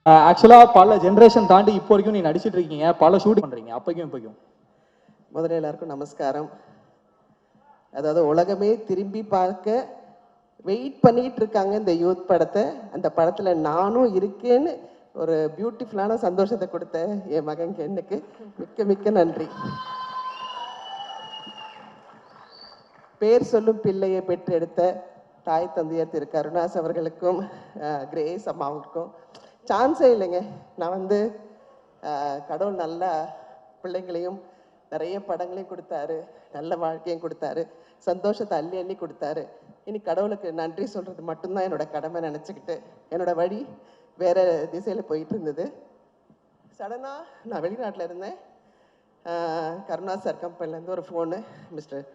ஆக்சுவலாக பல ஜென்ரேஷன் தாண்டி இப்போ வரைக்கும் நீ நடிச்சிட்டு இருக்கீங்க, பல ஷூட் பண்ணுறீங்க, அப்போக்கும் இப்போக்கும். முதல்ல எல்லாருக்கும் நமஸ்காரம். அதாவது உலகமே திரும்பி பார்க்க வெயிட் பண்ணிட்டு இருக்காங்க இந்த யூத் படத்தை. அந்த படத்தில் நானும் இருக்கேன்னு ஒரு பியூட்டிஃபுல்லான சந்தோஷத்தை கொடுத்த என் மகன் கென்னுக்கு மிக்க மிக்க நன்றி. பேர் சொல்லும் பிள்ளையை பெற்றெடுத்த தாய் தந்தையர் திரு கருணாஸ் அவர்களுக்கும் கிரேஸ் அம்மாவுக்கும் சான்ஸே இல்லைங்க. நான் வந்து கடவுள் நல்ல பிள்ளைங்களையும் நிறைய படங்களையும் கொடுத்தாரு, நல்ல வாழ்க்கையும் கொடுத்தாரு, சந்தோஷத்தை அள்ளி அள்ளி கொடுத்தாரு. இனி கடவுளுக்கு நன்றி சொல்கிறது மட்டும்தான் என்னோட கடமை நினச்சிக்கிட்டு என்னோட வழி வேற திசையில் போயிட்டு இருந்தது. சடனாக நான் வெளிநாட்டில் இருந்தேன். கருணா சார் கம்பெனிலேருந்து ஒரு phone, mister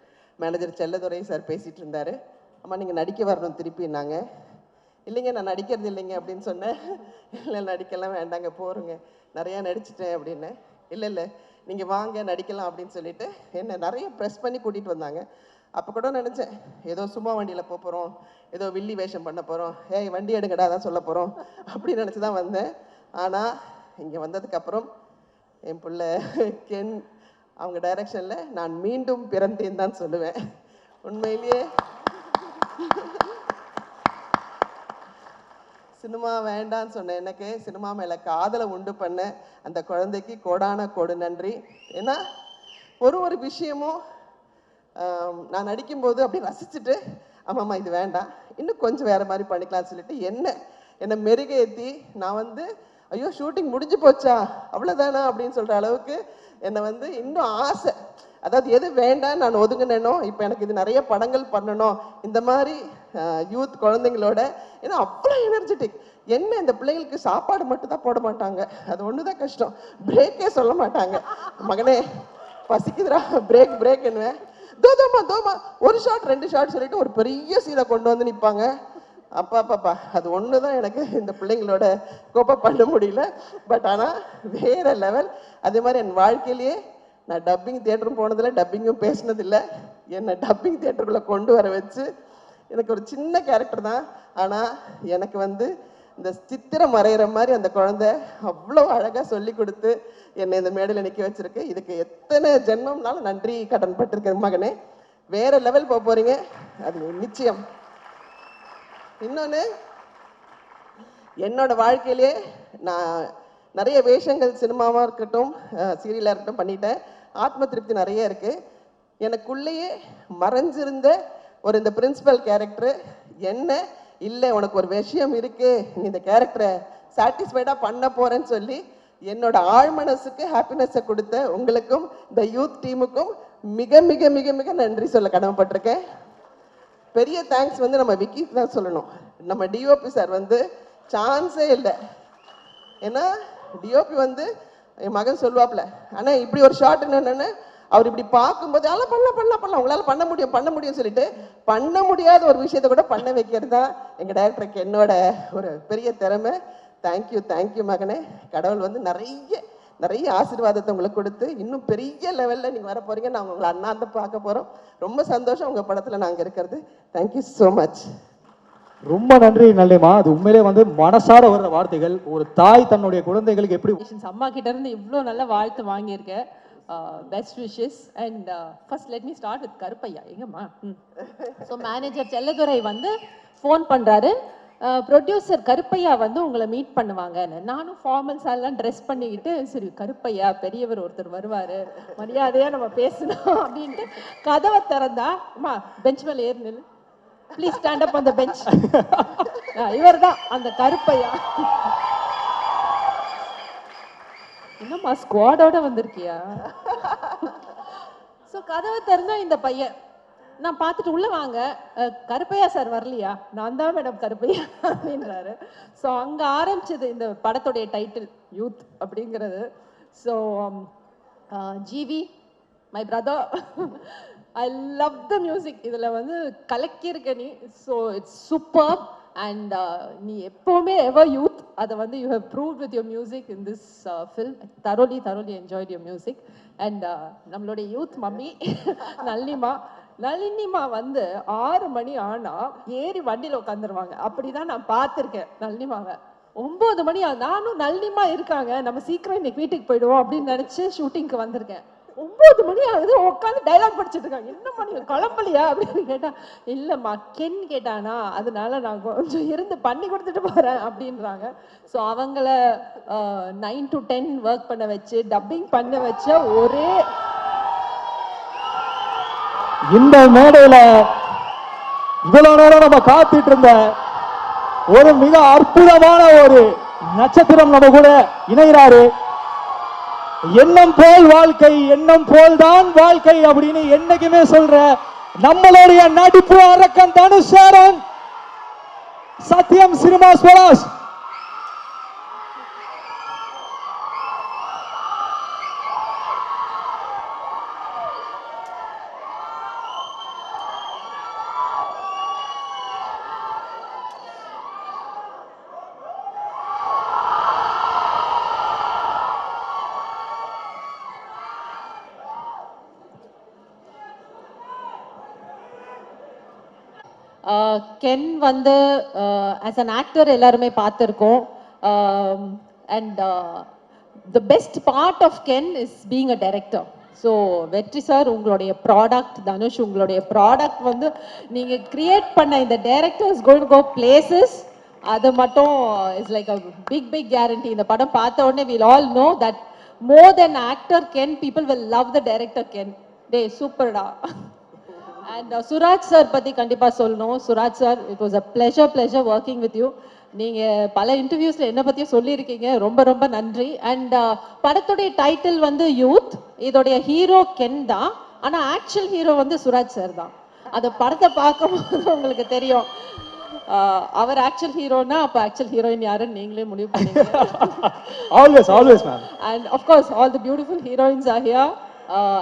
manager Chelladurai sir பேசிகிட்டு இருந்தார். அம்மா நீங்கள் நடிக்க வரணும் திருப்பினாங்க. இல்லைங்க நான் நடிக்கிறது இல்லைங்க அப்படின்னு சொன்னேன். இல்லை நடிக்கலாம் வேண்டாங்க, போருங்க, நிறையா நடிச்சிட்டேன் அப்படின்னு. இல்லை நீங்கள் வாங்க நடிக்கலாம் அப்படின்னு சொல்லிட்டு என்னை நிறைய ப்ரெஸ் பண்ணி கூட்டிகிட்டு வந்தாங்க. அப்போ கூட நினச்சேன் ஏதோ சும்மா வண்டியில் போகிறோம், ஏதோ வில்லி வேஷம் பண்ண போகிறோம், ஏய் வண்டி எடுங்கடா தான் சொல்ல போகிறோம் அப்படின்னு நினச்சி தான் வந்தேன். ஆனால் இங்கே வந்ததுக்கப்புறம் என் பிள்ளை கென் அவங்க டைரக்ஷனில் நான் மீண்டும் பிறந்தேன் தான் சொல்லுவேன். உண்மையிலேயே சினிமா வேண்டான்னு சொன்னேன். எனக்கு சினிமா மேலே காதலை உண்டு பண்ண அந்த குழந்தைக்கு கோடான கோடு நன்றி. ஏன்னா ஒரு விஷயமும் நான் நடிக்கும்போது அப்படி ரசிச்சுட்டு ஆமாம்மா இது வேண்டாம், இன்னும் கொஞ்சம் வேறு மாதிரி பண்ணிக்கலாம்னு சொல்லிட்டு என்னை மெருகேற்றி நான் வந்து ஐயோ ஷூட்டிங் முடிஞ்சு போச்சா அவ்வளோதானா அப்படின்னு சொல்கிற அளவுக்கு என்னை வந்து இன்னும் ஆசை. அதாவது எது வேண்டாம் நான் ஒதுங்கினேனோ இப்போ எனக்கு இது நிறைய படங்கள் பண்ணணும் இந்த மாதிரி யூத் குழந்தைங்களோட. ஏன்னா அவ்வளோ எனர்ஜெட்டிக். என்ன இந்த பிள்ளைங்களுக்கு சாப்பாடு மட்டும் தான் போட மாட்டாங்க, அது ஒன்று தான் கஷ்டம். பிரேக்கே சொல்ல மாட்டாங்க. மகனே பசிக்குதுரா பிரேக் என்னவேன், தோமா ஒரு ஷாட் 2 ஷாட் சொல்லிட்டு ஒரு பெரிய சீனை கொண்டு வந்து நிற்பாங்க. அப்பாப்பாப்பா அது ஒன்று தான் எனக்கு இந்த பிள்ளைங்களோட கோப்ப பண்ண முடியல. பட் ஆனால் வேற லெவல். அதே மாதிரி என் வாழ்க்கையிலேயே நான் டப்பிங் தியேட்டரும் போனதில்லை, டப்பிங்கும் பேசினதில்லை. என்னை டப்பிங் தியேட்டருக்குள்ளே கொண்டு வர வச்சு எனக்கு ஒரு சின்ன கேரக்டர் தான், ஆனால் எனக்கு வந்து இந்த சித்திரம் வரைகிற மாதிரி அந்த குழந்தை அவ்வளோ அழகாக சொல்லி கொடுத்து என்னை இந்த மேடையில் நிற்க வச்சிருக்கு. இதுக்கு எத்தனை ஜென்மம்னாலும் நன்றி கடன் பட்டிருக்கேன் மகனே. வேற லெவல் போக போகிறீங்க, அது நிச்சயம். இன்னொன்று, என்னோட வாழ்க்கையிலே நான் நிறைய வேஷங்கள் சினிமாவாக இருக்கட்டும் சீரியலாக இருக்கட்டும் பண்ணிட்டேன். ஆத்ம திருப்தி நிறைய இருக்குது. எனக்குள்ளேயே மறைஞ்சிருந்த ஒரு இந்த பிரின்சிபல் கேரக்டர் என்ன இல்லை உனக்கு ஒரு விஷயம் இருக்குது, நீ இந்த கேரக்டரை சாட்டிஸ்ஃபைடாக பண்ண போகிறேன்னு சொல்லி என்னோட ஆழ்மனசுக்கு ஹாப்பினஸை கொடுத்த உங்களுக்கும் இந்த யூத் டீமுக்கும் மிக மிக மிக மிக நன்றி சொல்ல கடமைப்பட்டிருக்கேன். பெரிய தேங்க்ஸ் வந்து நம்ம விக்கி தான் சொல்லணும். நம்ம டிஓபி சார் வந்து சான்ஸே இல்லை. ஏன்னா டிஓபி வந்து என் மகன் சொல்லுவாப்ல, ஆனால் இப்படி ஒரு ஷாட் என்னென்னு அவர் இப்படி பார்க்கும்போது அதெல்லாம் பண்ணலாம் உங்களால் பண்ண முடியும் சொல்லிட்டு பண்ண முடியாத ஒரு விஷயத்த கூட பண்ண வைக்கிறது தான் எங்கள் டைரக்டருக்கு என்னோட ஒரு பெரிய திறமை. தேங்க்யூ மகனே. கடவுள் வந்து நிறைய ஆசீர்வாதத்தை உங்களுக்கு கொடுத்து இன்னும் பெரிய லெவலில் நீங்கள் வர போகிறீங்க. நான் உங்களை அண்ணாந்து பார்க்க போகிறோம். ரொம்ப சந்தோஷம் உங்கள் படத்தில் நாங்கள் இருக்கிறது. Thank you so much. ரொம்ப நன்றி நல்லிமா. அது உண்மையிலே வந்து மனசார வர்ற வார்த்தைகள். ஒரு தாய் தன்னுடைய குழந்தைகளுக்கு எப்படி அம்மா கிட்ட இருந்து இவ்வளோ நல்ல வாழ்த்து வாங்கியிருக்கேன். Best wishes. And first let me start with Karuppaiya. எங்கம்மா? ஸோ மேனேஜர் செல்லதுரை வந்து ஃபோன் பண்ணுறாரு, ப்ரொடியூசர் கருப்பையா வந்து உங்களை மீட் பண்ணுவாங்கன்னு. நானும் ஃபார்மல்ஸ் எல்லாம் ட்ரெஸ் பண்ணிக்கிட்டு சரி கருப்பையா பெரியவர் ஒருத்தர் வருவார், மரியாதையாக நம்ம பேசணும் அப்படின்ட்டு கதவை திறந்தா அம்மா பெஞ்ச் மேலே ஏறி நில்லு, please stand up on the bench. இவர் தான் அந்த கருப்பையா. என்னம்மா ஸ்குவாடோட வந்திருக்கியா? ஸோ கதவை திறந்தா இந்த பையன். நான் பார்த்துட்டு உள்ள வாங்க, கருப்பையா சார் வரலையா? நான் தான் மேடம் கருப்பையா அப்படின்றாரு. ஸோ அங்கே ஆரம்பிச்சது இந்த படத்துடைய டைட்டில் யூத் அப்படிங்கிறது. So GV my brother, I love the music. இதில் வந்து கலக்கியிருக்க நீ. So it's super. அண்ட் நீ எப்போவுமே எவர் யூத், அதை வந்து you have proved with your music in this film. thoroughly enjoyed your music. And நம்மளுடைய யூத் மம்மி நளினிமா வந்து 6 மணி ஆனால் ஏறி வண்டியில் உட்காந்துருவாங்க. அப்படி தான் நான் பார்த்துருக்கேன் நளினிமாவை. 9 மணி நானும் நளினிமா இருக்காங்க, நம்ம சீக்கிரம் இன்னைக்கு வீட்டுக்கு போயிடுவோம் அப்படின்னு நினைச்சு ஷூட்டிங்க்கு வந்திருக்கேன். 9 மணி ஆகுது, உட்காந்து டைலாக் படிச்சுட்டு இருக்காங்க. என்னம்மா நீங்க கிளம்பலையா அப்படின்னு கேட்டா, இல்லம்மா கென் கேட்டானா அதனால நான் கொஞ்சம் இருந்து பண்ணி கொடுத்துட்டு போறேன் அப்படின்றாங்க. ஸோ அவங்கள 9 to 10 ஒர்க் பண்ண வச்சு டப்பிங் பண்ண வச்ச ஒரே இந்த மேடையில இவ்வளவு நேரம் நம்ம காத்துட்டு இருந்த ஒரு மிக அற்புதமான ஒரு நட்சத்திரம் நம்ம கூட இணைகிறாரு. எண்ணம் போல் வாழ்க்கை, எண்ணம் போல் தான் வாழ்க்கை அப்படின்னு என்னைக்குமே சொல்ற நம்மளுடைய நடிப்பு அரக்கன் தனுஷ் சத்யம் சினிமா ஸ்வராஜ். கென் வந்து ஆஸ் அன் ஆக்டர் எல்லாருமே பார்த்துருக்கோம். And the best part of Ken is being a director. So Vetri sir உங்களுடைய ப்ராடக்ட், தனுஷ் உங்களுடைய ப்ராடக்ட் வந்து நீங்கள் கிரியேட் பண்ண இந்த director is going to go places. அது மட்டும் is like a big guarantee. இந்த படம் பார்த்த உடனே will all know that more then actor Ken, people will love the director Ken. டே சூப்பர்டா. அண்ட் சுராஜ் சார் பற்றி கண்டிப்பாக சொல்லணும். Suraj sir, it was a pleasure working with you. நீங்கள் பல இன்டர்வியூஸில் என்னை பற்றியும் சொல்லியிருக்கீங்க, ரொம்ப நன்றி. அண்ட் படத்துடைய டைட்டில் வந்து யூத், இதோடைய ஹீரோ கென் தான், ஆனால் ஆக்சுவல் ஹீரோ வந்து சுராஜ் சார் தான். அந்த படத்தை பார்க்கும்போது உங்களுக்கு தெரியும் அவர் ஆக்சுவல் ஹீரோனா அப்போ ஆக்சுவல் ஹீரோயின் யாருன்னு நீங்களே முடிவு பண்ணீங்க. Always ma'am. And of course all the beautiful heroines are here.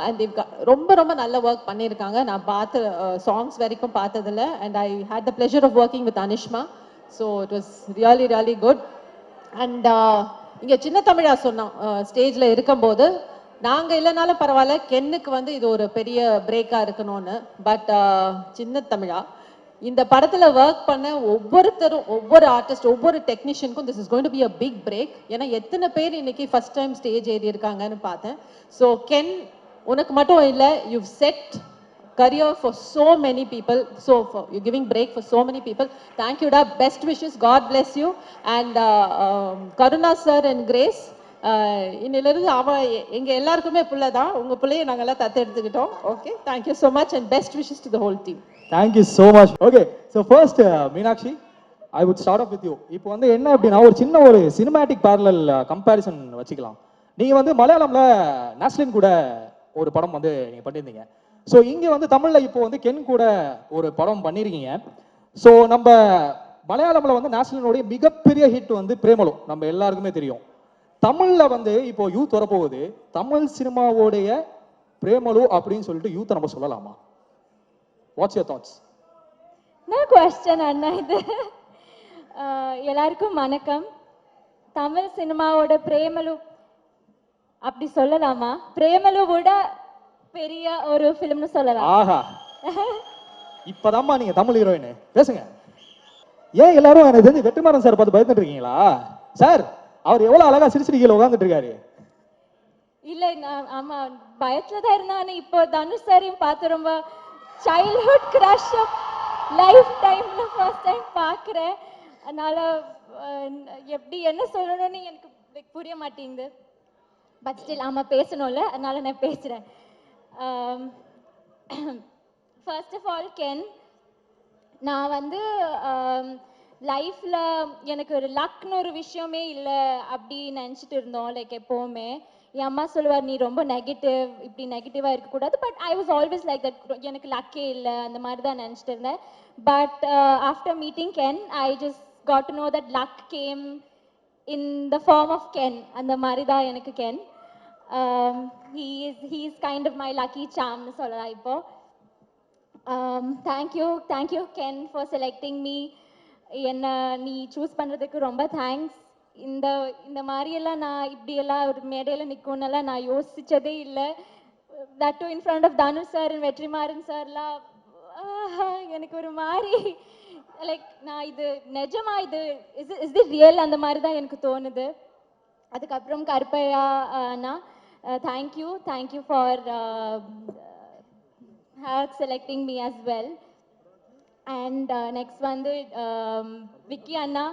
And ரொம்ப நல்ல ஒர்க் பண்ணியிருக்காங்க. நான் பார்த்த சாங்ஸ் வரைக்கும் பார்த்ததில்ல. And I had the pleasure of working with Anishma. So it was really good. And இங்கே சின்ன தமிழா சொன்னோம் ஸ்டேஜில் இருக்கும்போது, நாங்கள் இல்லைனாலும் பரவாயில்ல, கென்னுக்கு வந்து இது ஒரு பெரிய பிரேக்காக இருக்கணும்னு. பட் சின்ன தமிழா இந்த படத்தில் ஒர்க் பண்ண ஒவ்வொருத்தரும், ஒவ்வொரு ஆர்டிஸ்ட், ஒவ்வொரு டெக்னீஷியனுக்கும் this is going to be a big break. ஏன்னா எத்தனை பேர் இன்னைக்கு ஃபர்ஸ்ட் டைம் ஸ்டேஜ் ஏறி இருக்காங்கன்னு பார்த்தேன். ஸோ கென், உனக்கு மட்டும் இல்லை, you've set career for so many people, so for you're giving break for so many people. Thank you da, best wishes, God bless you. And Karuna sir and Grace, இன்னிலிருந்து அவன் எங்க எல்லாருக்குமே பிள்ளை தான். உங்க பிள்ளையை நாங்கெல்லாம் தத்து எடுத்துக்கிட்டோம். Okay, thank you so much and best wishes to the whole team. Thank you so much. Okay, so first Meenakshi, I would start off with you. இப்போ வந்து என்ன அப்படின்னா, ஒரு சின்ன ஒரு சினிமேட்டிக் பேரலல் கம்பேரிசன் வச்சுக்கலாம். நீங்கள் வந்து மலையாளம்ல நாஸ்லின் கூட ஒரு படம் வந்து நீங்கள் பண்ணியிருந்தீங்க. ஸோ இங்கே வந்து தமிழில் இப்போ வந்து கென் கூட ஒரு படம் பண்ணியிருக்கீங்க. ஸோ நம்ம மலையாளம்ல வந்து நாஸ்லினுடைய மிகப்பெரிய ஹிட் வந்து பிரேமலு, நம்ம எல்லாருக்குமே தெரியும். தமிழில் வந்து இப்போ யூத் வரப்போகுது, தமிழ் சினிமாவோடைய பிரேமலு அப்படின்னு சொல்லிட்டு யூத்தை நம்ம சொல்லலாமா? What's your thoughts? நான் குவெஸ்டன் அண்ணா இது. எல்லாருக்கும் வணக்கம். தமிழ் சினிமாவோட பிரேமலு அப்படி சொல்லலாமா? பிரேமலுவோட பெரிய ஒரு ஃபிலிம்னு சொல்லலாம். ஆஹா, இப்பதாம்மா நீங்க தமிழ் ஹீரோயின் பேசுங்க. ஏன் எல்லாரும் எனக்கு தெரிஞ்சு வெற்றிமாறன் சார் பார்த்து பயந்துட்டு இருக்கீங்களா? சார், அவர் எவ்வளவு அழகா சிரிச்சிட்டு கீழே உட்காந்துட்டு இருக்காரு. இல்ல, நான் ஆமா பயத்துல தான் இருந்தேன். ஆனா இப்போ தனுஷ் சாரையும் பார்த்து ரொம்ப சைல்ட்ஹுட் கிரஷ் லைஃப் டைம்ல ஃபர்ஸ்ட் டைம் பார்க்குறேன். அதனால எப்படி என்ன சொல்லணும்னு எனக்கு புரிய மாட்டேங்குது. பட் ஸ்டில் ஆமாம் பேசணும்ல, அதனால நான் பேசுகிறேன். ஃபர்ஸ்ட் ஆஃப் ஆல் கென், நான் வந்து லைஃப்பில் எனக்கு ஒரு லக்னு ஒரு விஷயமே இல்லை அப்படி நினச்சிட்டு இருந்தோம். லைக் எப்போவுமே என் அம்மா சொல்லுவார், நீ ரொம்ப நெகட்டிவ், இப்படி நெகட்டிவாக இருக்கக்கூடாது. But I was always like that, எனக்கு லக்கே இல்லை அந்த மாதிரி தான் நினச்சிட்டு இருந்தேன். But after meeting Ken, I just got to know that luck came in the form of Ken. அந்த மாதிரி தான் எனக்கு Ken. he is kind of my lucky charm nu solla ipo. Thank you Ken for selecting me. enna nee choose பண்றதுக்கு ரொம்ப thanks. இந்த மாதிரி எல்லாம் நான் இப்படி எல்லாம் ஒரு மேடையில் நிற்கணும்லாம் நான் யோசிச்சதே இல்லை. That too in front of Dhanush sir and Vetrimaaran சார்லாம் எனக்கு ஒரு மாதிரி லைக் நான் இது நிஜமா இது இஸ் இட் ரியல் அந்த மாதிரி தான் எனக்கு தோணுது. அதுக்கப்புறம் கருப்பையா அண்ணா, thank you for selecting me as well. And next வந்து விக்கி அண்ணா,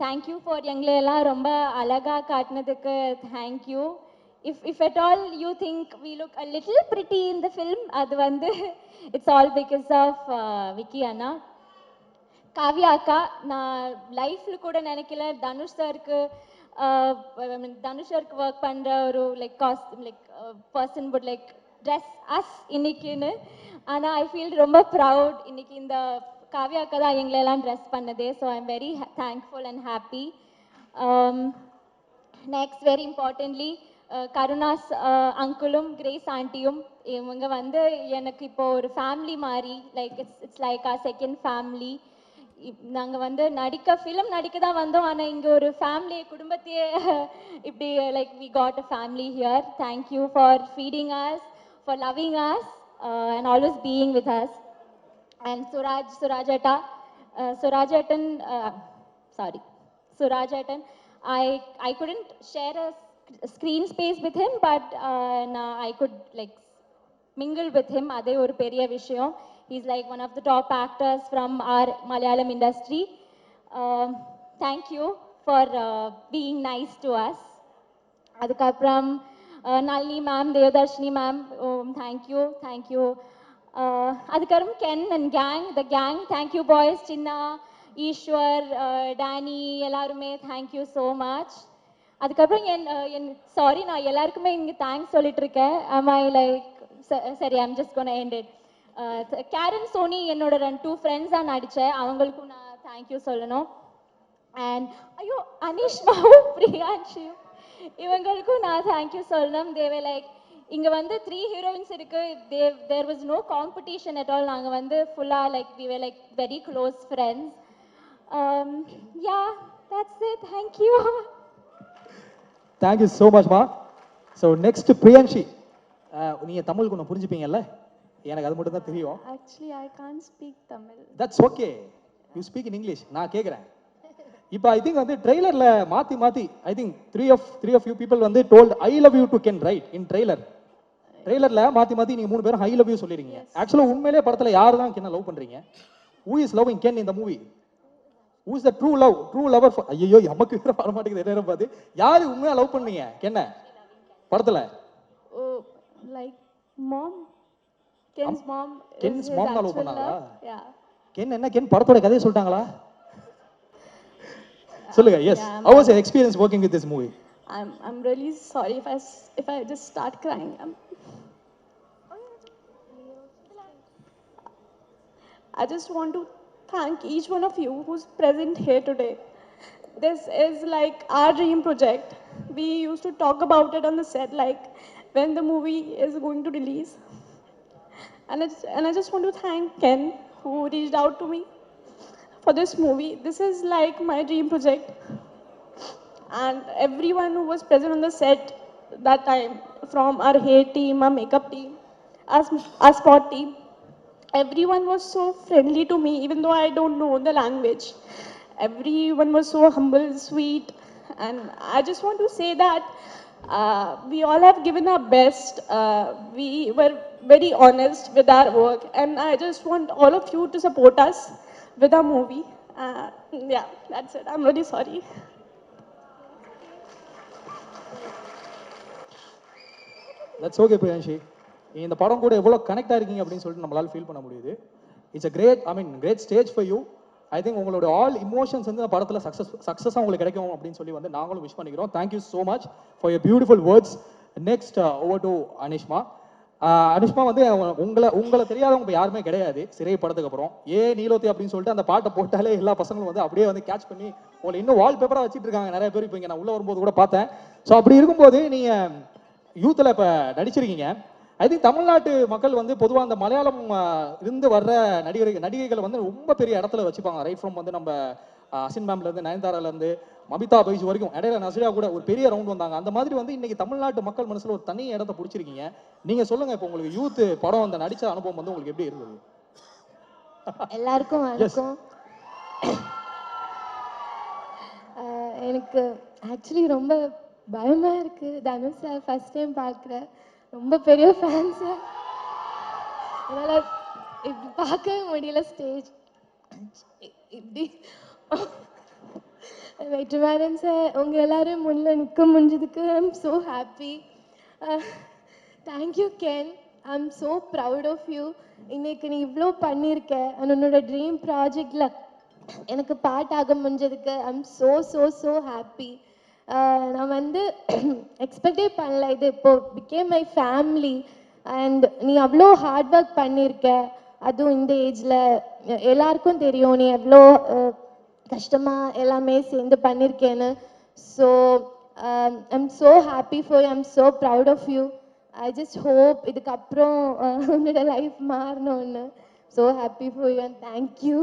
தேங்க்யூ ஃபார் எங்களை எல்லாம் ரொம்ப அழகாக காட்டினதுக்கு thank you. If at all you think we look a little pretty in the film, அது வந்து it's all because of Vicky அண்ணா. காவ்யா அக்கா, நான் லைஃப்பில் கூட நினைக்கல தனுஷ் சாருக்கு ஒர்க் பண்ணுற ஒரு பர்சன் வுட் ட்ரெஸ் அஸ் இன்னைக்குன்னு. ஆனால் ஐ ஃபீல் ரொம்ப ப்ரவுட், இன்னைக்கு இந்த காவ்யா அக்கா தான் எங்களெல்லாம் ட்ரெஸ் பண்ணதே. So I am very thankful and happy. Next very importantly Karunas அங்கிளும் கிரேஸ் ஆண்டியும், இவங்க வந்து எனக்கு இப்போ ஒரு ஃபேமிலி மாதிரி, it's like our second family. நாங்கள் வந்து ஃபிலிம் நடிக்க தான் வந்தோம், ஆனால் இங்கே ஒரு ஃபேமிலி குடும்பத்தையே இப்படி we got a family here. Thank you for feeding us, for loving us and always being with us. And Suraj Atan, I couldn't share a screen space with him, but I could mingle with him. Adhe oru periya vishayam. He's like one of the top actors from our Malayalam industry. Thank you for being nice to us. அதுக்கப்புறம் Nalini ma'am, Devadarshini ma'am, thank you. அதுக்கப்புறம் Ken and gang, thank you boys, Chinna, Eswar, Danny, எல்லாருமே thank you so much. அதுக்கப்புறம் sorry, நான் எல்லாருக்குமே இங்கே thanks சொல்லிட்டு இருக்கேன். சரி, I'm just gonna end it. Karen, Soni, என்னோட 2 ஃப்ரெண்ட்ஸ் தான் நடித்தேன், அவங்களுக்கும் நான் தேங்க்யூ சொல்லணும். அண்ட் ஐயோ, அனிஷ்மாவும் பிரியான்ஷியும், இவங்களுக்கும் நான் தேங்க்யூ சொல்லணும். தேவை இங்கே வந்து 3 ஹீரோயின்ஸ் இருக்கு. There was no competition at all. நாங்கள் வந்து ஃபுல்லாக we were very close friends. Yeah, that's it. Thank you. Thank you so மச்மா. ஸோ நெக்ஸ்ட் பிரியான்ஷி, நீங்கள் தமிழ் கொஞ்சம் புரிஞ்சுப்பீங்கல்ல? எனக்கு அது மட்டும் தான் தெரியும். Actually, I can't speak Tamil. That's okay, you speak in English. நான் கேட்குறேன், இப்போ ஐ திங்க் வந்து ட்ரெய்லரில் மாற்றி I think three of you people வந்து told I love you to Ken, right? In ட்ரெய்லரில் மாற்றி நீங்கள் 3 பேரும் ஐ லவ் யூ சொல்லிருக்கீங்க. ஆக்சுவலாக உண்மையிலே படத்தில் யார் தான் கென்னை லவ் பண்ணுறீங்க? Who is loving Ken in the movie? Who is the true lover? ஐயோ, நமக்கு வர மாட்டேங்குது நேரம் பார்த்து. யார் உண்மையாக லவ் பண்ணீங்க கென்னை படத்தில்? Oh, like mom. Ken's mom. Ken's mom தான் லவ் பண்ணாங்களா? Yeah. கென் படத்தோட கதையை சொல்லிட்டாங்களா? சொல்லுங்க. Yes, how was your experience working with this movie? I'm really sorry if I just start crying. I just want to thank each one of you who's present here today. This is like our dream project. We used to talk about it on the set, like when the movie is going to release. And I just want to thank Ken, who reached out to me for this movie. This is like my dream project. And everyone who was present on the set that time, from our hair team, our makeup team, our spot team, everyone was so friendly to me, even though I don't know the language. Everyone was so humble, sweet, and I just want to say that we all have given our best. We were very honest with our work, and I just want all of you to support us with our movie. Yeah, that's it. I'm really sorry. That's okay Priyanshi. இந்த படம் கூட எவ்வளோ connect ஆயிருக்கீங்க அப்படின்னு சொல்லிட்டு நம்மளால feel பண்ண முடியுது. It's a great stage for you. I think உங்களோட ஆல் இமோஷன்ஸ் வந்து இந்த படத்தில் சக்ஸஸாக உங்களுக்கு கிடைக்கும் அப்படின்னு சொல்லி வந்து நாங்களும் விஷ் பண்ணிக்கிறோம். Thank you so much for your beautiful words. Next over to Anishma. Anishma வந்து உங்களை தெரியாதவங்க யாருமே கிடையாது. சிறை படத்துக்கு அப்புறம் நீலோத்தி அப்படின்னு சொல்லிட்டு அந்த பாட்டை போட்டாலே எல்லா பசங்களும் வந்து அப்படியே வந்து கேட்ச் பண்ணி உங்களை இன்னும் வால் பேப்பராக வச்சுட்டு இருக்காங்க நிறைய பேர். இப்போ இங்கே நான் உள்ளே வரும்போது கூட பார்த்தேன். ஸோ அப்படி இருக்கும்போது நீங்கள் யூத்தில் இப்போ நடிச்சிருக்கீங்க. ஐ திங்க் தமிழ்நாட்டு மக்கள் வந்து பொதுவாக அந்த மலையாளம் இருந்து வர்ற நடிகைகளை வந்து ரொம்ப பெரிய இடத்துல வச்சுப்பாங்க. ரைட் ஃப்ரம் வந்து நம்ம அசின் மேம்லேருந்து, நயன்தாராலேருந்து, மமிதா பைஜ் வரைக்கும். இடையில நசியா கூட ஒரு பெரிய ரவுண்ட் வந்தாங்க. அந்த மாதிரி வந்து இன்னைக்கு தமிழ்நாட்டு மக்கள் மனசில் ஒரு தனி இடத்த பிடிச்சிருக்கீங்க. நீங்கள் சொல்லுங்கள், இப்போ உங்களுக்கு யூத் படம் அந்த நடித்த அனுபவம் வந்து உங்களுக்கு எப்படி இருந்தது? எல்லாருக்கும் வணக்கம். எனக்கு ஆக்சுவலி ரொம்ப பயமாக இருக்குது. தனுஷ் சார் ஃபஸ்ட் டைம் பார்க்குறேன். ரொம்ப பெரிய ஃபேன் சார். அதனால் இப்படி பார்க்கவே முடியல ஸ்டேஜ் இப்படி. வெற்றிமாறன் சார் உங்கள் எல்லாரும் முன்னில் நிற்க முடிஞ்சதுக்கு I am so happy. Thank you Ken, I am so proud of you. இன்னைக்கு நீ இவ்வளோ பண்ணியிருக்க. உன்னோட ட்ரீம் ப்ராஜெக்டில் எனக்கு பாட்டாக முடிஞ்சதுக்கு I am so so happy happy. நான் வந்து எக்ஸ்பெக்டே பண்ணல. இது இப்போ பிகேம் மை ஃபேமிலி. அண்ட் நீ அவ்வளோ ஹார்ட் ஒர்க் பண்ணியிருக்க. அதுவும் இந்த ஏஜில் எல்லாருக்கும் தெரியும் நீ எவ்வளோ கஷ்டமாக எல்லாமே சேர்ந்து பண்ணியிருக்கேன்னு. So I am so happy for you. I am so proud of you. I just hope இதுக்கப்புறம் உன்னோட லைஃப் மாறணும்னு. So happy for you and thank you.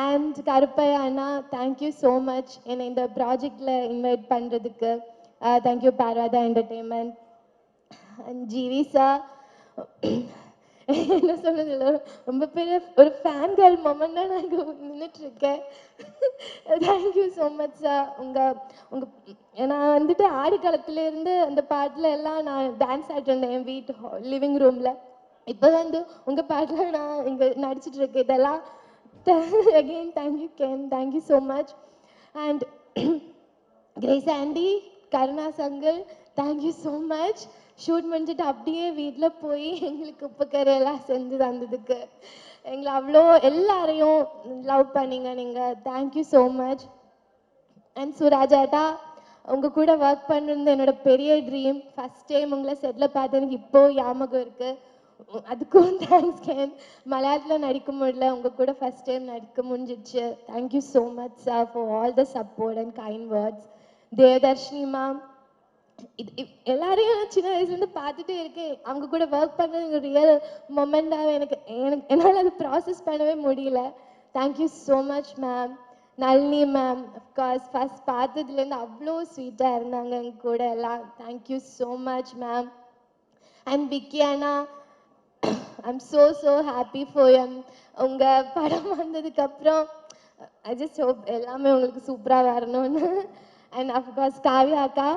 And Karuppaiya அண்ணா, தேங்க்யூ ஸோ மச் என்னை இந்த ப்ராஜெக்டில் இன்வைட் பண்ணுறதுக்கு. தேங்க்யூ பாராதா என்டர்டெயின்மெண்ட். அண்ட் ஜிவி சார், என்ன சொல்றது இல்லை, ரொம்ப பெரிய ஒரு ஃபேன் கேர்ள் மொமெண்ட் தான் நான் இங்கே நின்றுட்டுருக்கேன். Thank you so much sir. நான் வந்துட்டு ஆடி காலத்துலேருந்து அந்த பாட்டில் எல்லாம் நான் டான்ஸ் ஆடிட்டுருந்தேன் என் வீட்டு லிவிங் ரூமில். இப்போ வந்து உங்கள் பாட்டில் நான் இங்கே நடிச்சிட்ருக்கேன். இதெல்லாம் again thank you Ken, thank you so much. And Grace aunty, கருணா சங்கல், தேங்க்யூ ஸோ மச். ஷூட் முடிஞ்சிட்டு அப்படியே வீட்டில் போய் எங்களுக்கு உப்பு கரையெல்லாம் செஞ்சு தந்ததுக்கு. எங்களை அவ்வளோ எல்லாரையும் லவ் பண்ணீங்க நீங்கள். Thank you so much. அண்ட் சுராஜாட்டா, உங்கள் கூட ஒர்க் பண்ணுறது என்னோட பெரிய ட்ரீம். ஃபஸ்ட் டைம் உங்களை செட்டில் பார்த்து எனக்கு இப்போது ஞாபகம் இருக்குது. அதுக்கும் தேங்க்ஸ் கேன். மலையாளத்தில் நடிக்க முடியல, உங்கள் கூட ஃபஸ்ட் டைம் நடிக்க முடிஞ்சிச்சு. Thank you so much sir for all the support and kind words. Devadarshini ma'am, எல்லாரையும் நான் சின்ன வயசுலேருந்து பார்த்துட்டே இருக்கேன். அவங்க கூட ஒர்க் பண்ணுறது எனக்கு ரியல் மொமெண்டாக எனக்கு என்னால் அது ப்ராசஸ் பண்ணவே முடியல. Thank you so much ma'am. Nalini ma'am, of course first பார்த்ததுலேருந்து அவ்வளோ ஸ்வீட்டாக இருந்தாங்க எங்கள் கூட எல்லாம். Thank you so much ma'am. And Vicky I'm, so so happy happy for யூ. உங்கள் படம் வந்ததுக்கப்புறம் ஐ ஜஸ்ட் ஹோப் எல்லாமே உங்களுக்கு சூப்பராக வரணும்னு. அண்ட் அஃப்கோர்ஸ் காவ்யா அக்கா,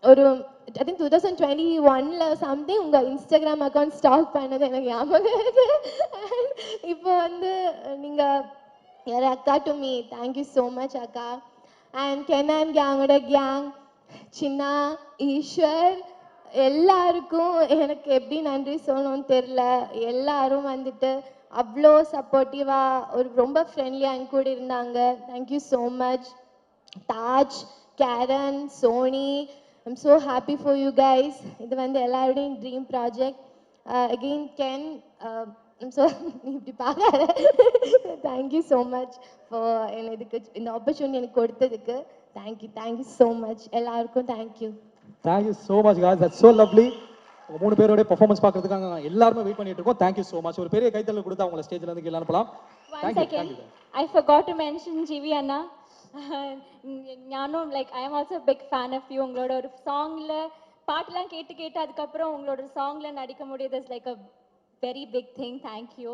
ஒரு ஐ திங்க் 2021 சம்திங் உங்கள் இன்ஸ்டாகிராம் அக்கௌண்ட் ஸ்டாக் பண்ணது எனக்கு ஞாபகம் இருக்கு. இப்போ வந்து நீங்கள் யார் அக்கா to me. Thank you so much அக்கா. அண்ட் கெனான் கேங்கோட கேங், சின்னா, ஈஸ்வர், எல்லாருக்கும் எனக்கு எப்படி நன்றி சொல்லணும்னு தெரில. எல்லாரும் வந்துட்டு அவ்வளோ சப்போர்ட்டிவாக ஒரு ரொம்ப ஃப்ரெண்ட்லியாக என் கூட இருந்தாங்க. Thank you so much. Taj, Karen, Soni, I'm so happy for you guys. இது வந்து எல்லாருடையும் dream project. Again Ken, so நீ இப்படி பார்க்காத. தேங்க்யூ ஸோ மச் ஃபார் இதுக்கு இந்த ஆப்பர்ச்சுனிட்டி எனக்கு கொடுத்ததுக்கு. Thank you so much. எல்லாருக்கும் thank you. Thank you so much guys, that's so lovely. உங்க 3 பேரோட பெர்ஃபார்மன்ஸ் பார்க்கறதுக்காக எல்லாரும் வெயிட் பண்ணிட்டு இருக்கோம். Thank you so much. ஒரு பெரிய கைத்தட்டல் கொடுத்து அவங்கள ஸ்டேஜ்ல இருந்து கீழ அனுப்பலாம். One second, I forgot to mention GV அண்ணா. ஞானும் like I am also big fan of you. உங்களோட ஒரு சாங்ல பாட்டெல்லாம் கேட்டு அதுக்கப்புறம் உங்களோட சாங்ல நடிக்க முடியுது is like a very big thing. Thank you.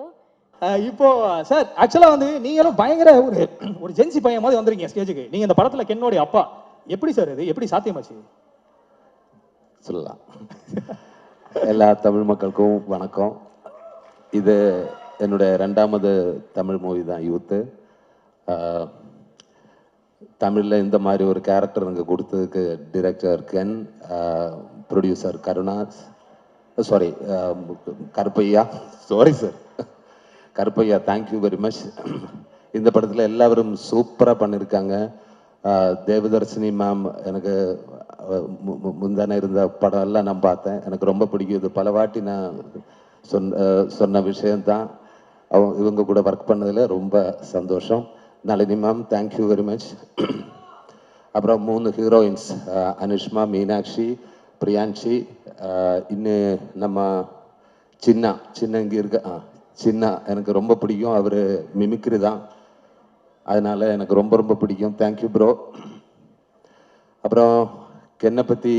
இப்போ சார் ஆக்சுவலா வந்து நீங்களும் பயங்கர ஒரு ஜென்சி பையன் மாதிரி வந்துருக்கீங்க ஸ்டேஜுக்கு. நீங்க இந்த படத்துல கென்னோட அப்பா. எப்படி சார் இது எப்படி சாத்தியமாச்சு? சொல்லலாம். எல்லா தமிழ் மக்களுக்கும் வணக்கம். இது என்னுடைய 2வது தமிழ் மூவி தான், யூத்து. தமிழில் இந்த மாதிரி ஒரு கேரக்டர் எனக்கு கொடுத்ததுக்கு director Ken, producer Karuna, sorry Karuppaiya, sorry sir Karuppaiya, thank you very much. இந்த படத்தில் எல்லாரும் சூப்பராக பண்ணியிருக்காங்க. தேவதர்ஷினி மேம், எனக்கு முந்தானே இருந்த படம் எல்லாம் நான் பார்த்தேன், எனக்கு ரொம்ப பிடிக்கும். இது பல வாட்டி நான் சொன்ன விஷயந்தான். இவங்க கூட ஒர்க் பண்ணதில் ரொம்ப சந்தோஷம். Nalini ma'am, thank you very much. அப்புறம் 3 ஹீரோயின்ஸ், அனுஷ்மா, மீனாட்சி, பிரியான்ஷி, இன்னும் நம்ம சின்ன இங்கே இருக்க சின்ன எனக்கு ரொம்ப பிடிக்கும். அவர் மிமிக்ரி தான், அதனால் எனக்கு ரொம்ப ரொம்ப பிடிக்கும். Thank you bro. அப்புறம் கென்னை பற்றி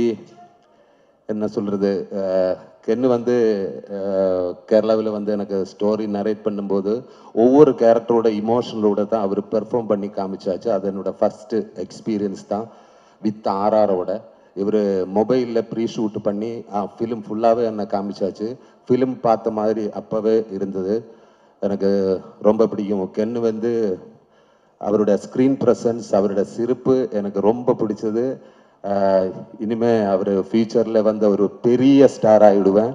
என்ன சொல்கிறது, கென்னு வந்து கேரளாவில் வந்து எனக்கு ஸ்டோரி நரேட் பண்ணும்போது ஒவ்வொரு கேரக்டரோட இமோஷனலோட தான் அவர் பெர்ஃபார்ம் பண்ணி காமிச்சாச்சு. அது என்னோட ஃபஸ்ட்டு எக்ஸ்பீரியன்ஸ் தான் வித் ஆர்ஆரோட. இவர் மொபைலில் ப்ரீ ஷூட் பண்ணி ஃபிலிம் ஃபுல்லாகவே என்னை காமிச்சாச்சு. ஃபிலிம் பார்த்த மாதிரி அப்போவே இருந்தது. எனக்கு ரொம்ப பிடிக்கும். கென்னு வந்து அவரோட ஸ்க்ரீன் ப்ரெசன்ஸ், அவரோட சிரிப்பு எனக்கு ரொம்ப பிடிச்சது. இனிமே அவர் ஃபியூச்சரில் வந்து ஒரு பெரிய ஸ்டார் ஆகிடுவேன்,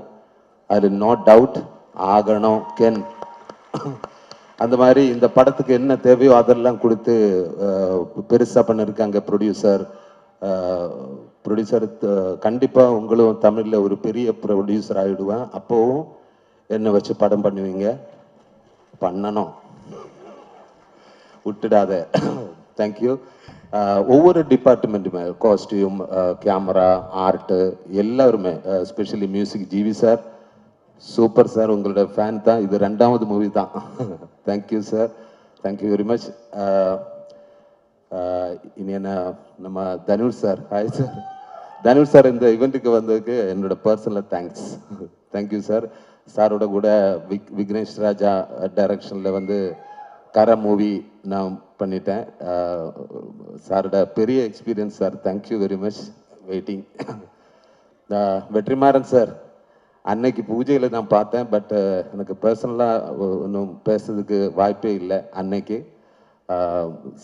அது நோ டவுட். ஆகணும் கென். அந்த மாதிரி இந்த படத்துக்கு என்ன தேவையோ அதெல்லாம் கொடுத்து பெருசாக பண்ணியிருக்காங்க ப்ரொடியூசர். கண்டிப்பாக உங்களும் தமிழில் ஒரு பெரிய ப்ரொடியூசர் ஆகிடுவேன். அப்போவும் என்னை வச்சு படம் பண்ணுவீங்க, பண்ணணும், விட்டுடாத. தேங்க்யூ. ஒவ்வொரு டிபார்ட்மெண்ட்டுமே, காஸ்டியூம், கேமரா, ஆர்ட்டு, எல்லாருமே, especially music, GV sir super sir, உங்களோட ஃபேன் தான். இது 2வது மூவி தான். Thank you sir, thank you very much. இனி என்ன, நம்ம Dhanush sir. Hi sir. Dhanush sir இந்த இவெண்ட்டுக்கு வந்ததுக்கு என்னோட பர்சனல் தேங்க்ஸ். Thank you sir. சாரோட கூட விக்னேஷ் ராஜா டைரக்ஷனில் வந்து கர மூவி நான் பண்ணிட்டேன். சாரோட பெரிய experience sir. Thank you very much. Waiting. Vetrimaaran sir, அன்னைக்கு பூஜையில் நான் பார்த்தேன். பட் எனக்கு பர்சனலாக ஒன்றும் பேசுறதுக்கு வாய்ப்பே இல்லை அன்னைக்கு.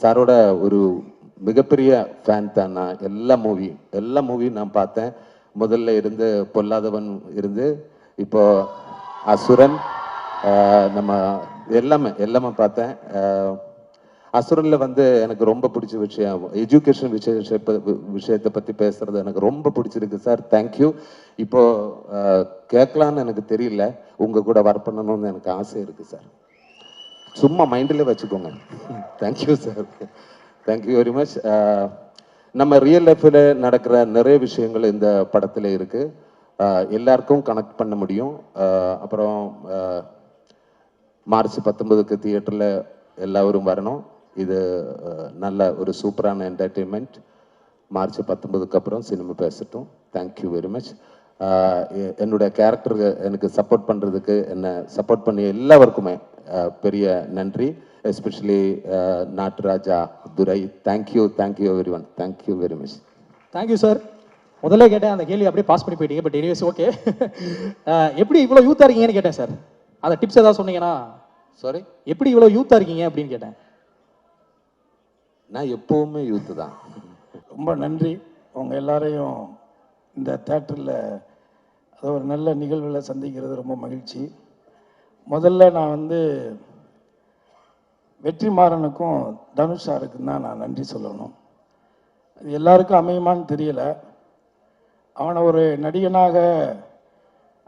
சாரோட ஒரு மிகப்பெரிய ஃபேன் தான் நான். எல்லா மூவியும் நான் பார்த்தேன். முதல்ல இருந்து பொல்லாதவன் இருந்து இப்போ அசுரன், நம்ம எல்லாமே பார்த்தேன். அசுரனில் வந்து எனக்கு ரொம்ப பிடிச்ச விஷயம் எஜுகேஷன் விஷயத்தை பற்றி பேசுறது எனக்கு ரொம்ப பிடிச்சிருக்கு சார். தேங்க்யூ. இப்போ கேட்கலான்னு எனக்கு தெரியல, உங்கள் கூட ஒர்க் பண்ணணும்னு எனக்கு ஆசை இருக்குது சார். சும்மா மைண்டில் வச்சுக்கோங்க. Thank you sir. Thank you very much. நம்ம ரியல் லைஃப்பில் நடக்கிற நிறைய விஷயங்கள் இந்த படத்தில் இருக்குது. எல்லாருக்கும் கனெக்ட் பண்ண முடியும். அப்புறம் மார்ச் 19க்கு தியேட்டரில் எல்லாரும் வரணும். இது நல்ல ஒரு சூப்பரான என்டர்டெயின்மெண்ட். மார்ச் 19க்கு அப்புறம் சினிமா பேசட்டும். Thank you very much. என்னுடைய கேரக்டருக்கு எனக்கு சப்போர்ட் பண்ணுறதுக்கு, என்னை சப்போர்ட் பண்ணி எல்லாருக்குமே பெரிய நன்றி. Especially Natturaja, Durai. Thank you everyone. Thank you very much. Thank you sir. முதல்ல கேட்டேன், அந்த கேள்வி அப்படியே பாஸ் பண்ணி போயிட்டீங்க. But anyways okay. எப்படி இவ்வளோ யூத்தாக இருக்கீங்கன்னு கேட்டேன் சார். அந்த டிப்ஸ் ஏதாவது சொன்னீங்கன்னா. சாரி, எப்படி இவ்வளோ யூத்தாக இருக்கீங்க அப்படின்னு கேட்டேன். நான் எப்போவுமே யூத்து தான். ரொம்ப நன்றி. உங்கள் எல்லாரையும் இந்த தேட்டரில் அது ஒரு நல்ல நிகழ்வில் சந்திக்கிறது ரொம்ப மகிழ்ச்சி. முதல்ல நான் வந்து வெற்றிமாறனுக்கும் தனுஷ் சாருக்கும் தான் நான் நன்றி சொல்லணும். அது எல்லாருக்கும் அமையுமான்னு தெரியல. அவனை ஒரு நடிகனாக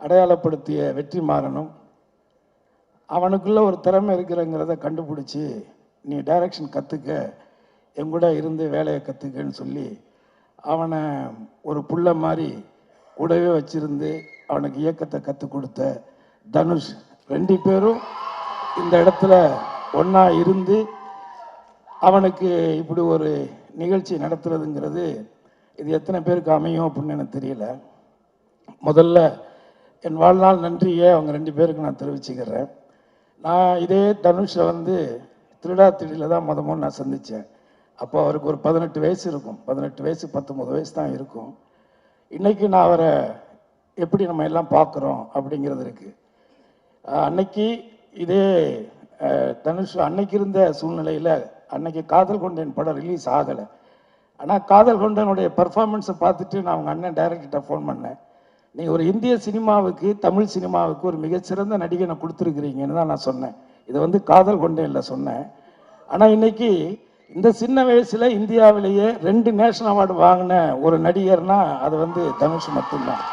அடையாளப்படுத்திய வெற்றிமாறனும் அவனுக்குள்ள ஒரு திறமை இருக்கிறங்கிறத கண்டுபிடிச்சி, நீ டைரக்ஷன் கற்றுக்க, எங்கூட இருந்து வேலையை கற்றுக்கன்னு சொல்லி அவனை ஒரு புள்ள மாதிரி கூடவே வச்சிருந்து அவனுக்கு இயக்கத்தை கற்றுக் கொடுத்த தனுஷ், 2 பேரும் இந்த இடத்துல ஒன்றா இருந்து அவனுக்கு இப்படி ஒரு நிகழ்ச்சி நடத்துறதுங்கிறது இது எத்தனை பேருக்கு அமையும் அப்படின்னு எனக்கு தெரியல. முதல்ல என் வாழ்நாள் நன்றியை அவங்க 2 பேருக்கு நான் தெரிவிச்சுக்கிறேன். நான் இதே தனுஷை வந்து திருடா திடீரில் தான் முதல்ல நான் சந்தித்தேன். அப்போ அவருக்கு ஒரு 18 வயசு இருக்கும். 18 வயசு 19 வயசு தான் இருக்கும். இன்றைக்கி நான் அவரை எப்படி நம்ம எல்லாம் பார்க்குறோம் அப்படிங்கிறது இருக்குது. அன்னைக்கு இதே தனுஷ் அன்னைக்கு இருந்த சூழ்நிலையில் அன்னைக்கு காதல் கொண்டேன் படம் ரிலீஸ் ஆகலை. ஆனால் காதல் கொண்டனுடைய பர்ஃபார்மன்ஸை பார்த்துட்டு நான் அவங்க அண்ணன் டைரக்டர்கிட்ட ஃபோன் பண்ணேன். நீங்கள் ஒரு இந்திய சினிமாவுக்கு, தமிழ் சினிமாவுக்கு ஒரு மிகச்சிறந்த நடிகனை கொடுத்துருக்குறீங்கன்னு தான் நான் சொன்னேன். இதை வந்து காதல் கொண்டேனில் சொன்னேன். ஆனால் இன்னைக்கு இந்த சின்ன வயசில் இந்தியாவிலேயே 2 நேஷனல் அவார்டு வாங்கின ஒரு நடிகர்னா அது வந்து தனுஷ் மட்டும்தான்.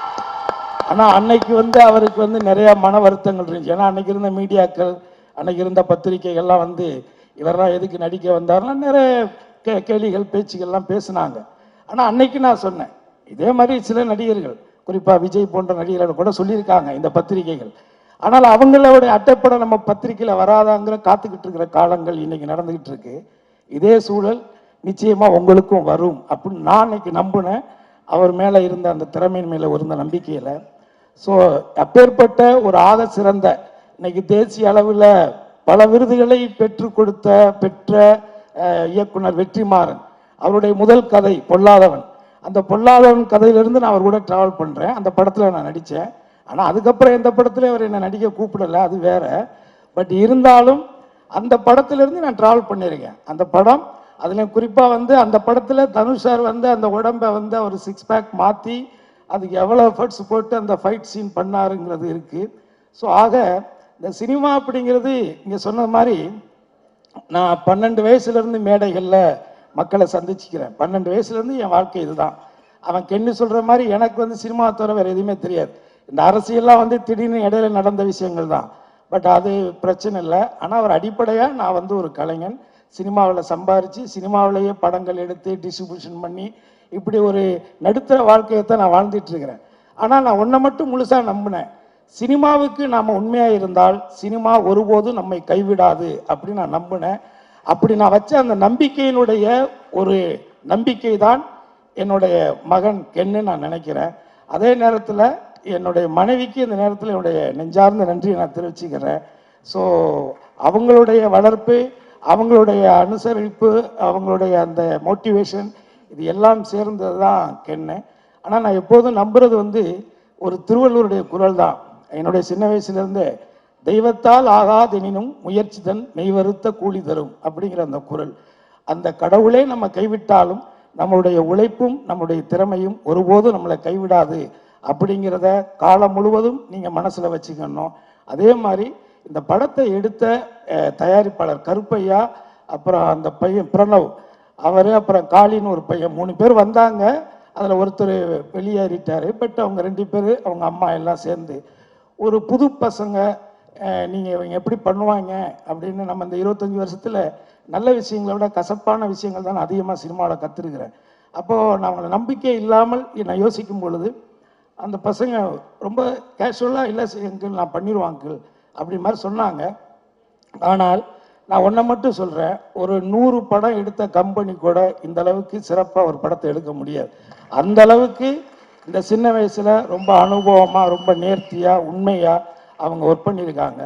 ஆனால் அன்னைக்கு வந்து அவருக்கு வந்து நிறையா மன வருத்தங்கள் இருந்துச்சு. ஏன்னா அன்னைக்கு இருந்த மீடியாக்கள், அன்னைக்கு இருந்த பத்திரிகைகள்லாம் வந்து இவரெல்லாம் எதுக்கு நடிக்க வந்தாருன்னா நிறைய கேலிகள் பேச்சுகள்லாம் பேசினாங்க. ஆனால் அன்னைக்கு நான் சொன்னேன், இதே மாதிரி சில நடிகர்கள், குறிப்பாக விஜய் போன்ற நடிகர்கள் கூட சொல்லியிருக்காங்க இந்த பத்திரிகைகள். ஆனால் அவங்களுடைய அட்டைப்படம் நம்ம பத்திரிகையில் வராதாங்கிற காத்துக்கிட்டு இருக்கிற காலங்கள் இன்னைக்கு நடந்துக்கிட்டு இருக்கு. இதே சூழல் நிச்சயமாக உங்களுக்கும் வரும் அப்படின்னு நான் இன்னைக்கு நம்பினேன். அவர் மேலே இருந்த அந்த திறமையின் மேலே இருந்த நம்பிக்கையில். ஸோ அப்பேற்பட்ட ஒரு ஆக சிறந்த இன்னைக்கு தேசிய அளவில் பல விருதுகளை பெற்ற இயக்குனர் வெற்றிமாறன் அவருடைய முதல் கதை பொல்லாதவன். அந்த பொல்லாதவன் கதையிலிருந்து நான் அவர் கூட ட்ராவல் பண்ணுறேன். அந்த படத்தில் நான் நடித்தேன். ஆனால் அதுக்கப்புறம் எந்த படத்துலையும் அவர் என்னை நடிக்க கூப்பிடலை, அது வேற. பட் இருந்தாலும் அந்த படத்திலிருந்து நான் ட்ராவல் பண்ணியிருக்கேன். அந்த படம் அதில் குறிப்பாக வந்து அந்த படத்தில் தனுஷ் சார் வந்து அந்த உடம்பை வந்து அவர் 6 பேக் மாற்றி அதுக்கு எவ்வளோ எஃபர்ட்ஸ் போட்டு அந்த ஃபைட் சீன் பண்ணாருங்கிறது இருக்குது. ஸோ ஆக இந்த சினிமா அப்படிங்கிறது இங்கே சொன்ன மாதிரி நான் 12 வயசுலேருந்து மேடைகளில் மக்களை சந்திச்சுக்கிறேன். 12 வயசுலேருந்து என் வாழ்க்கை இதுதான். அவன் கென்னு சொல்கிற மாதிரி எனக்கு வந்து சினிமா தவிர வேறு எதுவுமே தெரியாது. இந்த அரசியல்லாம் வந்து திடீர்னு இடையில நடந்த விஷயங்கள் தான். பட் அது பிரச்சனை இல்லை. ஆனால் ஒரு அடிப்படையாக நான் வந்து ஒரு கலைஞன், சினிமாவில் சம்பாரித்து சினிமாவிலேயே படங்கள் எடுத்து டிஸ்ட்ரிபியூஷன் பண்ணி இப்படி ஒரு நடுத்தர வாழ்க்கையை தான் நான் வாழ்ந்துட்டு இருக்கிறேன். ஆனால் நான் ஒன்றை மட்டும் முழுசாக நம்பினேன், சினிமாவுக்கு நாம் உண்மையாக இருந்தால் சினிமா ஒருபோதும் நம்மை கைவிடாது அப்படின்னு நான் நம்பினேன். அப்படி நான் வச்ச அந்த நம்பிக்கையினுடைய ஒரு நம்பிக்கை தான் என்னுடைய மகன் கென்னு நான் நினைக்கிறேன். அதே நேரத்தில் என்னுடைய மனைவிக்கு இந்த நேரத்தில் என்னுடைய நெஞ்சார்ந்த நன்றியை நான் தெரிவிச்சுக்கிறேன். ஸோ அவங்களுடைய வளர்ப்பு, அவங்களுடைய அனுசரிப்பு, அவங்களுடைய அந்த மோட்டிவேஷன், இது எல்லாம் சேர்ந்தது தான் கென்னு. ஆனால் நான் எப்போதும் நம்புறது வந்து ஒரு திருவள்ளுவருடைய குரல் தான். என்னுடைய சின்ன வயசுலேருந்து தெய்வத்தால் ஆகாதெனினும் முயற்சி தன் மெய்வருத்த கூலி தரும் அப்படிங்கிற அந்த குரல். அந்த கடவுளே நம்ம கைவிட்டாலும் நம்மளுடைய உழைப்பும் நம்முடைய திறமையும் ஒருபோதும் நம்மளை கைவிடாது அப்படிங்கிறத காலம் முழுவதும் நீங்கள் மனசில் வச்சுக்கணும். அதே மாதிரி இந்த படத்தை எடுத்த தயாரிப்பாளர் கருப்பையா, அப்புறம் அந்த பையன் பிரணவ் அவர், அப்புறம் காளின்னு ஒரு பையன், 3 பேர் வந்தாங்க. அதில் ஒருத்தர் வெளியேறிட்டார். பட் அவங்க 2 பேர் அவங்க அம்மா எல்லாம் சேர்ந்து ஒரு புது பசங்க, நீங்கள் இவங்க எப்படி பண்ணுவாங்க அப்படின்னு நம்ம இந்த 25 வருஷத்தில் நல்ல விஷயங்களை விட கசப்பான விஷயங்கள் தான் அதிகமாக சினிமாவில் கற்றுருக்கிறேன். அப்போது நான் அவங்கள நம்பிக்கை இல்லாமல் நான் யோசிக்கும் பொழுது அந்த பசங்க ரொம்ப கேஷுவலாக இல்லை அங்கிள் நான் பண்ணிடுவான் அங்கிள் அப்படி மாதிரி சொன்னாங்க. ஆனால் நான் ஒன்றை மட்டும் சொல்கிறேன், ஒரு 100 படம் எடுத்த கம்பெனி கூட இந்த அளவுக்கு சிறப்பாக ஒரு படத்தை எடுக்க முடியாது. அந்த அளவுக்கு இந்த சின்ன வயசில் ரொம்ப அனுபவமாக, ரொம்ப நேர்த்தியாக, உண்மையாக அவங்க ஒர்க் பண்ணியிருக்காங்க.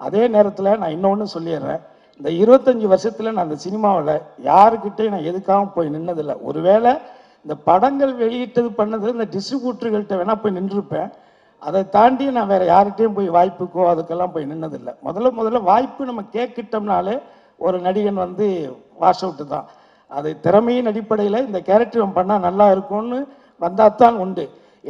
அதே நேரத்தில் நான் இன்னொன்று சொல்லிடுறேன், இந்த 25 வருஷத்தில் நான் இந்த சினிமாவில் யாருக்கிட்டையும் நான் எதுக்காகவும் போய் நின்னதில்லை. ஒருவேளை இந்த படங்கள் வெளியிட்டது பண்ணது இந்த டிஸ்ட்ரிபியூட்டர்கள்ட்ட வேணால் போய் நின்றுருப்பேன். அதை தாண்டி நான் வேறு யார்கிட்டையும் போய் வாய்ப்புக்கோ அதுக்கெல்லாம் போய் நின்னதில்லை. முதல்ல வாய்ப்பு நம்ம கேட்கிட்டோம்னாலே ஒரு நடிகன் வந்து வாஷ் அவுட்டு தான். அது திறமையின் அடிப்படையில் இந்த கேரக்டர் அவன் பண்ணால் நல்லா இருக்கும்னு வந்தால் தான் உண்டு.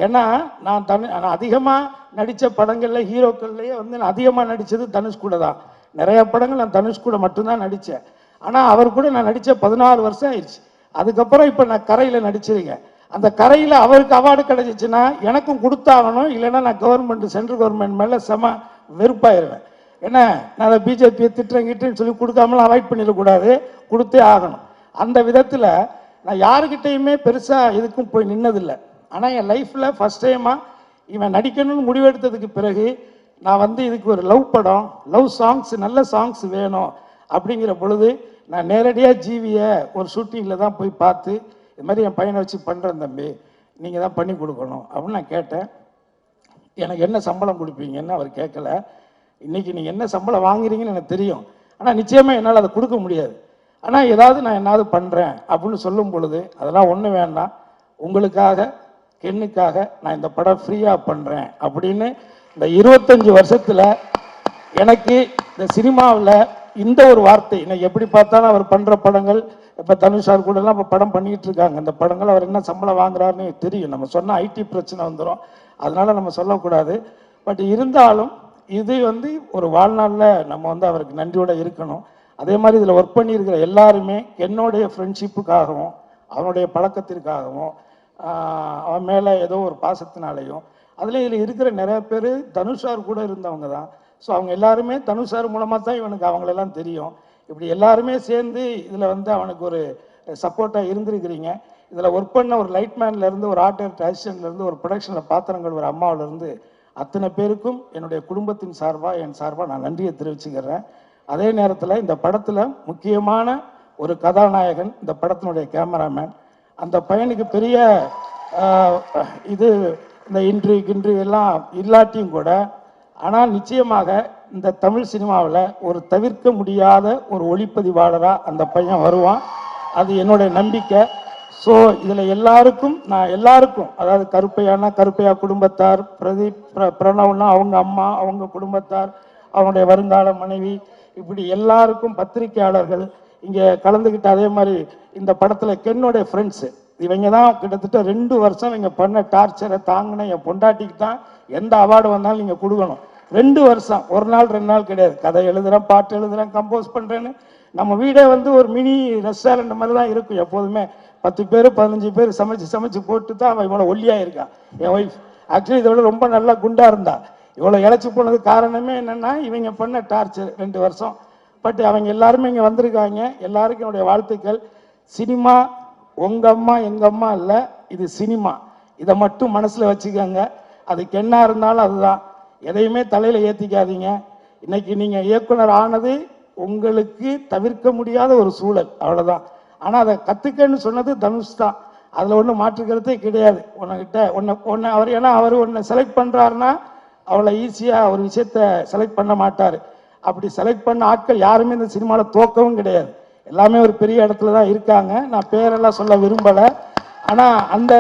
ஏன்னா நான் அதிகமாக நடித்த படங்களில் ஹீரோக்கள்லேயே வந்து நான் அதிகமாக நடித்தது தனுஷ் கூட தான். நிறையா படங்கள் நான் தனுஷ் கூட மட்டும்தான் நடித்தேன். ஆனால் அவர் கூட நான் நடித்த 14 வருஷம் ஆயிடுச்சு. அதுக்கப்புறம் இப்போ நான் கரையில் நடிச்சிருக்கேன். அந்த கரையில் அவருக்கு அவார்டு கிடைச்சிச்சுன்னா எனக்கும் கொடுத்தாகணும், இல்லைன்னா நான் சென்ட்ரல் கவர்மெண்ட் மேலே செம வெறுப்பாயிருவேன். ஏன்னா நான் அதை பிஜேபியை திட்டுறேன்னு சொல்லி கொடுக்காமலாம் அவாய்ட் பண்ணிடக்கூடாது, கொடுத்தே ஆகணும். அந்த விதத்தில் நான் யாருக்கிட்டையுமே பெருசாக எதுக்கும் போய் நின்னதில்லை. ஆனால் என் லைஃப்பில் ஃபஸ்ட் டைமாக இவன் நடிக்கணும்னு முடிவெடுத்ததுக்கு பிறகு நான் வந்து இதுக்கு ஒரு லவ் படம், லவ் சாங்ஸ், நல்ல சாங்ஸ் வேணும் அப்படிங்கிற பொழுது நான் நேரடியாக ஜீவியை ஒரு ஷூட்டிங்கில் தான் போய் பார்த்து, இது மாதிரி என் பையனை வச்சு பண்ணுறேன் தம்பி, நீங்கள் தான் பண்ணி கொடுக்கணும் அப்படின்னு நான் கேட்டேன். எனக்கு என்ன சம்பளம் கொடுப்பீங்கன்னு அவர் கேட்கல. இன்றைக்கி நீங்கள் என்ன சம்பளம் வாங்குறீங்கன்னு எனக்கு தெரியும், ஆனால் நிச்சயமாக என்னால் அதை கொடுக்க முடியாது. ஆனால் ஏதாவது நான் என்னாவது பண்ணுறேன் அப்படின்னு சொல்லும் பொழுது அதெல்லாம் ஒன்றும் வேண்டாம், உங்களுக்காக கென்னுக்காக நான் இந்த படம் ஃப்ரீயாக பண்ணுறேன் அப்படின்னு இந்த 25 வருஷத்தில் எனக்கு இந்த சினிமாவில் இந்த ஒரு வார்த்தை, இன்னைக்கு எப்படி பார்த்தாலும் அவர் பண்ணுற படங்கள், இப்போ தனுஷார் கூடலாம் இப்போ படம் பண்ணிக்கிட்டு இருக்காங்க. அந்த படங்கள் அவர் என்ன சம்பளம் வாங்குறாருன்னு தெரியும். நம்ம சொன்னால் ஐடி பிரச்சனை வந்துடும், அதனால் நம்ம சொல்லக்கூடாது. பட் இருந்தாலும் இது வந்து ஒரு வாழ்நாளில் நம்ம வந்து அவருக்கு நன்றியோடு இருக்கணும். அதே மாதிரி இதில் ஒர்க் பண்ணியிருக்கிற எல்லாருமே என்னுடைய ஃப்ரெண்ட்ஷிப்புக்காகவும் அவனுடைய பழக்கத்திற்காகவும் அவன் மேலே ஏதோ ஒரு பாசத்தினாலையும், அதில் இதில் இருக்கிற நிறைய பேர் தனுஷார் கூட இருந்தவங்க தான். ஸோ அவங்க எல்லாருமே தனுஷார் மூலமாக தான் இவனுக்கு அவங்களெல்லாம் தெரியும். இப்படி எல்லாருமே சேர்ந்து இதில் வந்து அவனுக்கு ஒரு சப்போர்ட்டாக இருந்திருக்கிறீங்க. இதில் ஒர்க் பண்ண ஒரு லைட்மேன்லேருந்து, ஒரு ஆர்ட் டைரக்டர் அசிஸ்டன்ட்லேருந்து, ஒரு ப்ரொடக்ஷனில் பாத்திரங்கள் ஒரு அம்மாவிலேருந்து அத்தனை பேருக்கும் என்னுடைய குடும்பத்தின் சார்பாக, என் சார்பாக நான் நன்றியை தெரிவிச்சுக்கிறேன். அதே நேரத்தில் இந்த படத்தில் முக்கியமான ஒரு கதாநாயகன், இந்த படத்தினுடைய கேமராமேன். அந்த பையனுக்கு பெரிய இது இந்த இன்ட்ரிவ் எல்லாம் இல்லாட்டியும் கூட, ஆனால் நிச்சயமாக இந்த தமிழ் சினிமாவில் ஒரு தவிர்க்க முடியாத ஒரு ஒளிப்பதிவாளராக அந்த பையன் வருவான். அது என்னுடைய நம்பிக்கை. ஸோ இதில் நான் எல்லாருக்கும், அதாவது கருப்பையா குடும்பத்தார், பிரதீப் பிரணவ்னா அவங்க அம்மா, அவங்க குடும்பத்தார், அவனுடைய வருங்கால மனைவி, இப்படி எல்லாருக்கும், பத்திரிகையாளர்கள் இங்கே கலந்துக்கிட்ட, அதே மாதிரி இந்த படத்தில் கென்னோடைய ஃப்ரெண்ட்ஸு, இவங்க தான் கிட்டத்தட்ட 2 வருஷம் இவங்க பண்ண டார்ச்சரை தாங்கின என் பொண்டாட்டிக்கு தான் எந்த அவார்டு வந்தாலும் நீங்கள் கொடுக்கணும். 2 வருஷம், ஒரு நாள் 2 நாள் கிடையாது. கதை எழுதுகிறேன், பாட்டு எழுதுகிறேன், கம்போஸ் பண்ணுறேன்னு. நம்ம வீடே வந்து ஒரு மினி ரெஸ்டாரண்ட் மாதிரி தான் இருக்கும் எப்போதுமே. 10 பேர் 15 பேர் சமைச்சு போட்டு தான் அவன் இவ்வளோ ஒல்லியாக இருக்கான். என் ஒய்ஃப் ஆக்சுவலி இதோட ரொம்ப நல்லா குண்டாக இருந்தா. இவ்வளோ இழைச்சி போனது காரணமே என்னென்னா இவங்க பண்ண டார்ச்சர் 2 வருஷம். பட் அவங்க எல்லாருமே இங்கே வந்திருக்காங்க. எல்லாருக்கும் என்னுடைய வாழ்த்துக்கள். சினிமா உங்கள் அம்மா எங்கள் அம்மா இல்லை, இது சினிமா. இதை மட்டும் மனசில் வச்சுக்கோங்க. அதுக்கு என்ன இருந்தாலும் அதுதான். எதையுமே தலையில் ஏற்றிக்காதீங்க. இன்னைக்கு நீங்கள் இயக்குனர் ஆனது உங்களுக்கு தவிர்க்க முடியாத ஒரு சூழல், அவ்வளோதான். ஆனால் அதை கற்றுக்கன்னு சொன்னது தனுஷ் தான். அதில் ஒன்றும் மாற்றுக்கிறதே கிடையாது. அவர் உன்னை செலக்ட் பண்ணுறாருன்னா அவ்வளோ ஈஸியாக ஒரு விஷயத்த செலக்ட் பண்ண மாட்டார். அப்படி செலக்ட் பண்ண ஆட்கள் யாருமே இந்த சினிமாவில் தோக்கவும் கிடையாது. எல்லாமே ஒரு பெரிய இடத்துல தான் இருக்காங்க. நான் பேரெல்லாம் சொல்ல விரும்பலை. ஆனால் அந்த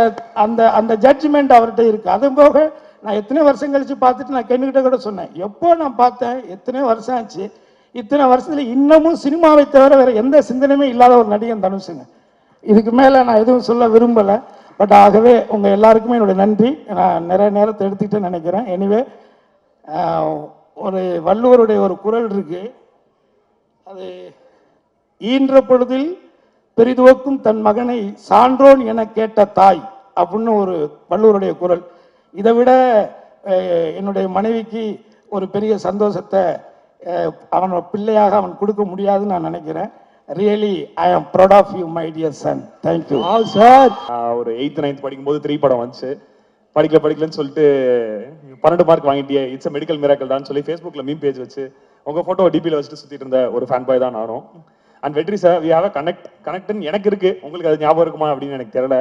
அந்த அந்த ஜட்ஜ்மெண்ட் அவர்கிட்ட இருக்குது. அது போக நான் எத்தனை வருஷம் கழித்து பார்த்துட்டு நான் கென்னுக்கிட்ட கூட சொன்னேன், எப்போ நான் பார்த்தேன், எத்தனை வருஷம் ஆச்சு, இத்தனை வருஷத்தில் இன்னமும் சினிமாவை தவிர வேறு எந்த சிந்தனையுமே இல்லாத ஒரு நடிகன் தனுஷுங்க. இதுக்கு மேலே நான் எதுவும் சொல்ல விரும்பலை. பட் ஆகவே உங்கள் எல்லாருக்குமே என்னுடைய நன்றி. நான் நிறைய நேரத்தை எடுத்துக்கிட்டேன்னு நினைக்கிறேன். எனிவே, ஒரு வள்ளுவருடைய ஒரு குறள் இருக்கு, அது ஈன்ற பொழுதில் பெரிதுவக்கும் தன் மகனை சான்றோன் என கேட்ட தாய் அப்படின்னு ஒரு வள்ளுவருடைய குறள். இதை விட என்னுடைய மனைவிக்கு ஒரு பெரிய சந்தோஷத்தை அவனோட பிள்ளையாக அவன் கொடுக்க முடியாதுன்னு நான் நினைக்கிறேன். Really I am proud of you my dear son. Thank you sir. ஒரு 8th 9th படிக்கும்போது 3 படம் வந்துச்சு. படிக்கலன்னு சொல்லிட்டு 12 மார்க் வாங்கிட்டியே, இட்ஸ் மெடிக்கல் மிராக்கல் தான் சொல்லி ஃபேஸ்புக்கில் மீம் பேஜ் வச்சு உங்கள் ஃபோட்டோ டிபியில் வச்சுட்டு சுற்றிட்டு இருந்த ஒரு ஃபேன் பாய் தான் நானும். அண்ட் வெற்றி சார், வி ஹேவ் அ கனெக்ட்னு எனக்கு இருக்கு, உங்களுக்கு அது ஞாபகம் இருக்குமா அப்படின்னு எனக்கு தெரியல.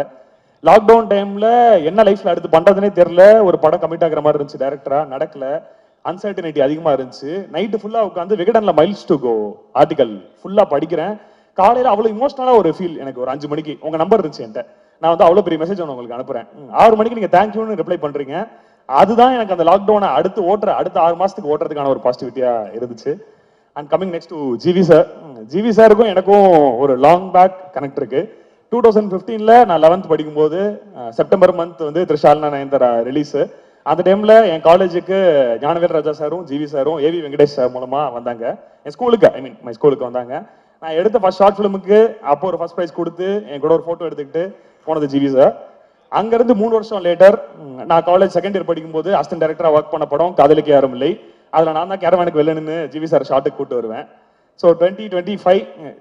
லாக்டவுன் டைம்ல என்ன லைஃப்ல அடுத்து பண்றதுனே தெரியல. ஒரு படம் கமிட் ஆகிற மாதிரி இருந்துச்சு, டைரக்டரா நடக்கல, அன்சர்டனிட்டி அதிகமா இருந்துச்சு. நைட்டு ஃபுல்லா உட்காந்து விகடன்ல மைல்ஸ் டு கோ ஆர்டிகல் ஃபுல்லா படிக்கிறேன். காலையில அவ்வளவு இமோஷனலா ஒரு ஃபீல். எனக்கு ஒரு 5 மணிக்கு உங்க நம்பர் இருந்துச்சு என்கிட்ட. நான் வந்து அவ்வளவு பெரிய மெசேஜ் உங்களுக்கு அனுப்புறேன். 6 மணிக்கு நீங்க தேங்க்யூன்னு ரிப்ளை பண்றீங்க. அதுதான் எனக்கு அந்த லாக்டவுனை அடுத்த 6 மாசத்துக்கு ஓட்டுறதுக்கான ஒரு பாசிட்டிவிட்டியா இருந்துச்சு. And coming next to GV sir. GV சாருக்கும் எனக்கும் ஒரு லாங் பேக் கனெக்ட் இருக்கு. 2015ல நான் 11th படிக்கும்போது செப்டம்பர் மந்த் வந்து த்ரிஷால்னா நயன்தாரா ரிலீஸ். அந்த டைம்ல என் காலேஜுக்கு ஞானவேல் ராஜா சாரும் ஜிவி சாரும் ஏவி வெங்கடேஷ் சார் மூலமா வந்தாங்க என் ஸ்கூலுக்கு, மை ஸ்கூலுக்கு வந்தாங்க. நான் எடுத்த ஃபர்ஸ்ட் ஷார்ட் ஃபிலிமுக்கு அப்போ ஒரு ஃபர்ஸ்ட் ப்ரைஸ் கொடுத்து என் கூட ஒரு ஃபோட்டோ எடுத்துக்கிட்டு போனது ஜிவி சார். அங்கிருந்து 3 வருஷம் லேட்டர் நான் காலேஜ் செகண்ட் இயர் படிக்கும்போது அசிஸ்டன்ட் டைரக்டரா ஒர்க் பண்ண படம் காதலுக்கு யாரும் இல்லை. அதில் நான் தான் கேரவானுக்கு வெளிலன்னு ஜிவி சார் ஷார்ட்டுக்கு கூப்பிட்டு வருவேன். ஸோ 2025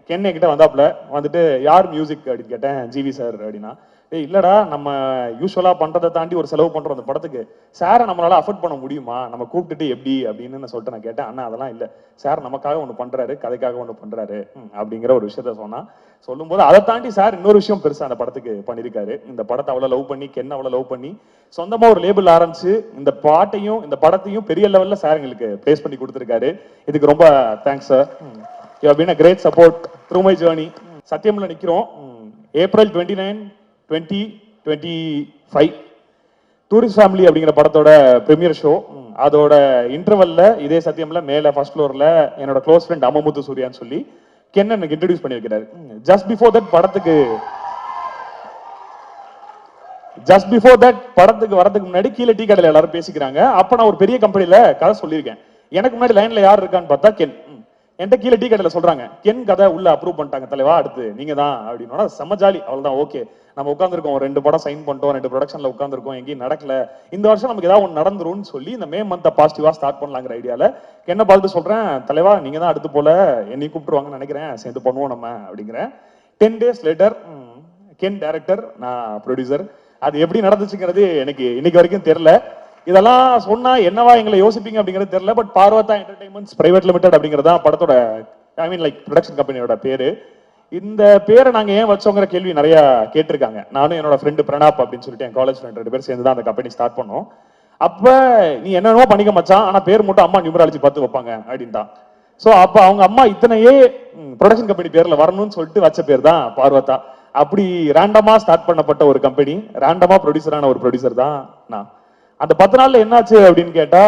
கென்னை கிட்ட வந்தாப்புல வந்துட்டு யார் மியூசிக் அப்படின்னு கேட்டேன். ஜிவி சார் அப்படின்னா, இல்லடா நம்ம யூஸ்வலா பண்றதை தாண்டி ஒரு செலவு பண்றோம் அந்த படத்துக்கு, சாரை நம்மளால அஃபோர்ட் பண்ண முடியுமா, நம்ம கூப்பிட்டுட்டு எப்படி அப்படின்னு நான் சொல்லிட்டு நான் கேட்டேன். அண்ணா அதெல்லாம் இல்லை, சார் நமக்காக ஒன்று பண்றாரு, கதைக்காக ஒன்று பண்றாரு அப்படிங்கிற ஒரு விஷயத்த சொன்னா. சொல்லும்போது அதை தாண்டி சார் இன்னொரு விஷயம் பெருசா அந்த படத்துக்கு பண்ணியிருக்காரு. இந்த படத்தை அவ்வளோ லவ் பண்ணி, கென்னை அவ்வளோ லவ் பண்ணி சொந்தமா ஒரு லேபிள் ஆரம்பிச்சு இந்த பாட்டையும் இந்த படத்தையும் பெரிய லெவல்ல சார் எங்களுக்கு பிளேஸ் பண்ணி கொடுத்துருக்காரு. இதுக்கு ரொம்ப thanks sir. You have been a great support through my journey. சத்தியம்ல நிக்கிறோம். ஏப்ரல் 29, 2025 டூரிஸ்ட் ஃபேமிலி அப்படிங்கிற படத்தோட பிரீமியர் ஷோ. அதோட இன்டர்வல்ல இதே சத்தியம்ல மேல ஃபர்ஸ்ட் ஃப்ளோர்ல என்னோட க்ளோஸ் ஃப்ரெண்ட் அமமுத்து சூர்யான்னு சொல்லி கென் எனக்கு இன்ட்ரடியூஸ் பண்ணியிருக்கிறாரு. ஜஸ்ட் பிஃபோர் தட் படத்துக்கு வரதுக்கு முன்னாடி கீழே டீ கடையில் எல்லாரும் பேசிக்கிறாங்க. அப்ப நான் ஒரு பெரிய கம்பெனில கதை சொல்லியிருக்கேன். எனக்கு முன்னாடி லைன்ல யார் இருக்கான்னு பார்த்தா கென். என்கிட்ட கீழே டீ கடையில் சொல்றாங்க, கென் கதை உள்ள அப்ரூவ் பண்ணிட்டாங்க தலைவா, அடுத்து நீங்க தான் அப்படின்னா செம்ம ஜாலி. அவ்வளவுதான், ஓகே நம்ம உட்காந்துருக்கோம், 2 படம் சைன் பண்ணிட்டோம், 2 ப்ரொடக்ஷன்ல உட்காந்துருக்கோம், எங்கேயும் நடக்கல, இந்த வருஷம் நமக்கு ஏதாவது ஒன்று நடந்துரும்னு சொல்லி இந்த மே மந்த் பாசிட்டிவா ஸ்டார்ட் பண்ணலாங்கிற ஐடியால என்ன பார்த்து சொல்றேன், தலைவா நீங்க தான் அடுத்து போல என்னையும் கூப்பிட்டுருவாங்கன்னு நினைக்கிறேன், சேர்ந்து பண்ணுவோம் நம்ம அப்படிங்கிறேன். 10 days லேட்டர் கென் டைரக்டர், நான் ப்ரொடியூசர். அது எப்படி நடந்துச்சுங்கிறது எனக்கு இன்னைக்கு வரைக்கும் தெரியல. இதெல்லாம் சொன்னா என்னவா எங்களை யோசிப்பீங்க அப்படிங்கிறது தெரியல. But Parvati entertainments private limited அப்படிங்கிறது தான் படத்தோட ப்ரொடக்ஷன் கம்பெனியோட பேரு. இந்த பேரை நாங்க ஏன் வச்சோங்கிற கேள்வி நிறைய கேட்டிருக்காங்க. நானும் என்னோட ஃப்ரெண்டு பிரணாப் அப்படின்னு சொல்லிட்டு என் காலேஜ் ஃப்ரெண்ட் 2 பேர் சேர்ந்து தான் அந்த கம்பெனி ஸ்டார்ட் பண்ணோம். அப்ப நீ என்னென்னமோ பண்ணிக்க மச்சான், ஆனா பேர் மட்டும் அம்மா நியூமராலஜி பார்த்து வைப்பாங்க அப்படின்ட்டான். ஸோ அப்ப அவங்க அம்மா இத்தனையே ப்ரொடக்ஷன் கம்பெனி பேர்ல வரணும்னு சொல்லிட்டு வச்ச பேர் தான் பார்வதா. அப்படி ரேண்டமா ஸ்டார்ட் பண்ணப்பட்ட ஒரு கம்பெனி, ரேண்டமா ப்ரொடியூசரான ஒரு ப்ரொடியூசர் தான் நான். அந்த 10 நாள்ல என்னாச்சு அப்படின்னு கேட்டா,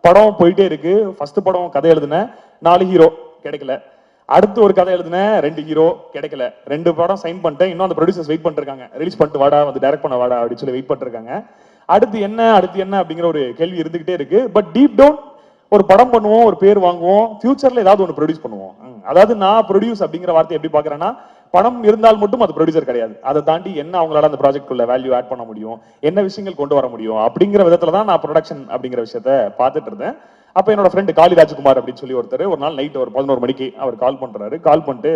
படம் போயிட்டே இருக்கு. ஃபர்ஸ்ட் படம் கதை எழுதுனேன், 4 ஹீரோ கிடைக்கல. அடுத்து ஒரு கதை எழுதுனேன், 2 ஹீரோ கிடைக்கல. 2 படம் சைன் பண்ணிட்டேன். இன்னும் அந்த ப்ரொடியூசர்ஸ் வெயிட் பண்ணிருக்காங்க, ரிலீஸ் பண்ணிட்டு வாடா, வந்து டைரக்ட் பண்ண வாடா அப்படின்னு சொல்லி வெயிட் பண்ணிருக்காங்க. அடுத்து என்ன அப்படிங்கிற ஒரு கேள்வி இருந்துகிட்டே இருக்கு. பட் டீப் டவுன் ஒரு படம் பண்ணுவோம், ஒரு பேர் வாங்குவோம், ஃபியூச்சர்ல ஏதாவது ஒன்று ப்ரொடியூஸ் பண்ணுவோம். அதாவது நான் ப்ரொடியூஸ் அப்படிங்கிற வார்த்தை எப்படி பாக்குறேன்னா, படம் இருந்தால் மட்டும் அது ப்ரொடியூசர் கிடையாது. அதை தாண்டி என்ன அவங்களால அந்த ப்ராஜெக்ட் உள்ள வேல்யூ ஆட் பண்ண முடியும், என்ன விஷயங்கள் கொண்டு வர முடியும் அப்படிங்கிற விதத்துல தான் நான் ப்ரொடக்ஷன் அப்படிங்கிற விஷயத்த பார்த்துட்டு இருந்தேன். அப்ப என்னோட ஃப்ரெண்ட் காளி ராஜ்குமார் அப்படின்னு சொல்லி ஒருத்தர் ஒரு நாள் நைட் ஒரு 11 மணிக்கு அவர் கால் பண்றாரு. கால் பண்ணிட்டு,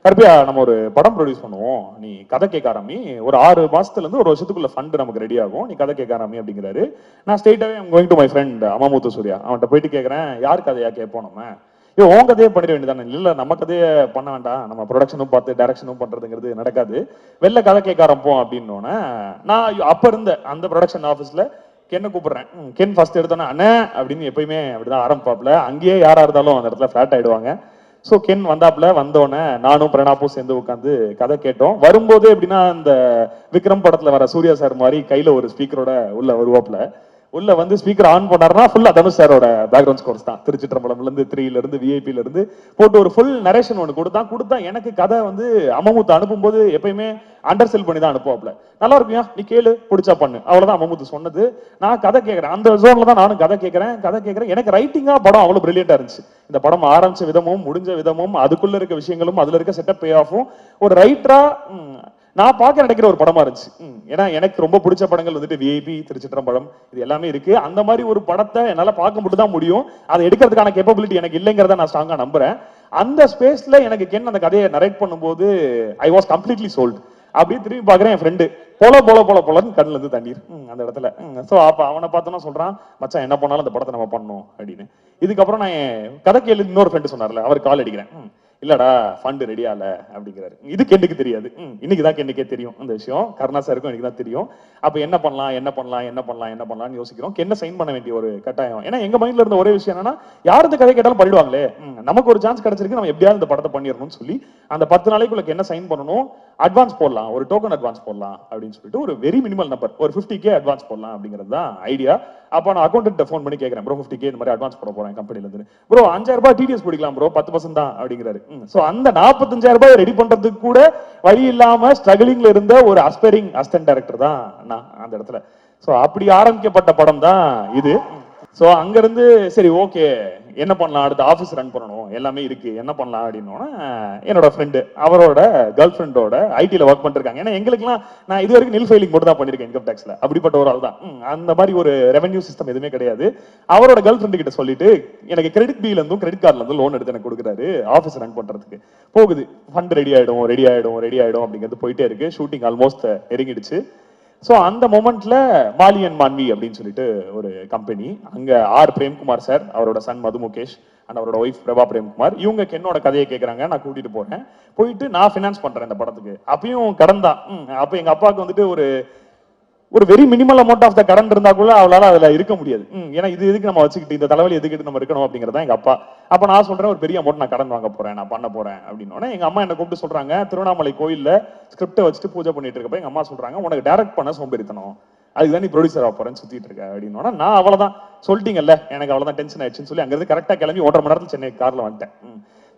கருப்பியா நம்ம ஒரு படம் ப்ரொடியூஸ் பண்ணுவோம், நீ கதை கேட்க ஆரம்பி, ஒரு 6 மாசத்துல இருந்து 1 வருஷத்துக்குள்ள ஃபண்ட் நமக்கு ரெடி ஆகும், நீ கதை கேட்க ஆரம்பி அப்படிங்கிறாரு. நான் ஸ்ட்ரெயிட்டாவே I'm going to my friend Ammamuthu Surya, அவன்கிட்ட போயிட்டு கேட்கறேன், யார் கதையா கேட்போம் நம்ம, உன் கதையே பண்ணிட வேண்டியதானே. இல்ல நம்ம கதையை பண்ண வேண்டாம், நம்ம ப்ரொடக்ஷனும் பார்த்து டைரக்ஷனும் பண்றதுங்கிறது நடக்காது, வெளில கதை கேட்க ஆரம்பிப்போம் அப்படின்னோன்னே நான் அப்ப இருந்த அந்த ப்ரொடக்ஷன் ஆஃபீஸ்ல கென்னை கூப்பிடுறேன். கென் ஃபர்ஸ்ட் எடுத்தோன்னா அண்ணே அப்படின்னு எப்பயுமே அப்படிதான் ஆரம்பிப்பாப்ல. அங்கேயே யாரா இருந்தாலும் அந்த இடத்துல ஃபிளாட் ஆயிடுவாங்க. ஸோ கென் வந்தாப்புல, வந்தோடனே நானும் பிரணாப்பும் சேர்ந்து உட்காந்து கதை கேட்டோம். வரும்போது எப்படின்னா, இந்த விக்ரம் படத்துல வர சூர்யா சார் மாதிரி கையில ஒரு ஸ்பீக்கரோட உள்ள வருவாப்புல. உள்ள வந்து ஸ்பீக்கர் ஆன் பண்ணாருன்னா ஃபுல்லா தனுஷ் சாரோட பேக்ரவுண்ட் ஸ்கோர்ஸ் தான். திருச்சிற்றம்பலம்ல இருந்து 3ல இருந்து விஐபில இருந்து போட்டு ஒரு ஃபுல் நரேஷன் ஒன்று கொடுத்தா எனக்கு கதை வந்து அமமுத்து அனுப்பும்போது எப்பயுமே அண்டர் செல் பண்ணி தான் அனுப்புவாப்ல. நல்லா இருக்குயா, நீ கேளு, பிடிச்சா பண்ணு, அவ்வளவுதான் அமமுத்து சொன்னது. நான் கதை கேட்கறேன், அந்த ஜோன்ல தான் நானும் கதை கேட்கறேன். எனக்கு ரைட்டிங்கா படம் அவ்வளவு பிரில்லியண்டா இருந்துச்சு. இந்த படம் ஆரம்பிச்ச விதமும் முடிஞ்ச விதமும் அதுக்குள்ள இருக்க விஷயங்களும் அதுல இருக்க செட்டப் பே ஆஃபும் ஒரு ரைட்டரா நான் பார்க்க நினைக்கிற ஒரு படமா இருந்துச்சு. ஏன்னா எனக்கு ரொம்ப பிடிச்ச படங்கள் வந்துட்டு விஐபி, திருச்சிற்றம்பலம், இது எல்லாமே இருக்கு. அந்த மாதிரி ஒரு படத்தை என்னால பார்க்க மட்டும் தான் முடியும். அதை எடுக்கிறதுக்கான கேப்பபிலிட்டி எனக்கு இல்லைங்கிறத நான் ஸ்ட்ராங்கா நம்புறேன். அந்த ஸ்பேஸ்ல எனக்கு கென் அந்த கதையை நரேட் பண்ணும்போது ஐ வாஸ் கம்ப்ளீட்லி சோல்ட். அப்படியே திரும்பி பாக்குறேன், என் ஃப்ரெண்டு போலன்னு கண்ணுல இருந்து தண்ணீர் அந்த இடத்துல. சோ அப்ப அவனை பார்த்தோன்னா சொல்றான், மச்சான் என்ன பண்ணாலும் அந்த படத்தை நம்ம பண்ணணும் அப்படின்னு. இதுக்கப்புறம் நான் கதை கேளு இன்னொரு ஃப்ரெண்டு சொன்னார்ல, அவர் கால் அடிக்கிறேன். இல்லடா ஃபண்ட் ரெடி ஆகல அப்படிங்கிறாரு. இது கென்னுக்கு தெரியாது, இன்னைக்குதான் கென்னுக்கே தெரியும் அந்த விஷயம். கருணா சாருக்கும் எனக்கு தான் தெரியும். அப்ப என்ன பண்ணலாம்னு யோசிக்கிறோம். கென்ன சைன் பண்ண வேண்டிய ஒரு கட்டாயம். ஏன்னா எங்க மைண்ட்ல இருந்த ஒரே விஷயம் என்னன்னா, யார் இந்த கதை கேட்டாலும் பண்ணிடுவாங்களே, நமக்கு ஒரு சான்ஸ் கிடைச்சிருக்கு, நம்ம எப்படியாவது இந்த படத்தை பண்ணிடணும்னு சொல்லி அந்த 10 நாளைக்குள்ள என்ன சைன் பண்ணணும், அட்வான்ஸ் போடலாம், ஒரு டோக்கன் அட்வான்ஸ் போடலாம் அப்படின்னு சொல்லிட்டு ஒரு வெரி மினிமல் நம்பர், ஒரு 50K அட்வான்ஸ் போடலாம் அப்படிங்கிறது தான் ஐடியா. அப்ப நான் அக்கௌண்ட் ஃபோன் பண்ணி கேட்கிறேன், ப்ரோ 50K இந்த மாதிரி அட்வான்ஸ் போட போறேன் கம்பெனில இருந்து. ப்ரோ 5000 ரூபாய் டிடிஎஸ் பிடிக்கலாம் ப்ரோ, 10% தான் அப்படிங்கிறாரு. சோ அந்த 45,000 ரூபாய் ரெடி பண்றதுக்கு கூட வழி இல்லாம ஸ்ட்ரகிளிங்ல இருந்த ஒரு அஸ்பைரிங் அசிஸ்டன்ட் டைரக்டர் தான் நான் அந்த இடத்துல. சோ அப்படி ஆரம்பிக்கப்பட்ட படம் தான் இது. சோ அங்க இருந்து சரி ஓகே என்ன பண்ணலாம், அடுத்த ஆஃபீஸ் ரன் பண்ணணும், எல்லாமே இருக்கு, என்ன பண்ணலாம் அப்படின்னோன்னா, என்னோட ஃப்ரெண்டு அவரோட கேர்ள் ஃப்ரெண்டோட ஐடியில் ஒர்க் பண்ணிருக்காங்க. ஏன்னா எங்களுக்குலாம் நான் இது வரைக்கும் நில் ஃபைலிங் மட்டும் தான் பண்ணிருக்கேன் இன்கம் டேக்ஸ்ல. அப்படிப்பட்ட ஒரு ஆள் தான். அந்த மாதிரி ஒரு ரெவென்யூ சிஸ்டம் எதுவுமே கிடையாது. அவரோட கேர்ள் ஃப்ரெண்டு கிட்ட சொல்லிட்டு எனக்கு கிரெடிட் பில இருந்தும் கிரெடிட் கார்டுல இருந்து லோன் எடுத்து எனக்கு கொடுக்குறாரு ஆஃபீஸ் ரன் பண்றதுக்கு. போகுது, ஃபண்ட் ரெடி ஆயிடும் அப்படிங்கிறது போயிட்டே இருக்கு. Shooting almost நெருங்கிடுச்சு. ஸோ அந்த மொமெண்ட்ல மாலி அண்ட் மான்வி அப்படின்னு சொல்லிட்டு ஒரு கம்பெனி, அங்க ஆர் பிரேம்குமார் சார், அவரோட சன் மது முகேஷ் அண்ட் அவரோட ஒய்ஃப் பிரபா பிரேம்குமார், இவங்க கென்னோட கதையை கேட்கறாங்க. நான் கூட்டிட்டு போறேன், போயிட்டு நான் ஃபினான்ஸ் பண்றேன் இந்த படத்துக்கு. அப்பயும் கடன் தான். அப்ப எங்க அப்பாவுக்கு வந்துட்டு ஒரு very minimal amount of the கடன் இருந்தா கூட அவளால அதுல இருக்க முடியாது. ஏன்னா இது எதுக்கு நம்ம வச்சுக்கிட்டு, இந்த தலைவலி எதுக்கிட்டு நம்ம இருக்கணும் அப்படிங்கிறதா எங்க அப்பா. அப்ப நான் சொல்றேன், ஒரு பெரிய அமௌண்ட் நான் கடன் வாங்க போறேன், நான் பண்ண போறேன் அப்படின்னோட எங்க அம்மா என்ன கூப்பிட்டு சொல்றாங்க, திருவண்ணாமலை கோயில்ல ஸ்கிரிப்டை வச்சுட்டு பூஜை பண்ணிட்டு இருக்கப்ப எங்க அம்மா சொல்றாங்க, உனக்கு டைரக்ட் பண்ண சோம்பேறித்தனம், அதுதான் நீ ப்ரொடியூசர் ஆக போறேன்னு சுத்திட்டு இருக்க அப்படின்னோட, நான் அவ்வளவுதான் சொல்லிட்டீங்கல்ல, எனக்கு அவ்வளவுதான் டென்ஷன் ஆயிடுச்சுன்னு சொல்லி அங்கிருந்து கரெக்டா கிளம்பி 1.5 மணி நேரத்தில் சென்னை கார்ல வந்துட்டேன்.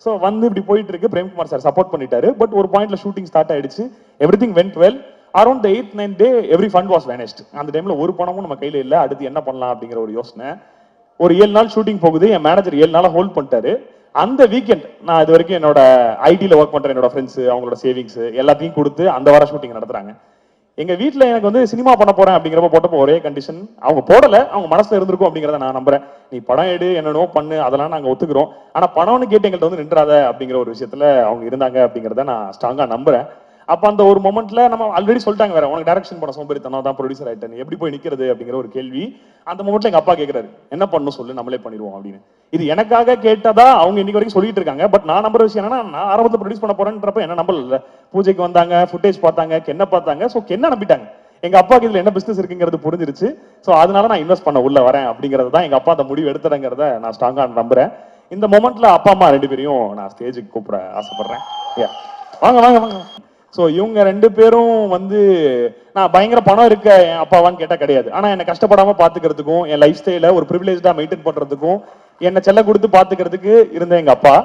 ஸோ வந்து இப்படி போயிட்டு இருக்கு. பிரேம்குமார் சார் சப்போர்ட் பண்ணிட்டாரு. பட் ஒரு பாயிண்ட்ல ஷூட்டிங் ஸ்டார்ட் ஆயிடுச்சு. Everything went well. Around the 8th 9th day every fund was vanished. அந்த டைம்ல ஒரு பணமும் நம்ம கையில இல்ல. அடுத்து என்ன பண்ணலாம் அப்படிங்கிற ஒரு யோசனை. ஒரு 7 நாள் ஷூட்டிங் போகுது. என் மேனேஜர் 7 நாளா ஹோல்ட் பண்ணிட்டாரு. அந்த வீக்கெண்ட் நான் இது வரைக்கும் என்னோட ஐடியில் ஒர்க் பண்ற என்னோட ஃப்ரெண்ட்ஸ், அவங்களோட சேவிங்ஸ் எல்லாத்தையும் கொடுத்து அந்த வாரம் ஷூட்டிங் நடத்துறாங்க. எங்க வீட்டுல எனக்கு வந்து சினிமா பண்ண போறேன் அப்படிங்கிறப்ப போட்டப்போ ஒரே கண்டிஷன், அவங்க போடல, அவங்க மனசுல இருந்திருக்கும் அப்படிங்கிறத நான் நம்புறேன். நீ படம் எடு, என்னென்னோ பண்ணு, அதெல்லாம் நாங்க ஒத்துக்கிறோம், ஆனா பணம்னு கேட்டு எங்கள்கிட்ட வந்து நின்றாத அப்படிங்கிற ஒரு விஷயத்துல அவங்க இருந்தாங்க அப்படிங்கிறத நான் ஸ்ட்ராங்கா நம்புறேன். அப்ப அந்த ஒரு மொமெண்ட்ல நம்ம ஆல்ரெடி சொல்லிட்டாங்க வேற, உனக்கு டைரக்ஷன் பண்ண சோம்பேறித்தனம் தான், ப்ரொடியூசர் ஆயிட்டேன், எப்படி போய் நிக்கிறது அப்படிங்கிற ஒரு கேள்வி. அந்த மொமெண்ட்ல எங்க அப்பா கேட்கிறாரு, என்ன பண்ணணும் சொல்லு, நம்மளே பண்ணிடுவோம் அப்படின்னு. இது எனக்காக கேட்டதா அவங்க இன்னைக்கு வரைக்கும் சொல்லிட்டு இருக்காங்க. பட் நான் நம்புற விஷயம் என்னன்னா, நான் ஆரம்பத்தில் ப்ரொடியூஸ் பண்ண போறேன்றப்ப என்ன நம்பல. பூஜைக்கு வந்தாங்க, ஃபுட்டேஜ் பார்த்தாங்க, கென்ன பார்த்தாங்க, ஸோ கென்ன நம்பிட்டாங்க. எங்க அப்பாக்கு இதுல என்ன பிசினஸ் இருக்குங்கிறது புரிஞ்சிருச்சு. ஸோ அதனால நான் இன்வெஸ்ட் பண்ண உள்ள வரேன் அப்படிங்கிறது தான் எங்க அப்பா அந்த முடிவு எடுத்துறங்கிறத நான் ஸ்ட்ராங்கா நம்புறேன். இந்த மொமெண்ட்ல அப்பா அம்மா 2 பேரையும் நான் ஸ்டேஜுக்கு கூப்பிட ஆசைப்படுறேன். வாங்க வாங்க வாங்க. ஸோ இவங்க 2 பேரும் வந்து நான் பயங்கர பணம் இருக்க என் அப்பாவான்னு கேட்டால் கிடையாது. ஆனால் என்னை கஷ்டப்படாம பார்த்துக்கிறதுக்கும் என் லைஃப் ஸ்டைலை ஒரு ப்ரிவிலேஜாக மெயின்டைன் பண்ணுறதுக்கும் என்னை செல்ல கொடுத்து பார்த்துக்கிறதுக்கு இருந்த எங்கள் அப்பா.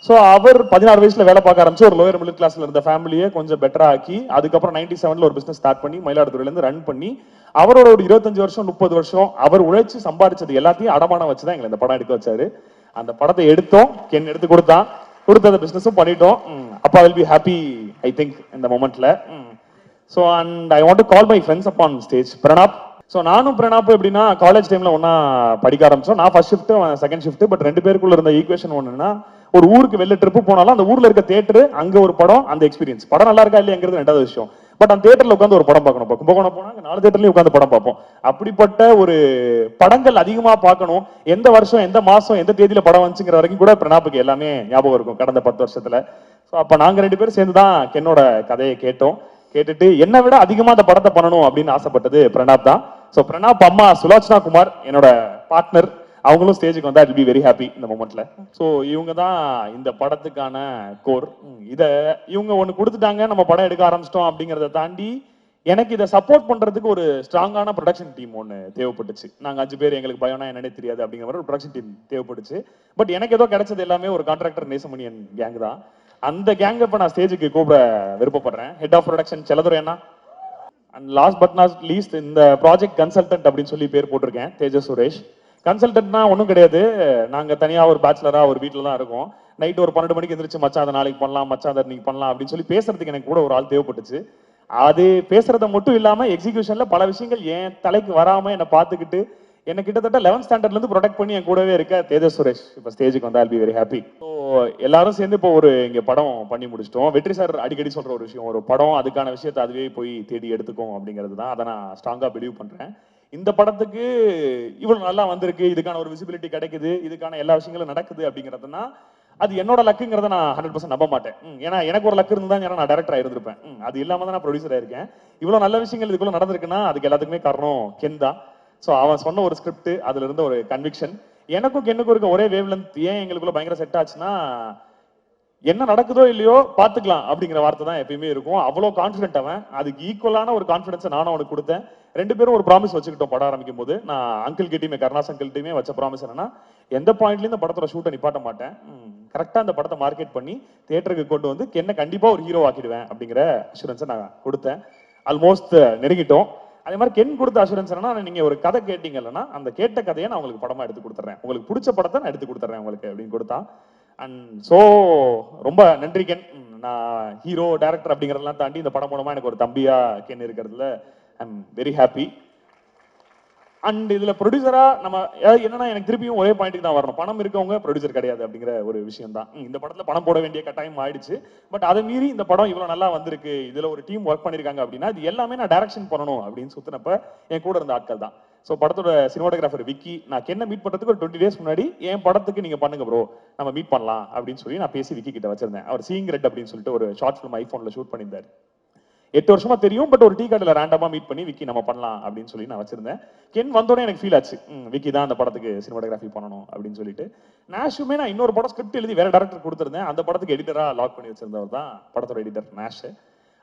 ஸோ அவர் 16 வயசுல வேலை பார்க்க ஆரம்பிச்சு ஒரு லோயர் மிடில் கிளாஸ்ல இருந்த ஃபேமிலியை கொஞ்சம் பெட்டரா ஆக்கி அதுக்கப்புறம் 97ல ஒரு பிசினஸ் ஸ்டார்ட் பண்ணி மயிலாடுதுறையிலேருந்து ரன் பண்ணி அவரோட ஒரு 25 வருஷம் 30 வருஷம் அவர் உழைச்சு சம்பாதிச்சது எல்லாத்தையும் அடமானம் வச்சுதான் எங்களை இந்த படம் எடுக்க வச்சாரு. அந்த படத்தை எடுத்தோம், கென் எடுத்து கொடுத்த பிசினஸும் பண்ணிட்டோம். அப்பா will be happy I think இந்த மொமெண்ட்ல. So and I want to call my friends up on stage. Pranab. So நானும் பிரணாப் எப்படின்னா காலேஜ் டைம்ல ஒன்னா படிக்க ஆரம்பிச்சோம். நான் first shift, second shift. But 2 பேருக்குள்ள இருந்த ஈக்குவேஷன் ஒண்ணுன்னா, ஒரு ஊருக்கு வெளில ட்ரிப்பு போனாலும் அந்த ஊர்ல இருக்க தியேட்டர், அங்க ஒரு படம், அந்த எக்ஸ்பீரியன்ஸ். படம் நல்லா இருக்கா இல்லையாங்கிறது 2வது விஷயம். பட் அந்த தியேட்டர்ல உட்காந்து ஒரு படம் பார்க்கணும். கும்பகோணம் போனா 4 தியேட்டர்லயும் உட்காந்து படம் பார்ப்போம். அப்படிப்பட்ட ஒரு படங்கள் அதிகமா பார்க்கணும். எந்த வருஷம், எந்த மாசம், எந்த தேதியில படம் வந்துச்சுங்கிற வரைக்கும் கூட பிரணாப்புக்கு எல்லாமே ஞாபகம் இருக்கும் கடந்த 10 வருஷத்துல. ஸோ அப்ப நாங்க 2 பேரும் சேர்ந்து தான் கென்னோட கதையை கேட்டோம். கேட்டுட்டு என்னை விட அதிகமா அந்த படத்தை பண்ணணும் அப்படின்னு ஆசைப்பட்டது பிரணாப் தான். ஸோ பிரணாப் அம்மா சுலோச்சனா குமார் என்னோட பார்ட்னர், அவங்களும் ஸ்டேஜுக்கு வந்தா வில் பி வெரி ஹாப்பி இந்த மொமெண்ட்ல. ஸோ இவங்க தான் இந்த படத்துக்கான கோர். இவங்க ஒன்று கொடுத்துட்டாங்க, நம்ம படம் எடுக்க ஆரம்பிச்சிட்டோம் அப்படிங்கிறத தாண்டி எனக்கு இதை சப்போர்ட் பண்றதுக்கு ஒரு ஸ்ட்ராங்கான ப்ரொடக்ஷன் டீம் ஒன்று தேவைப்பட்டுச்சு. நாங்கள் 5 பேர், எங்களுக்கு பயம்னா என்னன்னே தெரியாது அப்படிங்கிற மாதிரி ஒரு ப்ரொடக்ஷன் டீம் தேவைப்பட்டுச்சு. பட் எனக்கு ஏதோ கிடைச்சது எல்லாமே ஒரு கான்ட்ராக்டர் நேசமணியன் கேங் தான். அந்த கேங்க இப்ப நான் ஸ்டேஜுக்கு கூப்பிட விருப்பப்படுறேன். ஹெட் ஆஃப் ப்ரொடக்ஷன் செல்லதுரை அண்ணா. And last but not least இந்த ப்ராஜெக்ட் கன்சல்டன்ட் அப்படின்னு சொல்லி பேர் போட்டிருக்கேன், தேஜஸ் சுரேஷ். கன்சல்டன்ட்னா ஒன்றும் கிடையாது, நாங்க தனியா ஒரு பேச்சுலரா ஒரு வீட்டில் தான் இருக்கோம். நைட் ஒரு 12 மணிக்கு எந்திரிச்சு மச்சான் அதை நாளைக்கு பண்ணலாம், மச்சான் அதை நீங்க பண்ணலாம் அப்படின்னு சொல்லி பேசுறதுக்கு எனக்கு கூட ஒரு ஆள் தேவைப்பட்டுச்சு. அது பேசுறத மட்டும் இல்லாம எக்ஸிகியூஷன்ல பல விஷயங்கள் என் தலைக்கு வராம என்னை பார்த்துக்கிட்டு என்ன கிட்டத்தட்ட 11th ஸ்டாண்டர்ட்ல இருந்து ப்ரொடெக்ட் பண்ணி என் கூடவே இருக்க தேஜஸ் சுரேஷ் இப்ப ஸ்டேஜுக்கு வந்தா I'll be very happy. So எல்லாரும் சேர்ந்து இப்போ ஒரு இங்க படம் பண்ணி முடிச்சிட்டோம். வெற்றி சார் அடிக்கடி சொல்ற ஒரு விஷயம், ஒரு படம் அதுக்கான விஷயத்தை அதுவே போய் தேடி எடுத்துக்கும் அப்படிங்கிறது தான். அதை நான் ஸ்ட்ராங்கா பிலீவ் பண்றேன். இந்த படத்துக்கு இவ்வளவு நல்லா வந்திருக்கு, இதுக்கான ஒரு விசிபிலிட்டி கிடைக்குது, இதுக்கான எல்லா விஷயங்களும் நடக்குது அப்படிங்கிறதுனா அது என்னோட லக்குங்கிறத நான் 100% நம்ப மாட்டேன். ஏன்னா எனக்கு ஒரு லக்கு இருந்தா நான் டைரக்டர் ஆயிருந்திருப்பேன். அது இல்லாம தான் நான் ப்ரொடியூசர் ஆயிருக்கேன். இவ்வளவு நல்ல விஷயங்கள் இதுக்குள்ள நடந்திருக்குன்னா அதுக்கு எல்லாத்துக்குமே காரணம் கென் தான். ஸோ அவன் சொன்ன ஒரு ஸ்கிரிப்ட், அதுல இருந்த ஒரு கன்விக்ஷன், எனக்கும் கென்னுக்கும் இருக்க ஒரே வேவ் லென்த் ஏன் எங்களுக்குள்ள பயங்கர செட் ஆச்சுன்னா, என்ன நடக்குதோ இல்லையோ பாத்துக்கலாம் அப்படிங்கிற வார்த்தை தான் எப்பயுமே இருக்கும். அவ்வளோ கான்ஃபிடென்ட் அவன். அதுக்கு ஈக்குவலான ஒரு கான்ஃபிடன்ஸை நானும் அவனுக்கு கொடுத்தேன். 2 பேரும் ஒரு ப்ராமிஸ் வச்சுக்கிட்டோம் படம் ஆரம்பிக்கும் போது. நான் அங்கிள் கிட்டயுமே, கருணாஸ் அங்கிள் கிட்டயுமே வச்ச ப்ராமிஸ் என்னன்னா, எந்த பாயிண்ட்லயும் இந்த படத்தோட ஷூட்டை நிப்பாட்ட மாட்டேன், கரெக்டா அந்த படத்தை மார்க்கெட் பண்ணி தியேட்டருக்கு கொண்டு வந்து என்ன கண்டிப்பா ஒரு ஹீரோ ஆக்கிடுவேன் அப்படிங்கிற அஷூரன்ஸை நான் கொடுத்தேன். ஆல்மோஸ்ட் நெருங்கிட்டோம். அதே மாதிரி கென் கொடுத்த அஷூரன்ஸ் என்னன்னா, நீங்க ஒரு கதை கேட்டீங்கன்னா அந்த கேட்ட கதையை நான் உங்களுக்கு படமா எடுத்து கொடுத்துறேன், உங்களுக்கு பிடிச்ச படத்தை நான் எடுத்து கொடுத்துறேன் உங்களுக்கு அப்படின்னு கொடுத்தான். அண்ட் ஸோ ரொம்ப நன்றி கென். நான் ஹீரோ டைரக்டர் அப்படிங்கிறதெல்லாம் தாண்டி இந்த படம் மூலமா எனக்கு ஒரு தம்பியா கென் இருக்கிறதுல ஐ எம் வெரி ஹாப்பி. அண்ட் இதுல ப்ரொடியூசரா நம்ம என்னன்னா, எனக்கு திருப்பியும் ஒரே பாயிண்ட்டுக்கு தான் வரணும், பணம் இருக்கவங்க ப்ரொடியூசர் கிடையாது அப்படிங்கிற ஒரு விஷயம் தான். இந்த படத்துல பணம் போட வேண்டிய கட்டாயம் ஆயிடுச்சு. பட் அதை மீறி இந்த படம் இவ்வளவு நல்லா வந்திருக்கு, இதுல ஒரு டீம் ஒர்க் பண்ணிருக்காங்க அப்படின்னா இது எல்லாமே நான் டைரக்ஷன் பண்ணணும் அப்படின்னு சுத்தினப்ப என் கூட இருந்த ஆட்கள் தான். ஸோ படத்தோட சினிமாட்டோகிராஃபர் விக்கி, நான் கென்னை மீட் பண்றதுக்கு ஒரு 20 டேஸ் முன்னாடி என் படத்துக்கு நீங்க பண்ணுங்க ப்ரோ, நம்ம மீட் பண்ணலாம் அப்படின்னு சொல்லி நான் பேசி விக்கி கிட்ட வச்சிருந்தேன். அவர் சீயிங் ரெட் அப்படின்னு சொல்லிட்டு ஒரு ஷார்ட் ஃபிலிம் ஐபோன்ல ஷூட் பண்ணியிருந்தாரு. 8 வருஷமா தெரியும், பட் ஒரு டீ கார்டுல ரேண்டமா மீட் பண்ணி விக்கி நம்ம பண்ணலாம் அப்படின்னு சொல்லி நான் வச்சிருந்தேன். கென் வந்தோடனே எனக்கு ஃபீல் ஆச்சு, விக்கி தான் அந்த படத்துக்கு சினிமாட்டோகிராஃபி பண்ணணும் அப்படின்னு சொல்லிட்டு. நேஷுமே நான் இன்னொரு படம் ஸ்கிரிப்ட் எழுதி வேற டேரக்டர் கொடுத்துருந்தேன், அந்த படத்துக்கு எடிட்டரா லாக் பண்ணி வச்சிருந்தவர் தான் படத்தோட editor Nash.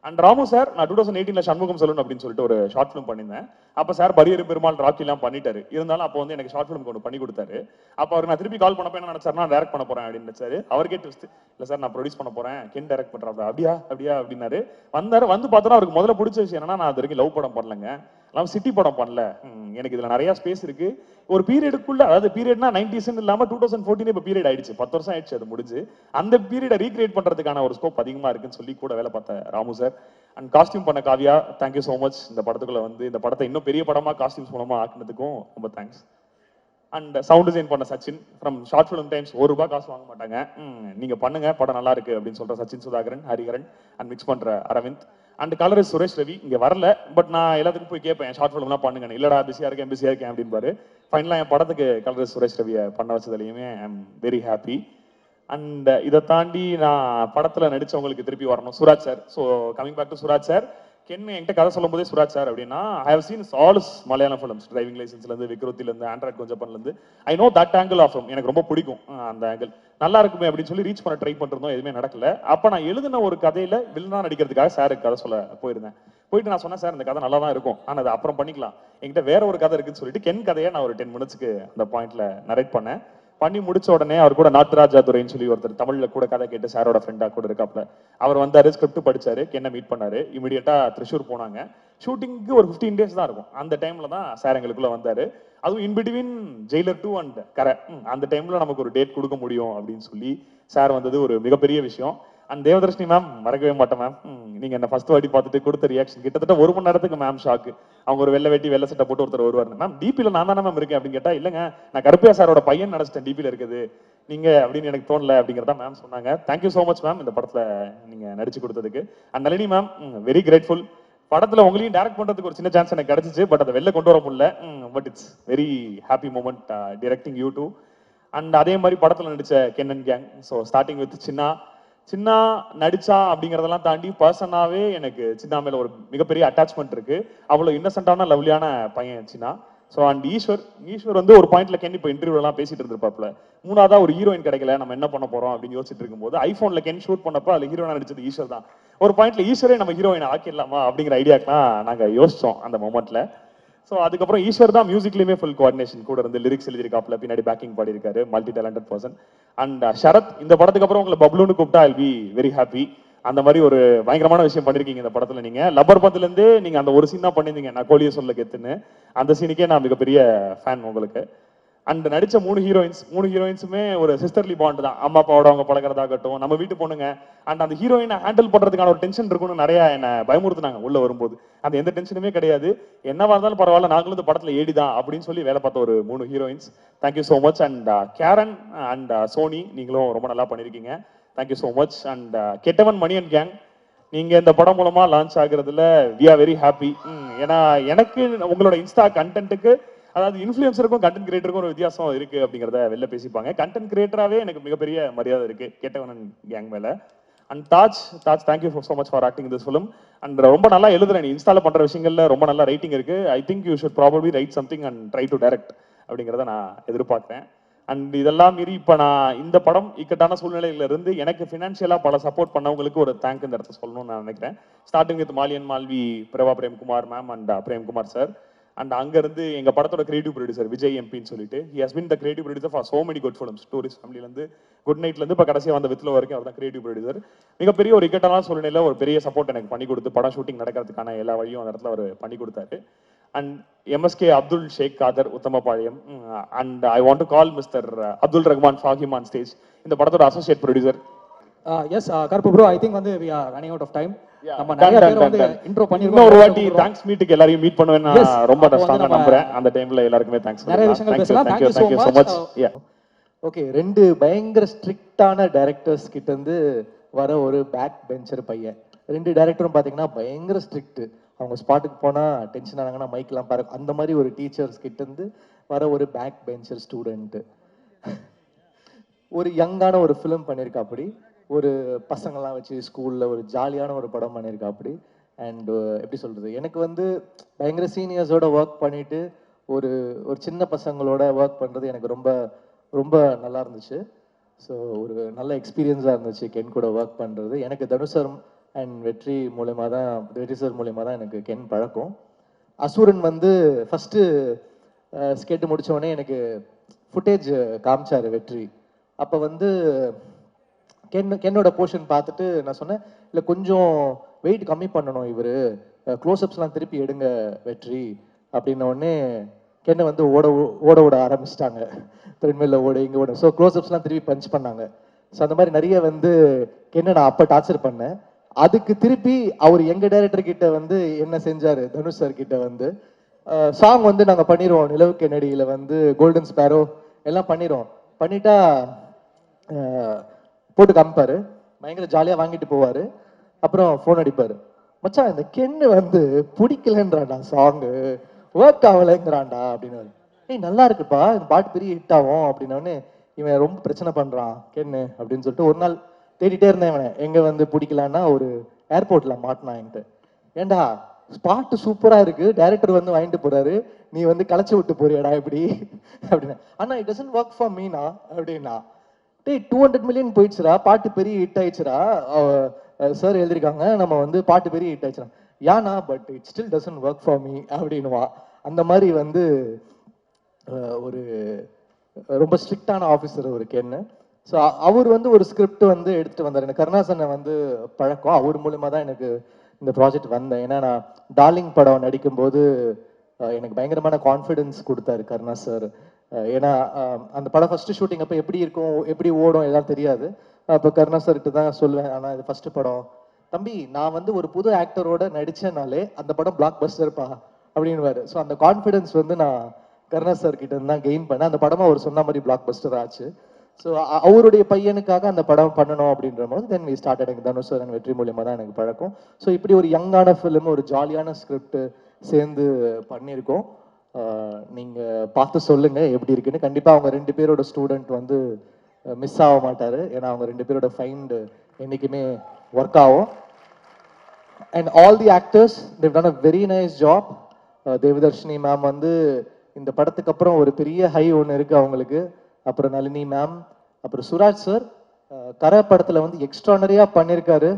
And Ramu sir, நான் 2018ல சண்முகம் சொல்லணும் அப்படின்னு சொல்லிட்டு ஒரு ஷார்ட் ஃபிலிம் பண்ணியிருந்தேன். அப்ப சார் பரியரு பெருமாள் ராக்கி எல்லாம் பண்ணிட்டாரு. இருந்தாலும் அப்போ வந்து எனக்கு ஷார்ட் ஃபிலிம் ஒன்று பண்ணி கொடுத்தாரு. அப்ப அவருக்கு நான் திருப்பி கால் பண்ணப்ப என்ன நினைச்சாரு, நான் டைரக்ட் பண்ண போறேன் அப்படின்னு நினைச்சாரு. அவருக்கே ட்விஸ்ட், இல்ல சார் நான் ப்ரொடியூஸ் பண்ண போறேன், கென் டைரக்ட் பண்றாரு. அப்படியா அப்படியா அப்படின்னாரு. வந்தாரு. வந்து பார்த்தா அவருக்கு முதல்ல பிடிச்ச விஷயம் என்னன்னா, நான் அது வரைக்கும் லவ் படம் பண்ணலங்க, நான் சிட்டி படம் பண்ணல, எனக்கு இதுல நிறைய ஸ்பேஸ் இருக்கு, ஒரு பீரியடுக்குள்ள, அதாவது பீரியட்னா 90s இல்லாம 2014 இப்ப பீரியட் ஆயிடுச்சு, 10 வருஷம் ஆயிடுச்சு அது முடிஞ்சு, அந்த பீரியடை ரீக்ரியேட் பண்றதுக்கான ஒரு ஸ்கோப் அதிகமா இருக்குன்னு சொல்லி கூட வேலை பார்த்த ராமு சார். அண்ட் காஸ்டியூம் பண்ண காவியா, தேங்க்யூ ஸோ மச். இந்த படத்துக்குள்ள வந்து இந்த படத்தை இன்னும் பெரிய படமா காஸ்டியூம்ஸ் மூலமா ஆக்குனதுக்கும் ரொம்ப தேங்க்ஸ். அண்ட் சவுண்ட் டிசைன் பண்ண Sachin from short film times ₹1 காசு வாங்க மாட்டாங்க. நீங்க பண்ணுங்க படம் நல்லா இருக்கு அப்படின்னு சொல்ற சச்சின் சுதாகரன், ஹரிகரன் அண்ட் மிக்ஸ் பண்ற அரவிந்த் அண்ட் கலர் சுரேஷ் ரவி இங்க வரல. பட் நான் எல்லாத்துக்கும் போய் கேட்பேன் ஷார்ட் ஃபிலிம்லாம் பண்ணுங்க, இல்லடா பிஸியா இருக்கேன் அப்படின்பாரு. ஃபைனலாக என் படத்துக்கு கலர் சுரேஷ் ரவியை பண்ண வச்சதுலையுமே I am very happy. And இதை தாண்டி நான் படத்துல நடிச்சவங்களுக்கு திருப்பி வரணும், Suraj sir. So coming back to Suraj sir, Ken என்கிட்ட கதை சொல்லும் போதே சுராஜ் சார் அப்படின்னா I have seen all Malayalam films, driving லைசன்ஸ்லேருந்து விக்ரோத்திலேருந்து ஆண்ட்ராய்ட் கொஞ்சப்பன்லேருந்து I know that angle of எனக்கு ரொம்ப பிடிக்கும். அந்த ஆங்கிள் நல்லா இருக்குமே அப்படின்னு சொல்லி ரீச் பண்ண ட்ரை பண்ணிருந்தோம், எதுவுமே நடக்கல. அப்போ நான் எழுதின ஒரு கதையில வில்லனா நடிக்கிறதுக்காக சாருக்கு கதை சொல்ல போயிருந்தேன். போயிட்டு நான் சொன்னேன், சார் இந்த கதை நல்லா தான் இருக்கும், ஆனால் அது அப்புறம் பண்ணிக்கலாம், என்கிட்ட வேற ஒரு கதை இருக்குன்னு சொல்லிட்டு கென் கதையை நான் ஒரு 10 மினிட்ஸ்க்கு அந்த பாயிண்ட்ல நரேட் பண்ணேன். பண்ணி முடிச்ச உடனே அவர் கூட நாட்டுராஜா துரைன்னு சொல்லி ஒருத்தர் தமிழ்ல கூட கதை கேட்டு சாரோட ஃப்ரெண்டா கூட இருக்காப்ல, அவர் வந்தாரு, ஸ்கிரிப்ட் படிச்சாரு, என்ன மீட் பண்ணாரு. இமீடியட்டா திரிஷூர் போனாங்க. ஷூட்டிங்க்கு ஒரு 15 days தான் இருக்கும். அந்த டைம்ல தான் சார் எங்களுக்குள்ள வந்தாரு. அதுவும் இன் பிட்வீன் ஜெயிலர் 2 அண்ட் கரை, அந்த டைம்ல நமக்கு ஒரு டேட் கொடுக்க முடியும் அப்படின்னு சொல்லி சார் வந்தது ஒரு மிகப்பெரிய விஷயம். அண்ட் தேவதர்ஷினி மேம் மறக்கவே மாட்டேன் மேம், நீங்க என்ன ஃபர்ஸ்ட் வாட்டி பார்த்துட்டு கொடுத்த ரியாக்ஷன் கிட்டத்தட்ட 1 மணி நேரத்துக்கு மேம் ஷாக்கு. அவங்க ஒரு வெள்ளை வேட்டி வெள்ளை சட்டை போட்டு ஒருத்தர் வருவார், மேம் டிபியில் நான் தானே மேம் இருக்கேன் அப்படின்னு கேட்டா, இல்லைங்க நான் கருப்பையா சாரோட பையன் நினைச்சிட்டேன் டிபியில் இருக்குது நீங்க அப்படின்னு எனக்கு தோணல அப்படிங்கிறதா மேம் சொன்னாங்க. தேங்க்யூ ஸோ மச் மேம் இந்த படத்துல நீங்க நடிச்சு கொடுத்ததுக்கு. And Nalini ma'am very grateful. படத்துல உங்களையும் டைரக்ட் பண்றதுக்கு ஒரு சின்ன சான்ஸ் எனக்கு கிடைச்சிச்சு, பட் அதை வெளில கொண்டு வர முடியல. But it's very happy moment directing you too. And அதே மாதிரி படத்துல நடிச்ச Ken and gang. So starting with சின்ன நடிச்சா அப்படிங்கறதெல்லாம் தாண்டி பர்சனாவே எனக்கு சின்ன மேல ஒரு மிகப்பெரிய அட்டாச்மெண்ட் இருக்கு. அவ்வளவு இன்னசென்டான லவ்லியான பையன் சின்ன. ஸோ அண்ட் ஈஸ்வர் வந்து ஒரு பாயிண்ட்ல கென் இப்போ இன்டர்வியூலாம் பேசிட்டு இருந்திருப்பாப்ல, 3ஆவதா ஒரு ஹீரோயின் கிடைக்கல, நம்ம என்ன பண்ண போறோம் அப்படின்னு யோசிச்சுட்டு இருக்கும்போது ஐபோன்ல கென் ஷூட் பண்ணப்ப அதுல ஹீரோயினா நடிச்சது ஈஸ்வர் தான். ஒரு பாயிண்ட்ல ஈஸ்வரே நம்ம ஹீரோயின் ஆக்கிடலாமா அப்படிங்கிற ஐடியாக்கெல்லாம் நாங்க யோசிச்சோம் அந்த மொமெண்ட்ல. ஸோ அதுக்கப்புறம் ஈஸ்வர் தான் மியூசிக்லயுமே ஃபுல் கோஆர்டினேஷன் கூட இருந்து லிரிக்ஸ் எழுதிருக்காப்ல, பின்னாடி பேக்கிங் பாடியிருக்காரு, multi talented person. And Sharath இந்த படத்துக்கு அப்புறம் உங்களை பப்ளூன்னு கூப்பிட்டா ஐ பி வெரி ஹாப்பி. அந்த மாதிரி ஒரு பயங்கரமான விஷயம் பண்ணிருக்கீங்க இந்த படத்துல. நீங்க லப்பர் பந்துல இருந்து நீங்க அந்த ஒரு சீன் தான் பண்ணிருந்தீங்க, நான் கோழியை சொல்ல கெத்துன்னு, அந்த சீனுக்கே நான் மிகப்பெரிய ஃபேன் உங்களுக்கு. அண்ட் நடிச்ச 3 ஹீரோயின்ஸுமே ஒரு சிஸ்டர்லி பாண்ட் தான். அம்மா அப்பாவோட அவங்க பழகிறதாகட்டும், நம்ம வீட்டு பொண்ணுங்க. அண்ட் அந்த ஹீரோயினை ஹேண்டில் பண்றதுக்கான ஒரு டென்ஷன் இருக்குன்னு நிறைய என்ன பயமுறுத்துனாங்க உள்ள வரும்போது. அந்த எந்த டென்ஷனுமே கிடையாது, என்னவா இருந்தாலும் பரவாயில்ல, நாங்களும் இந்த படத்துல ஏடிதான் அப்படின்னு சொல்லி வேலை பார்த்த ஒரு 3 heroines. Thank you so much. And Karen and Soni நீங்களும் ரொம்ப நல்லா பண்ணிருக்கீங்க, தேங்க்யூ ஸோ மச். அண்ட் கெட்டவன் மணி அண்ட் கேங் நீங்க இந்த படம் மூலமா லான்ச் ஆகுறதுல வி ஆர் வெரி ஹாப்பி. ஏன்னா எனக்கு உங்களோட இன்ஸ்டா கண்டென்ட்டுக்கு, அதாவது இன்ஃப்ளூயன்சருக்கும் கண்டென்ட் கிரியேட்டருக்கும் ஒரு வித்தியாசம் இருக்கு அப்படிங்கிறத வெளில பேசிப்பாங்க. கண்டென்ட் கிரியேட்டராகவே எனக்கு மிகப்பெரிய மரியாதை இருக்கு கெட்டவன் கேங் மேல. And Taj thank you so much for acting this film. And ரொம்ப நல்லா எழுதுறேன், நீ இன்ஸ்டால பண்ற விஷயங்கள்ல ரொம்ப நல்லா ரைட்டிங் இருக்கு. I think you should probably right something and try to direct அப்படிங்கிறத நான் எதிர்பார்த்தேன். அண்ட் இதெல்லாம் மீறி இப்போ நான் இந்த படம் இக்கட்டான சூழ்நிலையில இருந்து எனக்கு ஃபினான்ஷியலா பல சப்போர்ட் பண்ணவங்களுக்கு ஒரு தேங்க் இந்த இடத்த சொல்லணும்னு நான் நினைக்கிறேன். ஸ்டார்டிங் வித் மாலியன் Malvi, Prabha Premkumar ma'am and Premkumar sir. And அங்க இருந்து எங்க படத்தோட கிரியேட்டிவ் ப்ரொடியூசர் விஜய் எம்பின்னு சொல்லிட்டு, he has been the creative producer for so many good films, Tourist ஃபேமிலில இருந்து குட் நைட்ல இருந்து இப்போ கடைசியா வந்த வித்ல வரைக்கும் அவர் தான் கிரியேட்டிவ் ப்ரொடியூசர். மிகப்பெரிய ஒரு இக்கட்டான சூழ்நிலையில ஒரு பெரிய சப்போர்ட் எனக்கு பண்ணி கொடுத்து படம் ஷூட்டிங் நடக்கிறதுக்கான எல்லா வழியும் அந்த இடத்துல அவர் பண்ணி கொடுத்தாரு. And MSK Abdul Sheikh Khader Uthamapalayam. And I want to call mister Abdul Rahman Fahim on stage, இந்த படத்தோட associate producer. S Karuppu bro, I think வந்து we are running out of time. நம்ம நிறைய பேர் வந்து இன்ட்ரோ பண்ணிருக்கோம். இன்னொரு வாட்டி தேங்க்ஸ் மீட்டுக்கு எல்லாரையும் மீட் பண்ணுவேன்னு நான் ரொம்ப ஸ்ட்ராங்கா நம்புறேன். அந்த டைம்ல எல்லாருக்குமே தேங்க்ஸ். நிறைய விஷயங்கள் பேசலாம். Thank you so much. Okay, 2 பயங்கர ஸ்ட்ரிக்டான டைரக்டர்ஸ் கிட்ட இருந்து வர ஒரு பேக் பெஞ்சர் பையன். 2 டைரக்டரும் பாத்தீங்கன்னா பயங்கர ஸ்ட்ரிக்ட். அவங்க ஸ்பாட்டுக்கு போனா டென்ஷன் ஆனாங்கன்னா மைக்லாம் பாரு, அந்த மாதிரி ஒரு டீச்சர்ஸ் கிட்ட இருந்து வர ஒரு பேக் பெஞ்சர் ஸ்டூடெண்ட். ஒரு யங்கான ஒரு ஃபிலிம் பண்ணியிருக்கா, அப்படி ஒரு பசங்கள்லாம் வச்சு ஸ்கூலில் ஒரு ஜாலியான ஒரு படம் பண்ணியிருக்கா அப்படி. அண்ட் எப்படி சொல்கிறது, எனக்கு வந்து பயங்கர சீனியர்ஸோட ஒர்க் பண்ணிவிட்டு ஒரு ஒரு சின்ன பசங்களோட ஒர்க் பண்ணுறது எனக்கு ரொம்ப ரொம்ப நல்லா இருந்துச்சு. ஸோ ஒரு நல்ல எக்ஸ்பீரியன்ஸாக இருந்துச்சு கென் கூட ஒர்க் பண்ணுறது. எனக்கு தனுஷர் அண்ட் வெற்றி சார் மூலயமா தான் எனக்கு கென் பழக்கம். அசுரன் வந்து ஃபஸ்ட்டு ஸ்கெட்டு முடித்தோடனே எனக்கு ஃபுட்டேஜ் காமிச்சார் வெற்றி. அப்போ வந்து கென்னோட போர்ஷன் பார்த்துட்டு நான் சொன்னேன், இல்லை கொஞ்சம் வெயிட் கம்மி பண்ணணும், இவர் க்ளோஸ்அப்ஸ்லாம் திருப்பி எடுங்க வெற்றி அப்படின்ன உடனே கென்னை வந்து ஓட ஆரம்பிச்சிட்டாங்க. த்ரெட்மில்ல ஓட இங்கே ஓட. ஸோ க்ளோஸ்அப்ஸ்லாம் திருப்பி பஞ்ச் பண்ணாங்க. ஸோ அந்த மாதிரி நிறைய வந்து கென்னை நான் அப்போ டார்ச்சர் பண்ணேன். அதுக்கு திருப்பி அவர் எங்கள் டைரக்டர் கிட்ட வந்து என்ன செஞ்சார், தனுஷ் சார் கிட்ட வந்து சாங் வந்து நாங்கள் பண்ணிடுவோம், நிலவுக்கு நடிகையில் வந்து கோல்டன் ஸ்பேரோ எல்லாம் பண்ணிடுவோம். பண்ணிட்டா போட்டு காமிப்பார், பயங்கர ஜாலியாக வாங்கிட்டு போவார். அப்புறம் ஃபோன் அடிப்பார், மச்சான் இந்த கென்னு வந்து பிடிக்கலன்றான்டா, சாங்கு ஒர்க் ஆகலைங்கிறான்டா அப்படின்னு. ஏய் நல்லா இருக்குப்பா, இந்த பாட்டு பெரிய ஹிட் ஆகும் அப்படின்னோடனே இவன் ரொம்ப பிரச்சனை பண்ணுறான் கென்னு அப்படின்னு சொல்லிட்டு ஒரு நாள் தேடிட்டே இருந்தேன். இவனை எங்கே வந்து பிடிக்கலான்னா ஒரு ஏர்போர்ட்டில் மாட்டினான் என்கிட்ட. ஏண்டா ஸ்பாட்டு சூப்பராக இருக்குது, டைரக்டர் வந்து வாங்கிட்டு போகிறாரு, நீ வந்து களைச்சி விட்டு போறியாடா இப்படி அப்படின்னா. ஆனால் it doesn't work for Meena அப்படின்னா. டேய் 200 million போயிடுச்சுரா, பாட்டு பெரிய ஹிட் ஆயிடுச்சுரா, சார் எழுதியிருக்காங்க நம்ம வந்து பாட்டு பெரிய ஹிட் ஆயிடுச்சுரா. யானா but it still doesn't work for me அப்படின்னுவான். அந்த மாதிரி வந்து ஒரு ரொம்ப ஸ்ட்ரிக்டான ஆஃபீஸர் ஒரு கென்னு. ஸோ அவர் வந்து ஒரு ஸ்கிரிப்ட் வந்து எடுத்துகிட்டு வந்தார். எனக்கு கருணாசனை வந்து பழக்கம், அவர் மூலமாக தான் எனக்கு இந்த ப்ராஜெக்ட் வந்தேன். ஏன்னா நான் டார்லிங் படம் நடிக்கும்போது எனக்கு பயங்கரமான கான்ஃபிடென்ஸ் கொடுத்தாரு கருணா சார். ஏன்னா அந்த படம் ஃபஸ்ட்டு ஷூட்டிங் அப்போ எப்படி இருக்கும், எப்படி ஓடும் எல்லாம் தெரியாது. அப்போ கருணா சார்கிட்ட தான் சொல்லுவேன், ஆனால் இது ஃபஸ்ட்டு படம் தம்பி, நான் வந்து ஒரு புது ஆக்டரோட நடித்தேனாலே அந்த படம் பிளாக் பஸ்டர்ப்பா அப்படின்வாரு. ஸோ அந்த கான்ஃபிடென்ஸ் வந்து நான் கருணா சார் கிட்ட இருந்து தான் கெயின் பண்ணேன். அந்த படமாக அவர் சொன்ன மாதிரி பிளாக் பஸ்டர் ஆச்சு. ஸோ அவருடைய பையனுக்காக அந்த படம் பண்ணணும் அப்படின்ற போது தென் வி ஸ்டார்டட். எனக்கு தனுஷ் சார் வெற்றி மூலியமாக தான் எனக்கு பழக்கம். ஸோ இப்படி ஒரு யங்கான ஃபிலிம், ஒரு ஜாலியான ஸ்கிரிப்ட் சேர்ந்து பண்ணியிருக்கோம். நீங்கள் பார்த்து சொல்லுங்கள் எப்படி இருக்குன்னு. கண்டிப்பாக அவங்க 2 பேரோட ஸ்டூடெண்ட் வந்து மிஸ் ஆக மாட்டார், ஏன்னா அவங்க 2 பேரோட ஃபைண்ட் என்றைக்குமே ஒர்க் ஆகும். And all the actors they've done a very nice job. Devadarshini ma'am வந்து இந்த படத்துக்கு அப்புறம் ஒரு பெரிய ஹை ஒன்று இருக்குது அவங்களுக்கு. அப்புறம் நளினி மேம், அப்புறம் சுராஜ் சார் கரை படத்தில் வந்து எக்ஸ்ட்ரானரியாக பண்ணியிருக்காரு.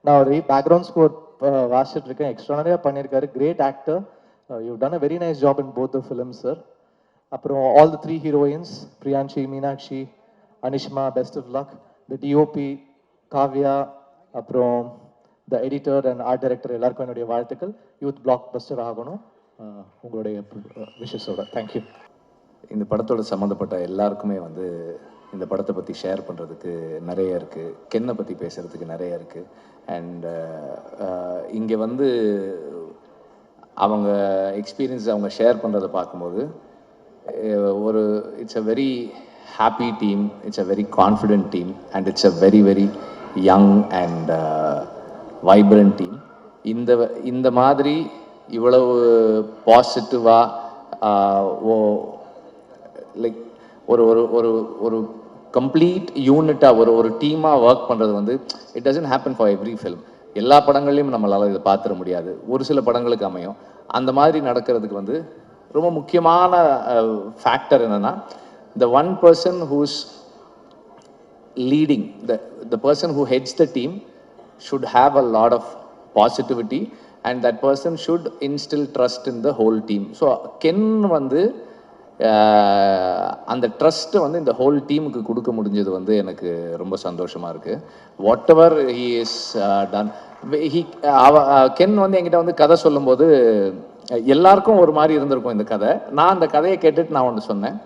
நான் ஒரு பேக்ரவுண்ட் ஸ்கோர் வாசிச்சுட்டு இருக்கேன், எக்ஸ்ட்ரானரியாக பண்ணியிருக்காரு. Great actor, you done a very nice job in both the films sir. அப்புறம் all the 3 heroines, Priyanshi, Meenakshi, Anishma, best of luck. The DOP Kavya, அப்புறம் the editor and art director எல்லாருக்கும் என்னுடைய வாழ்த்துக்கள். யூத் பிளாக் பஸ்டர் ஆகணும் உங்களுடைய விஷஸோட. தேங்க்யூ. இந்த படத்தோட சம்மந்தப்பட்ட எல்லாருக்குமே வந்து இந்த படத்தை பற்றி ஷேர் பண்ணுறதுக்கு நிறைய இருக்குது, கென்னை பற்றி பேசுகிறதுக்கு நிறைய இருக்குது. அண்ட் இங்கே வந்து அவங்க எக்ஸ்பீரியன்ஸ் அவங்க ஷேர் பண்ணுறதை பார்க்கும்போது ஒரு it's a very happy team, it's a very confident team, and it's a very very young and vibrant team. இந்த மாதிரி இவ்வளவு பாசிட்டிவாக லைக் ஒரு ஒரு ஒரு ஒரு கம்ப்ளீட் யூனிட்டாக ஒரு டீமாக ஒர்க் பண்ணுறது வந்து it doesn't happen for every film. எல்லா படங்கள்லையும் நம்மளால் இதை பார்த்துட முடியாது, ஒரு சில படங்களுக்கு அமையும். அந்த மாதிரி நடக்கிறதுக்கு வந்து ரொம்ப முக்கியமான ஃபேக்டர் என்னென்னா, the one person who's leading, the person who heads the team should have a lot of positivity, and that person should instill trust in the whole team. So Ken வந்து அந்த ட்ரஸ்ட்டை வந்து இந்த ஹோல் டீமுக்கு கொடுக்க முடிஞ்சது வந்து எனக்கு ரொம்ப சந்தோஷமாக இருக்குது. What ever he is done, Ken வந்து என்கிட்ட வந்து கதை சொல்லும்போது எல்லாருக்கும் ஒரு மாதிரி இருந்திருக்கும் இந்த கதை. நான் அந்த கதையை கேட்டுட்டு நான் ஒன்று சொன்னேன்,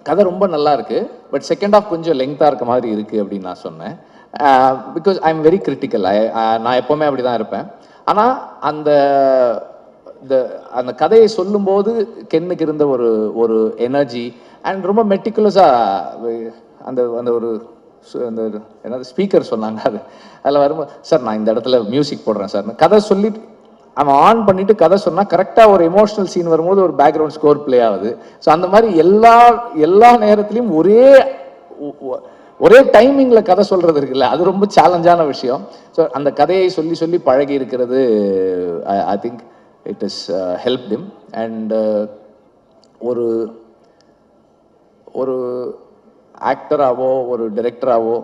கதை ரொம்ப நல்லா இருக்குது, பட் செகண்ட் ஹாஃப் கொஞ்சம் லெங்க்தாக இருக்க மாதிரி இருக்குது அப்படின்னு நான் சொன்னேன். Because I am very critical, நான் எப்போவுமே அப்படி தான் இருப்பேன். ஆனால் அந்த கதையை சொல்லும்போது கென்னுக்கு இருந்த ஒரு எனர்ஜி அண்ட் ரொம்ப மெட்டிகுலஸாக அந்த அந்த ஒரு அந்த என்னது ஸ்பீக்கர் சொன்னாங்க, அதில் வரும்போது சார் நான் இந்த இடத்துல மியூசிக் போடுறேன் சார், கதை சொல்லிட்டு அவன் ஆன் பண்ணிட்டு கதை சொன்னால் கரெக்டாக ஒரு எமோஷனல் சீன் வரும்போது ஒரு பேக்ரவுண்ட் ஸ்கோர் பிளே ஆகுது. ஸோ அந்த மாதிரி எல்லா நேரத்துலையும் ஒரே டைமிங்கில் கதை சொல்கிறது இருக்குல்ல, அது ரொம்ப சேலஞ்சான விஷயம். ஸோ அந்த கதையை சொல்லி சொல்லி பழகி இருக்கிறது I think it has helped him. And ஒரு ஆக்டராவோ ஒரு டைரக்டராவோ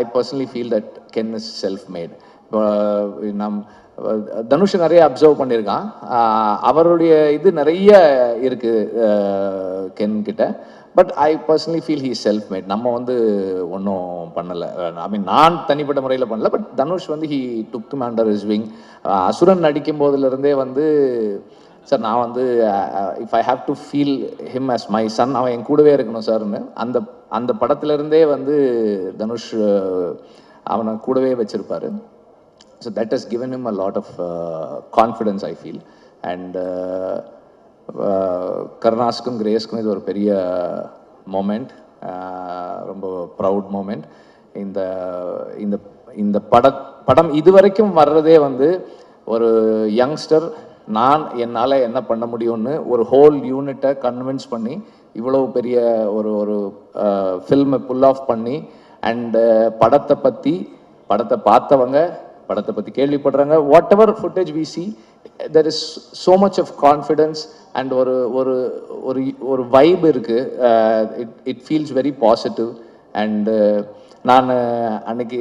I personally feel that Ken is self-made. Dhanush நிறைய அப்சர்வ் பண்ணியிருக்கான், அவருடைய இது நிறைய இருக்குது கென் கிட்ட. But I personally feel he self mat. நம்ம வந்து ஒன்றும் பண்ணலை, ஐ மீன் நான் தனிப்பட்ட முறையில் பண்ணல, பட் தனுஷ் வந்து he took under his wing. Asuran நடிக்கும் போதுலேருந்தே வந்து சார் நான் வந்து if I have to feel him as my son, அவன் என் கூடவே இருக்கணும் சார்னு அந்த படத்துலேருந்தே வந்து தனுஷ் அவனை கூடவே வச்சுருப்பாரு. So that has given him a lot of confidence I feel. And கருணாஸுக்கும் கிரேஸ்க்கும் இது ஒரு பெரிய மொமெண்ட், ரொம்ப ப்ரவுட் மொமெண்ட். இந்த இந்த இந்த படம் இதுவரைக்கும் வர்றதே வந்து ஒரு யங்ஸ்டர் என்னால் என்ன பண்ண முடியும்னு ஒரு ஹோல் யூனிட்டை கன்வின்ஸ் பண்ணி இவ்வளோ பெரிய ஒரு ஃபில்மை புல் ஆஃப் பண்ணி, அண்டு படத்தை பார்த்தவங்க, படத்தை பற்றி கேள்விப்படுறாங்க, whatever footage we see, there is so much of confidence and ஒரு ஒரு ஒரு ஒரு வைப் இருக்குது. It feels very positive. And நான் அன்னைக்கு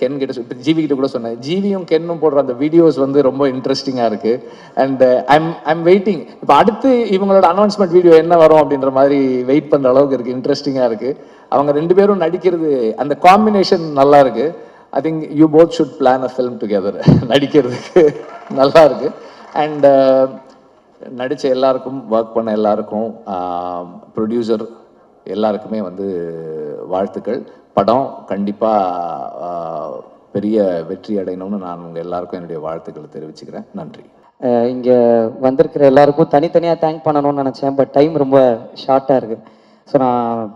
கென் கிட்ட இப்போ ஜிவி கிட்ட கூட சொன்னேன், ஜிவியும் கென்னும் போடுற அந்த வீடியோஸ் வந்து ரொம்ப இன்ட்ரெஸ்டிங்காக இருக்குது. அண்ட் ஐம் வெயிட்டிங், இப்போ அடுத்து இவங்களோட அனௌன்ஸ்மெண்ட் வீடியோ என்ன வரும் அப்படின்ற மாதிரி வெயிட் பண்ணுற அளவுக்கு இருக்குது, இன்ட்ரெஸ்டிங்காக இருக்குது. அவங்க ரெண்டு பேரும் நடிக்கிறது, அந்த காம்பினேஷன் நல்லா இருக்குது. I think you both should plan a film together. நடிக்கிறதுக்கு நல்லா இருக்குது. அண்ட் நடித்த எல்லாருக்கும், ஒர்க் பண்ண எல்லாருக்கும், ப்ரொடியூசர் எல்லாருக்குமே வந்து வாழ்த்துக்கள். படம் கண்டிப்பாக பெரிய வெற்றி அடையணும்னு நான் உங்கள் எல்லாருக்கும் என்னுடைய வாழ்த்துக்களை தெரிவிச்சுக்கிறேன். நன்றி. இங்கே வந்திருக்கிற எல்லாருக்கும் தனித்தனியாக தேங்க் பண்ணணும்னு நினச்சேன், பட் டைம் ரொம்ப ஷார்ட்டாக இருக்குது. ஸோ நான்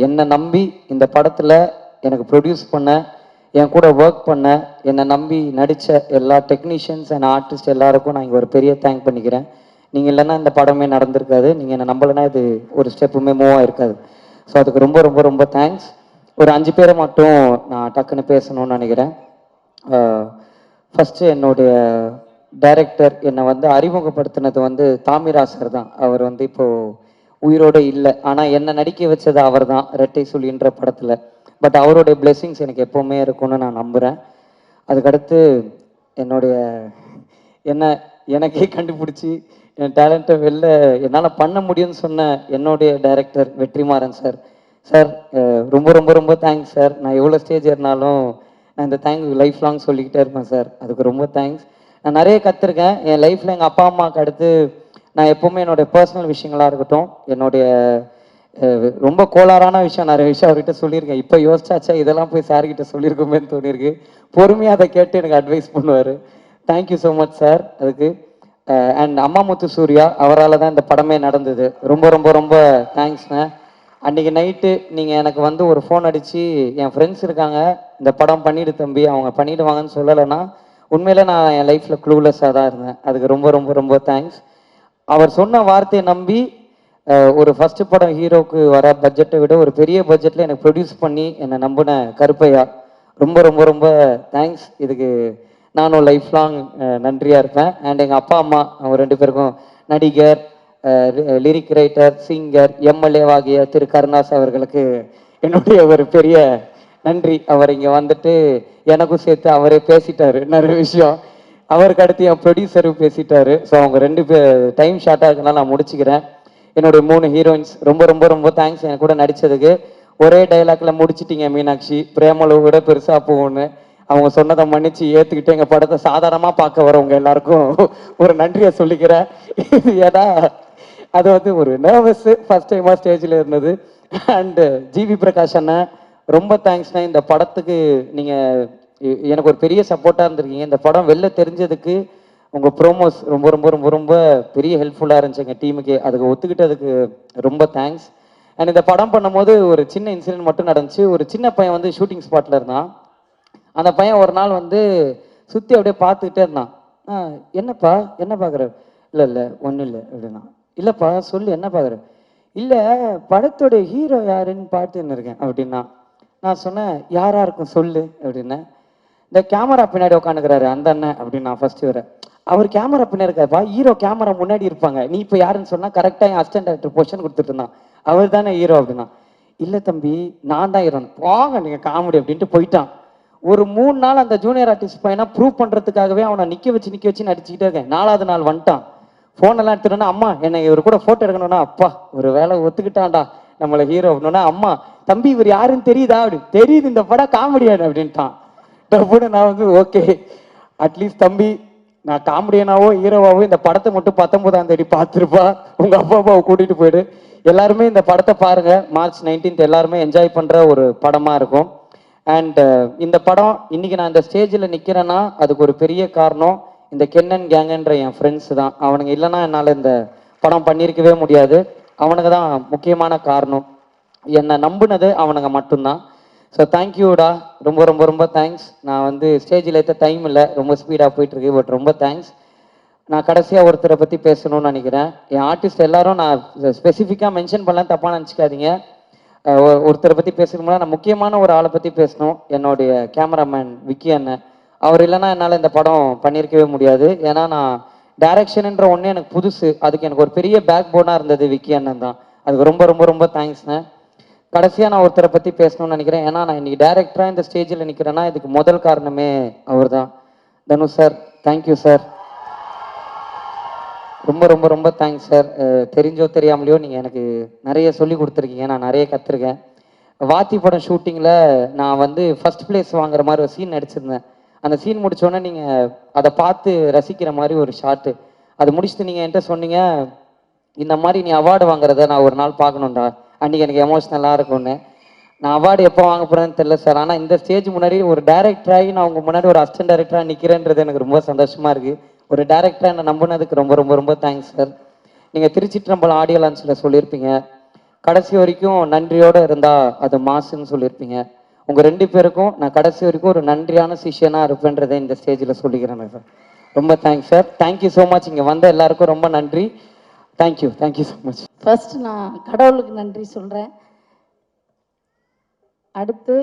என்னை நம்பி இந்த படத்தில் எனக்கு ப்ரொடியூஸ் பண்ண, என் கூட ஒர்க் பண்ண, என்னை நம்பி நடித்த எல்லா டெக்னீஷியன்ஸ் அண்ட் ஆர்டிஸ்ட் எல்லாருக்கும் நான் இங்கே ஒரு பெரிய தேங்க் பண்ணிக்கிறேன். நீங்கள் இல்லைன்னா இந்த படமே நடந்திருக்காது, நீங்கள் என்னை நம்பலைன்னா இது ஒரு ஸ்டெப்புமே மூவ் ஆகிருக்காது. ஸோ அதுக்கு ரொம்ப ரொம்ப ரொம்ப தேங்க்ஸ். ஒரு 5 பேரை மட்டும் நான் டக்குன்னு பேசணும்னு நினைக்கிறேன். ஃபஸ்ட்டு என்னுடைய டைரக்டர் என்னை வந்து அறிமுகப்படுத்தினது வந்து தாமிராசர் தான். அவர் வந்து இப்போது உயிரோடு இல்லை, ஆனால் என்னை நடிக்க வச்சது அவர் தான் ரெட்டை சுழின்ற படத்தில். பட் அவருடைய பிளெஸ்ஸிங்ஸ் எனக்கு எப்போவுமே இருக்கும்னு நான் நம்புகிறேன். அதுக்கடுத்து என்னுடைய எனக்கே கண்டுபிடிச்சி என் டேலண்ட்டை வெளில என்னால் பண்ண முடியும்னு சொன்ன என்னுடைய டைரக்டர் வெற்றிமாறன் சார். சார் ரொம்ப ரொம்ப ரொம்ப தேங்க்ஸ் சார். நான் எவ்வளோ ஸ்டேஜ் ஏறினாலும் நான் இந்த தேங்க்ஸ் லைஃப் லாங் சொல்லிக்கிட்டே இருப்பேன் சார். அதுக்கு ரொம்ப தேங்க்ஸ். நான் நிறைய கற்றுருக்கேன் என் லைஃப்பில். எங்கள் அப்பா அம்மாவுக்கு அடுத்து நான் எப்போவுமே என்னுடைய பர்சனல் விஷயங்களாக இருக்கட்டும், என்னுடைய ரொம்ப கோளாறான விஷயம் நிறைய விஷயம் அவர்கிட்ட சொல்லியிருக்கேன். இப்போ யோசிச்சாச்சா இதெல்லாம் போய் சார்கிட்ட சொல்லியிருக்கோமேன்னு தோணியிருக்கு. பொறுமையாக அதை கேட்டு எனக்கு அட்வைஸ் பண்ணுவார். தேங்க்யூ ஸோ மச் சார் அதுக்கு. அண்ட் அம்மா முத்து சூர்யா, அவரால் தான் இந்த படமே நடந்தது. ரொம்ப ரொம்ப ரொம்ப தேங்க்ஸ்ண்ணே. அன்றைக்கி நைட்டு நீங்கள் எனக்கு வந்து ஒரு ஃபோன் அடித்து, என் ஃப்ரெண்ட்ஸ் இருக்காங்க, இந்த படம் பண்ணிவிடு தம்பி, அவங்க பண்ணிவிடுவாங்கன்னு சொல்லலைன்னா உண்மையில் நான் என் லைஃப்பில் க்ளூலெஸ்ஸாக தான் இருந்தேன். அதுக்கு ரொம்ப ரொம்ப ரொம்ப தேங்க்ஸ். அவர் சொன்ன வார்த்தையை நம்பி ஒரு ஃபஸ்ட்டு படம் ஹீரோவுக்கு வர பட்ஜெட்டை விட ஒரு பெரிய பட்ஜெட்டில் எனக்கு ப்ரொடியூஸ் பண்ணி என்னை நம்பின கருப்பையா, ரொம்ப ரொம்ப ரொம்ப தேங்க்ஸ். இதுக்கு நானும் லைஃப் லாங் நன்றியாக இருப்பேன். அண்ட் எங்கள் அப்பா அம்மா அவங்க 2 பேருக்கும், நடிகர், லிரிக் ரைட்டர், சிங்கர், எம்எல்ஏவாகிய திரு கருணாஸ் அவர்களுக்கு என்னுடைய ஒரு பெரிய நன்றி. அவர் இங்கே வந்துட்டு எனக்கும் சேர்த்து அவரே பேசிட்டாரு நிறைய விஷயம். அவருக்கு அடுத்து என் ப்ரொடியூசரும் பேசிட்டாரு. ஸோ அவங்க 2 பேர் டைம் ஷார்ட்டாக இருக்குனால நான் முடிச்சுக்கிறேன். என்னுடைய 3 ஹீரோயின்ஸ் ரொம்ப ரொம்ப ரொம்ப தேங்க்ஸ் எனக்கு கூட நடித்ததுக்கு. ஒரே டைலாக்ல முடிச்சிட்டிங்க மீனாட்சி, பிரேமளவு விட பெருசாக போகும்னு. அவங்க சொன்னதை மன்னிச்சு ஏற்றுக்கிட்டு எங்கள் படத்தை சாதாரணமாக பார்க்க வரவங்க எல்லாருக்கும் ஒரு நன்றியை சொல்லிக்கிறேன். ஏன்னா அது வந்து ஒரு நர்வஸ்ஸு ஃபஸ்ட் டைமாக ஸ்டேஜில் இருந்தது. அண்டு ஜிவி பிரகாஷ் அண்ணன் ரொம்ப தேங்க்ஸ்ண்ணே. இந்த படத்துக்கு நீங்கள் எனக்கு ஒரு பெரிய சப்போர்ட்டாக இருந்திருக்கீங்க. இந்த படம் வெளில தெரிஞ்சதுக்கு உங்கள் ப்ரோமோஸ் ரொம்ப ரொம்ப ரொம்ப ரொம்ப பெரிய ஹெல்ப்ஃபுல்லாக இருந்துச்சு எங்கள் டீமுக்கு. அதுக்கு ஒத்துக்கிட்டதுக்கு ரொம்ப தேங்க்ஸ். அண்ட் இந்த படம் பண்ணும்போது ஒரு சின்ன இன்சிடென்ட் மட்டும் நடந்துச்சு. ஒரு சின்ன பையன் வந்து ஷூட்டிங் ஸ்பாட்டில் இருந்தான். அந்த பையன் ஒரு நாள் வந்து சுற்றி அப்படியே பார்த்துக்கிட்டே இருந்தான். என்னப்பா என்ன பார்க்குற? இல்லை ஒன்றும் இல்லை அப்படின்னா. இல்லைப்பா சொல்லு என்ன பார்க்குற? இல்லை படத்தோட ஹீரோ யாருன்னு பார்த்துன்னு இருக்கேன் அப்படின்னா. நான் சொன்னேன் யாராக இருக்கும் சொல்லு அப்படின்னேன். இந்த கேமரா பின்னாடி உட்காந்துக்கிறாரு அந்த அண்ணன் அப்படின்னா. ஃபர்ஸ்ட் வர அவர் கேமரா பின்னாடி இருக்காருப்பா, ஹீரோ கேமரா முன்னாடி இருப்பாங்க, நீ இப்போ யாருன்னு சொன்னால் கரெக்டாக என் அசிஸ்டன்ட் டைரக்டர் பொசிஷன் கொடுத்துட்டு இருந்தான். அவர் தானே ஹீரோ அப்படின்னா. இல்லை தம்பி நான் தான் ஹீரோன்னு. போங்க நீங்கள் காமெடி அப்படின்ட்டு போயிட்டான். ஒரு 3 நாள் அந்த ஜூனியர் ஆர்டிஸ்ட் பையனை ப்ரூவ் பண்ணுறதுக்காகவே அவனை நிற்க வச்சு நடிச்சுக்கிட்டே இருக்கேன். 4வது நாள் வந்துட்டான். ஃபோனெல்லாம் எடுத்துட்டோன்னா, அம்மா என்னை இவர் கூட ஃபோட்டோ எடுக்கணும்னா, அப்பா ஒரு வேலை ஒத்துக்கிட்டான்டா நம்மளை ஹீரோ அப்படின்னா. அம்மா தம்பி இவர் யாருன்னு தெரியுதா? அப்படி தெரியுது, இந்த படம் காமெடியானு அப்படின்ட்டான். நான் வந்து ஓகே அட்லீஸ்ட் தம்பி நான் காமெடியனாவோ ஹீரோவாவோ இந்த படத்தை மட்டும் 19ஆம் தேதி பார்த்துருப்பா, உங்கள் அப்பா அப்பாவை கூட்டிகிட்டு போயிடு. எல்லாருமே இந்த படத்தை பாருங்கள். மார்ச் 19th எல்லாருமே என்ஜாய் பண்ணுற ஒரு படமாக இருக்கும். அண்ட் இந்த படம் இன்னைக்கு நான் இந்த ஸ்டேஜில் நிற்கிறேன்னா அதுக்கு ஒரு பெரிய காரணம் இந்த கென்னன் கேங்குன்ற என் ஃப்ரெண்ட்ஸ் தான். அவனுங்க இல்லைன்னா என்னால் இந்த படம் பண்ணியிருக்கவே முடியாது. அவனுங்க தான் முக்கியமான காரணம். என்னை நம்பினது அவனுங்க மட்டும்தான். ஸோ தேங்க்யூடா, ரொம்ப ரொம்ப ரொம்ப தேங்க்ஸ். நான் வந்து ஸ்டேஜில் ஏற்ற டைம் இல்லை, ரொம்ப ஸ்பீடாக போயிட்டுருக்கு. பட் ரொம்ப தேங்க்ஸ். நான் கடைசியாக ஒருத்தரை பற்றி பேசணும்னு நினைக்கிறேன். என் ஆர்டிஸ்ட் எல்லாரும் நான் ஸ்பெசிஃபிக்காக மென்ஷன் பண்ணலாம், தப்பாக நினச்சிக்காதீங்க. ஒருத்தரை பற்றி பேசணும்னா நான் முக்கியமான ஒரு ஆளை பற்றி பேசணும். என்னுடைய கேமராமேன் விக்கி அண்ணன். அவர் இல்லைன்னா என்னால் இந்த படம் பண்ணியிருக்கவே முடியாது. ஏன்னா நான் டைரக்ஷனுன்ற ஒன்று எனக்கு புதுசு. அதுக்கு எனக்கு ஒரு பெரிய பேக் போனாக இருந்தது விக்கி அண்ணன் தான். அதுக்கு ரொம்ப ரொம்ப ரொம்ப தேங்க்ஸ்ண்ணே. கடைசியாக நான் ஒருத்தரை பற்றி பேசணும்னு நினைக்கிறேன். ஏன்னா நான் இன்னைக்கு டேரக்டராக இந்த ஸ்டேஜில் நிற்கிறேன்னா இதுக்கு முதல் காரணமே அவர் தான். Dhanush sir, thank you sir. ரொம்ப ரொம்ப ரொம்ப தேங்க்ஸ் சார். தெரிஞ்சோ தெரியாமலையோ நீங்கள் எனக்கு நிறைய சொல்லி கொடுத்துருக்கீங்க, நான் நிறைய கற்றுருக்கேன். வாத்தி படம் ஷூட்டிங்கில் நான் வந்து ஃபஸ்ட் பிளேஸ் வாங்குற மாதிரி ஒரு சீன் நடிச்சிருந்தேன். அந்த சீன் முடித்தோடனே நீங்கள் அதை பார்த்து ரசிக்கிற மாதிரி ஒரு ஷாட்டு. அது முடிச்சுட்டு நீங்கள் என்கிட்ட சொன்னீங்க, இந்த மாதிரி நீ அவார்டு வாங்குறத நான் ஒரு நாள் பார்க்கணுண்டா, அன்றைக்கி எனக்கு எமோஷ்னலாக இருக்கும்னு. நான் அவார்டு எப்போ வாங்க போகிறேன்னு தெரியல சார். ஆனால் இந்த ஸ்டேஜ் முன்னாடி ஒரு டேரக்டராகி நான் உங்கள் முன்னாடி ஒரு அசிஸ்டன்ட் டேரக்டராக நிற்கிறேன்றது எனக்கு ரொம்ப சந்தோஷமாக இருக்குது. ஒரு டேரக்டராக என்னை நம்பினதுக்கு ரொம்ப ரொம்ப ரொம்ப தேங்க்ஸ் சார். நீங்கள் திருச்சிற்றம்பலம் ஆடியோ லான்ச்சில் சொல்லியிருப்பீங்க, கடைசி வரைக்கும் நன்றியோடு இருந்தால் அது மாசுன்னு சொல்லியிருப்பீங்க. உங்கள் 2 பேருக்கும் நான் கடைசி வரைக்கும் ஒரு நன்றியான சிஷியனாக இருப்பேன்றதை இந்த ஸ்டேஜில் சொல்லிக்கிறேன் சார். ரொம்ப thanks sir. Thank you so much. இங்கே வந்த எல்லாருக்கும் ரொம்ப நன்றி. Thank you so much. ஃபர்ஸ்ட் நான் கடவுளுக்கு நன்றி சொல்கிறேன். அடுத்து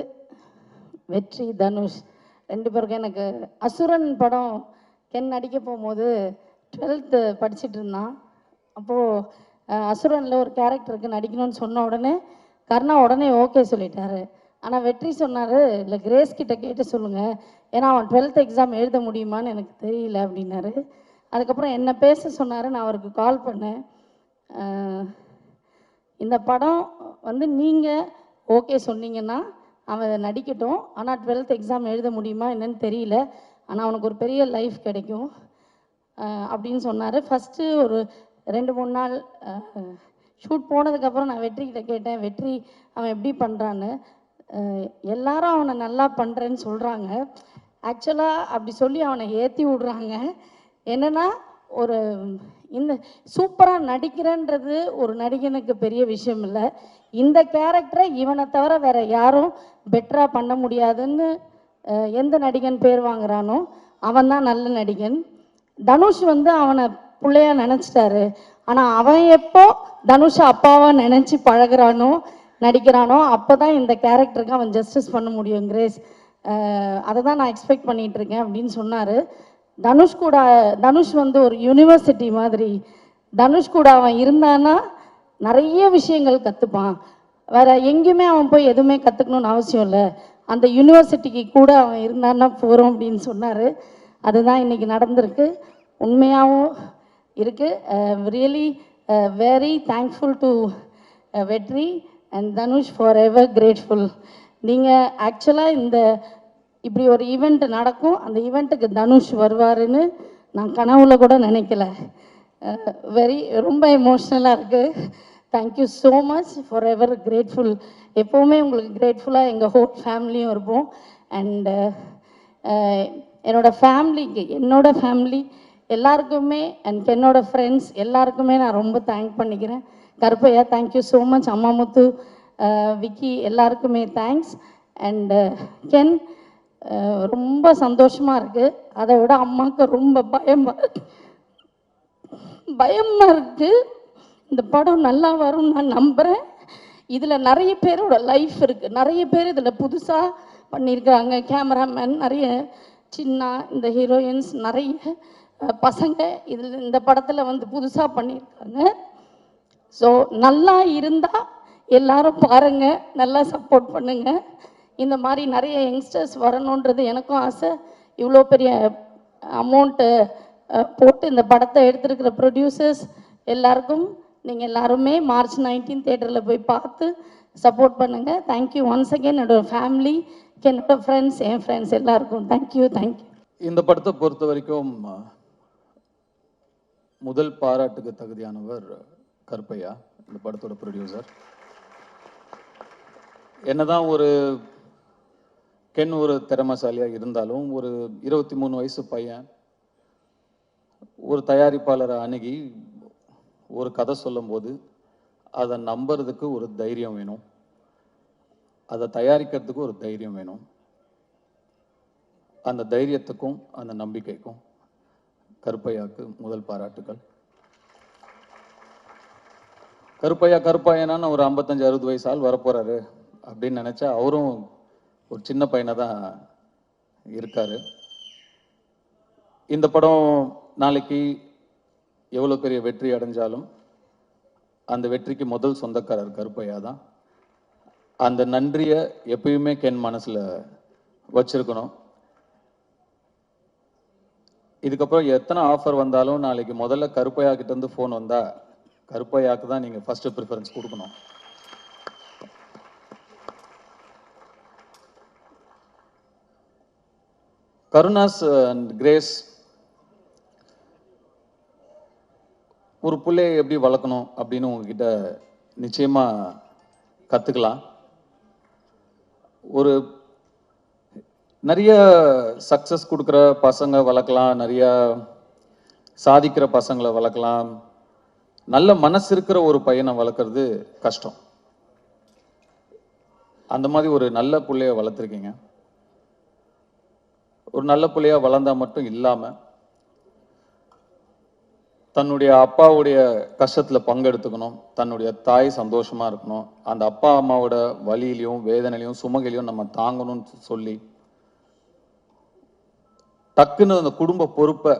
வெற்றி, தனுஷ் 2 பேருக்கும். எனக்கு அசுரன் படம் கென் நடிக்க போகும்போது 12th படிச்சுட்டு இருந்தான். அப்போது அசுரனில் ஒரு கேரக்டருக்கு நடிக்கணும்னு சொன்ன உடனே கர்ணா உடனே ஓகே சொல்லிட்டாரு. ஆனால் வெற்றி சொன்னார், இல்லை கிரேஸ் கிட்ட கேட்டு சொல்லுங்கள், ஏன்னா அவன் 12th எக்ஸாம் எழுத முடியுமான்னு எனக்கு தெரியல அப்படின்னாரு. அதுக்கப்புறம் என்ன பேச சொன்னார். நான் அவருக்கு கால் பண்ணேன். இந்த படம் வந்து நீங்கள் ஓகே சொன்னீங்கன்னா அவன் நடிக்கட்டும், ஆனால் 12th எக்ஸாம் எழுத முடியுமா என்னன்னு தெரியல, ஆனால் அவனுக்கு ஒரு பெரிய லைஃப் கிடைக்கும் அப்படின்னு சொன்னார். ஃபஸ்ட்டு ஒரு 2-3 நாள் ஷூட் போனதுக்கப்புறம் நான் வெற்றிக்கிட்ட கேட்டேன், வெற்றி அவன் எப்படி பண்ணுறான்னு. எல்லாரும் அவனை நல்லா பண்ணுறேன்னு சொல்கிறாங்க. ஆக்சுவலாக அப்படி சொல்லி அவனை ஏற்றி விடுறாங்க. என்னென்னா ஒரு இந்த சூப்பராக நடிக்கிறேன்றது ஒரு நடிகனுக்கு பெரிய விஷயம் இல்லை. இந்த கேரக்டரை இவனை தவிர வேறு யாரும் பெட்டராக பண்ண முடியாதுன்னு எந்த நடிகன் பேர் வாங்குறானோ அவன் தான் நல்ல நடிகன். தனுஷ் வந்து அவனை பிள்ளையா நினச்சிட்டாரு. ஆனால் அவன் எப்போ தனுஷை அப்பாவாக நினச்சி பழகிறானோ நடிக்கிறானோ அப்போ தான் இந்த கேரக்டருக்கு அவன் ஜஸ்டிஸ் பண்ண முடியும். கிரேஸ் அதை தான் நான் எக்ஸ்பெக்ட் பண்ணிகிட்ருக்கேன் அப்படின்னு சொன்னார். தனுஷ் வந்து ஒரு யூனிவர்சிட்டி மாதிரி. தனுஷ் கூட அவன் இருந்தான்னா நிறைய விஷயங்கள் கற்றுப்பான். வேறு எங்கேயுமே அவன் போய் எதுவுமே கற்றுக்கணுன்னு அவசியம் இல்லை. அந்த யூனிவர்சிட்டிக்கு கூட அவன் இருந்தான்னா போகிறோம் அப்படின்னு சொன்னார். அதுதான் இன்றைக்கி நடந்திருக்கு. உண்மையாகவும் இருக்குது. ரியலி வெரி தேங்க்ஃபுல் டு வெற்றி and Dhanush, for ever grateful. நீங்கள் ஆக்சுவலாக இந்த இப்படி ஒரு ஈவெண்ட் நடக்கும், அந்த ஈவெண்ட்டுக்கு தனுஷ் வருவாருன்னு நான் கனவுல கூட நினைக்கல. ரொம்ப எமோஷ்னலாக இருக்குது. Thank you so much, for ever grateful. எப்போவுமே உங்களுக்கு கிரேட்ஃபுல்லாக எங்கள் ஹோல் ஃபேமிலியும் இருப்போம். அண்டு என்னோட ஃபேமிலி எல்லாருக்குமே அண்ட் என்னோட ஃப்ரெண்ட்ஸ் எல்லாருக்குமே நான் ரொம்ப தேங்க் பண்ணிக்கிறேன். Karuppaiya thank you so much. Ammamuthu, Vicky எல்லாருக்குமே தேங்க்ஸ். அண்டு கென் ரொம்ப சந்தோஷமாக இருக்குது. அதை விட அம்மாவுக்கு ரொம்ப பயமாக இருக்குது. இந்த படம் நல்லா வரும்னு நான் நம்புகிறேன். இதில் நிறைய பேரோட லைஃப் இருக்குது. நிறைய பேர் இதில் புதுசாக பண்ணியிருக்காங்க. கேமராமேன், நிறைய சின்ன இந்த ஹீரோயின்ஸ், நிறைய பசங்க இந்த படத்தில் வந்து புதுசாக பண்ணியிருக்காங்க. ஸோ நல்லா இருந்தால் எல்லாரும் பாருங்கள், நல்லா சப்போர்ட் பண்ணுங்கள். இந்த மாதிரி நிறைய யங்ஸ்டர்ஸ் வரணுன்றது எனக்கும் ஆசை. இவ்வளோ பெரிய அமௌண்ட்டு போட்டு இந்த படத்தை எடுத்துருக்கிற ப்ரொடியூசர்ஸ் எல்லாருக்கும் நீங்கள் எல்லாருமே March 19 தியேட்டரில் போய் பார்த்து சப்போர்ட் பண்ணுங்கள். Thank you once again. என்னோட ஃபேமிலி, என்னோட ஃப்ரெண்ட்ஸ், என் ஃப்ரெண்ட்ஸ் எல்லாருக்கும் தேங்க்யூ. இந்த படத்தை பொறுத்த வரைக்கும் முதல் பாராட்டுக்கு தகுதியானவர் கருப்பையா, இந்த படத்தோட ப்ரொடியூசர். என்னதான் ஒரு கென் ஒரு திறமைசாலியாக இருந்தாலும் ஒரு 23 வயசு பையன் ஒரு தயாரிப்பாளரை அணுகி ஒரு கதை சொல்லும்போது அதை நம்புறதுக்கு ஒரு தைரியம் வேணும், அதை தயாரிக்கிறதுக்கு ஒரு தைரியம் வேணும். அந்த தைரியத்துக்கும் அந்த நம்பிக்கைக்கும் கருப்பையாக்கு முதல் பாராட்டுகள். கருப்பையனான்னு ஒரு 55-60 வயசு ஆள் வரப்போறாரு அப்படின்னு நினைச்சா அவரும் ஒரு சின்ன பையனை தான் இருக்காரு. இந்த படம் நாளைக்கு எவ்வளோ பெரிய வெற்றி அடைஞ்சாலும் அந்த வெற்றிக்கு முதல் சொந்தக்காரர் கருப்பையா தான். அந்த நன்றியை எப்பயுமே கென் மனசில் வச்சிருக்கணும். இதுக்கப்புறம் எத்தனை ஆஃபர் வந்தாலும் நாளைக்கு முதல்ல கருப்பையா கிட்ட இருந்து ஃபோன் வந்தா கருப்பையாக்கு தான் நீங்கள் ஃபர்ஸ்ட் ப்ரிஃபரன்ஸ் கொடுக்கணும். கருணாஸ் அண்ட் கிரேஸ் ஒரு பிள்ளையை எப்படி வளர்க்கணும் அப்படின்னு உங்ககிட்ட நிச்சயமா கற்றுக்கலாம். ஒரு நிறைய சக்ஸஸ் கொடுக்குற பசங்க வளர்க்கலாம், நிறைய சாதிக்கிற பசங்களை வளர்க்கலாம். நல்ல மனசு இருக்கிற ஒரு பையனை வளர்க்குறது கஷ்டம். அந்த மாதிரி ஒரு நல்ல பிள்ளைய வளர்த்துருக்கீங்க. ஒரு நல்ல பிள்ளையா வளர்ந்தா மட்டும் இல்லாம தன்னுடைய அப்பாவுடைய கஷ்டத்துல பங்கெடுத்துக்கணும், தன்னுடைய தாய் சந்தோஷமா இருக்கணும், அந்த அப்பா அம்மாவோட வலியிலையும் வேதனையிலையும் சுமகையிலையும் நம்ம தாங்கணும்னு சொல்லி டக்குன்னு அந்த குடும்ப பொறுப்பை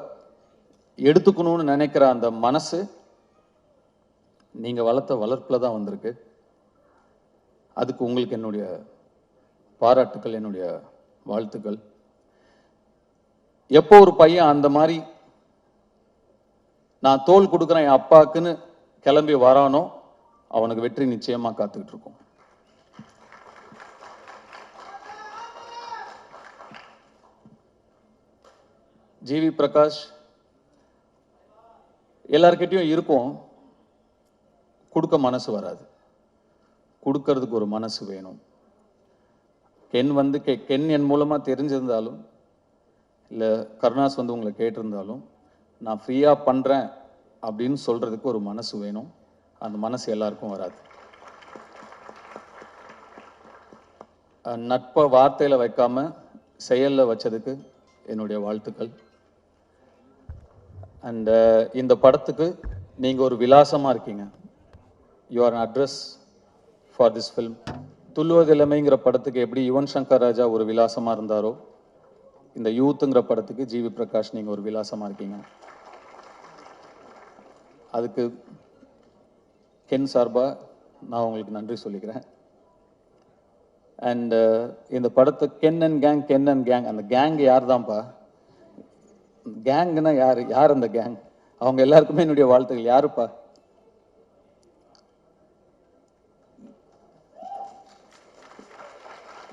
எடுத்துக்கணும்னு நினைக்கிற அந்த மனசு நீங்க வளர்த்த வளர்ப்புல தான் வந்திருக்கு. அதுக்கு உங்களுக்கு என்னுடைய பாராட்டுக்கள், என்னுடைய வாழ்த்துக்கள். எப்போ ஒரு பையன் அந்த மாதிரி நான் தோல் கொடுக்குறேன் என் அப்பாக்குன்னு கிளம்பி வரானோ அவனுக்கு வெற்றி நிச்சயமா காத்துக்கிட்டு இருக்கும். ஜிவி பிரகாஷ் எல்லார்கிட்டையும் இருக்கும், கொடுக்க மனசு வராது, கொடுக்கறதுக்கு ஒரு மனசு வேணும். கென் வந்து கென் என் மூலமா தெரிஞ்சிருந்தாலும் இல்லை கருணாஸ் வந்து உங்களை கேட்டிருந்தாலும் நான் ஃப்ரீயாக பண்ணுறேன் அப்படின்னு சொல்கிறதுக்கு ஒரு மனசு வேணும். அந்த மனசு எல்லாருக்கும் வராது. நட்பை வார்த்தையில் வைக்காம செயலில் வச்சதுக்கு என்னுடைய வாழ்த்துக்கள். அண்ட் இந்த படத்துக்கு நீங்கள் ஒரு விலாசமாக இருக்கீங்க. You are address for this film. துள்ளுவதில்லைங்கிற படத்துக்கு எப்படி யுவன் சங்கர் ராஜா ஒரு விலாசமாக இருந்தாரோ, இந்த யூத்துங்கிற படத்துக்கு ஜிவி பிரகாஷ் நீங்கள் ஒரு விலாசமாக இருக்கீங்க. அதுக்கு கென் சார்பாக நான் உங்களுக்கு நன்றி சொல்லிக்கிறேன். அண்ட் இந்த படத்தை கென் அண்ட் கேங், அந்த கேங் யார் தான்ப்பா? கேங்குன்னா யார் அந்த கேங்? அவங்க எல்லாருக்குமே என்னுடைய வாழ்த்துக்கள். யாருப்பா?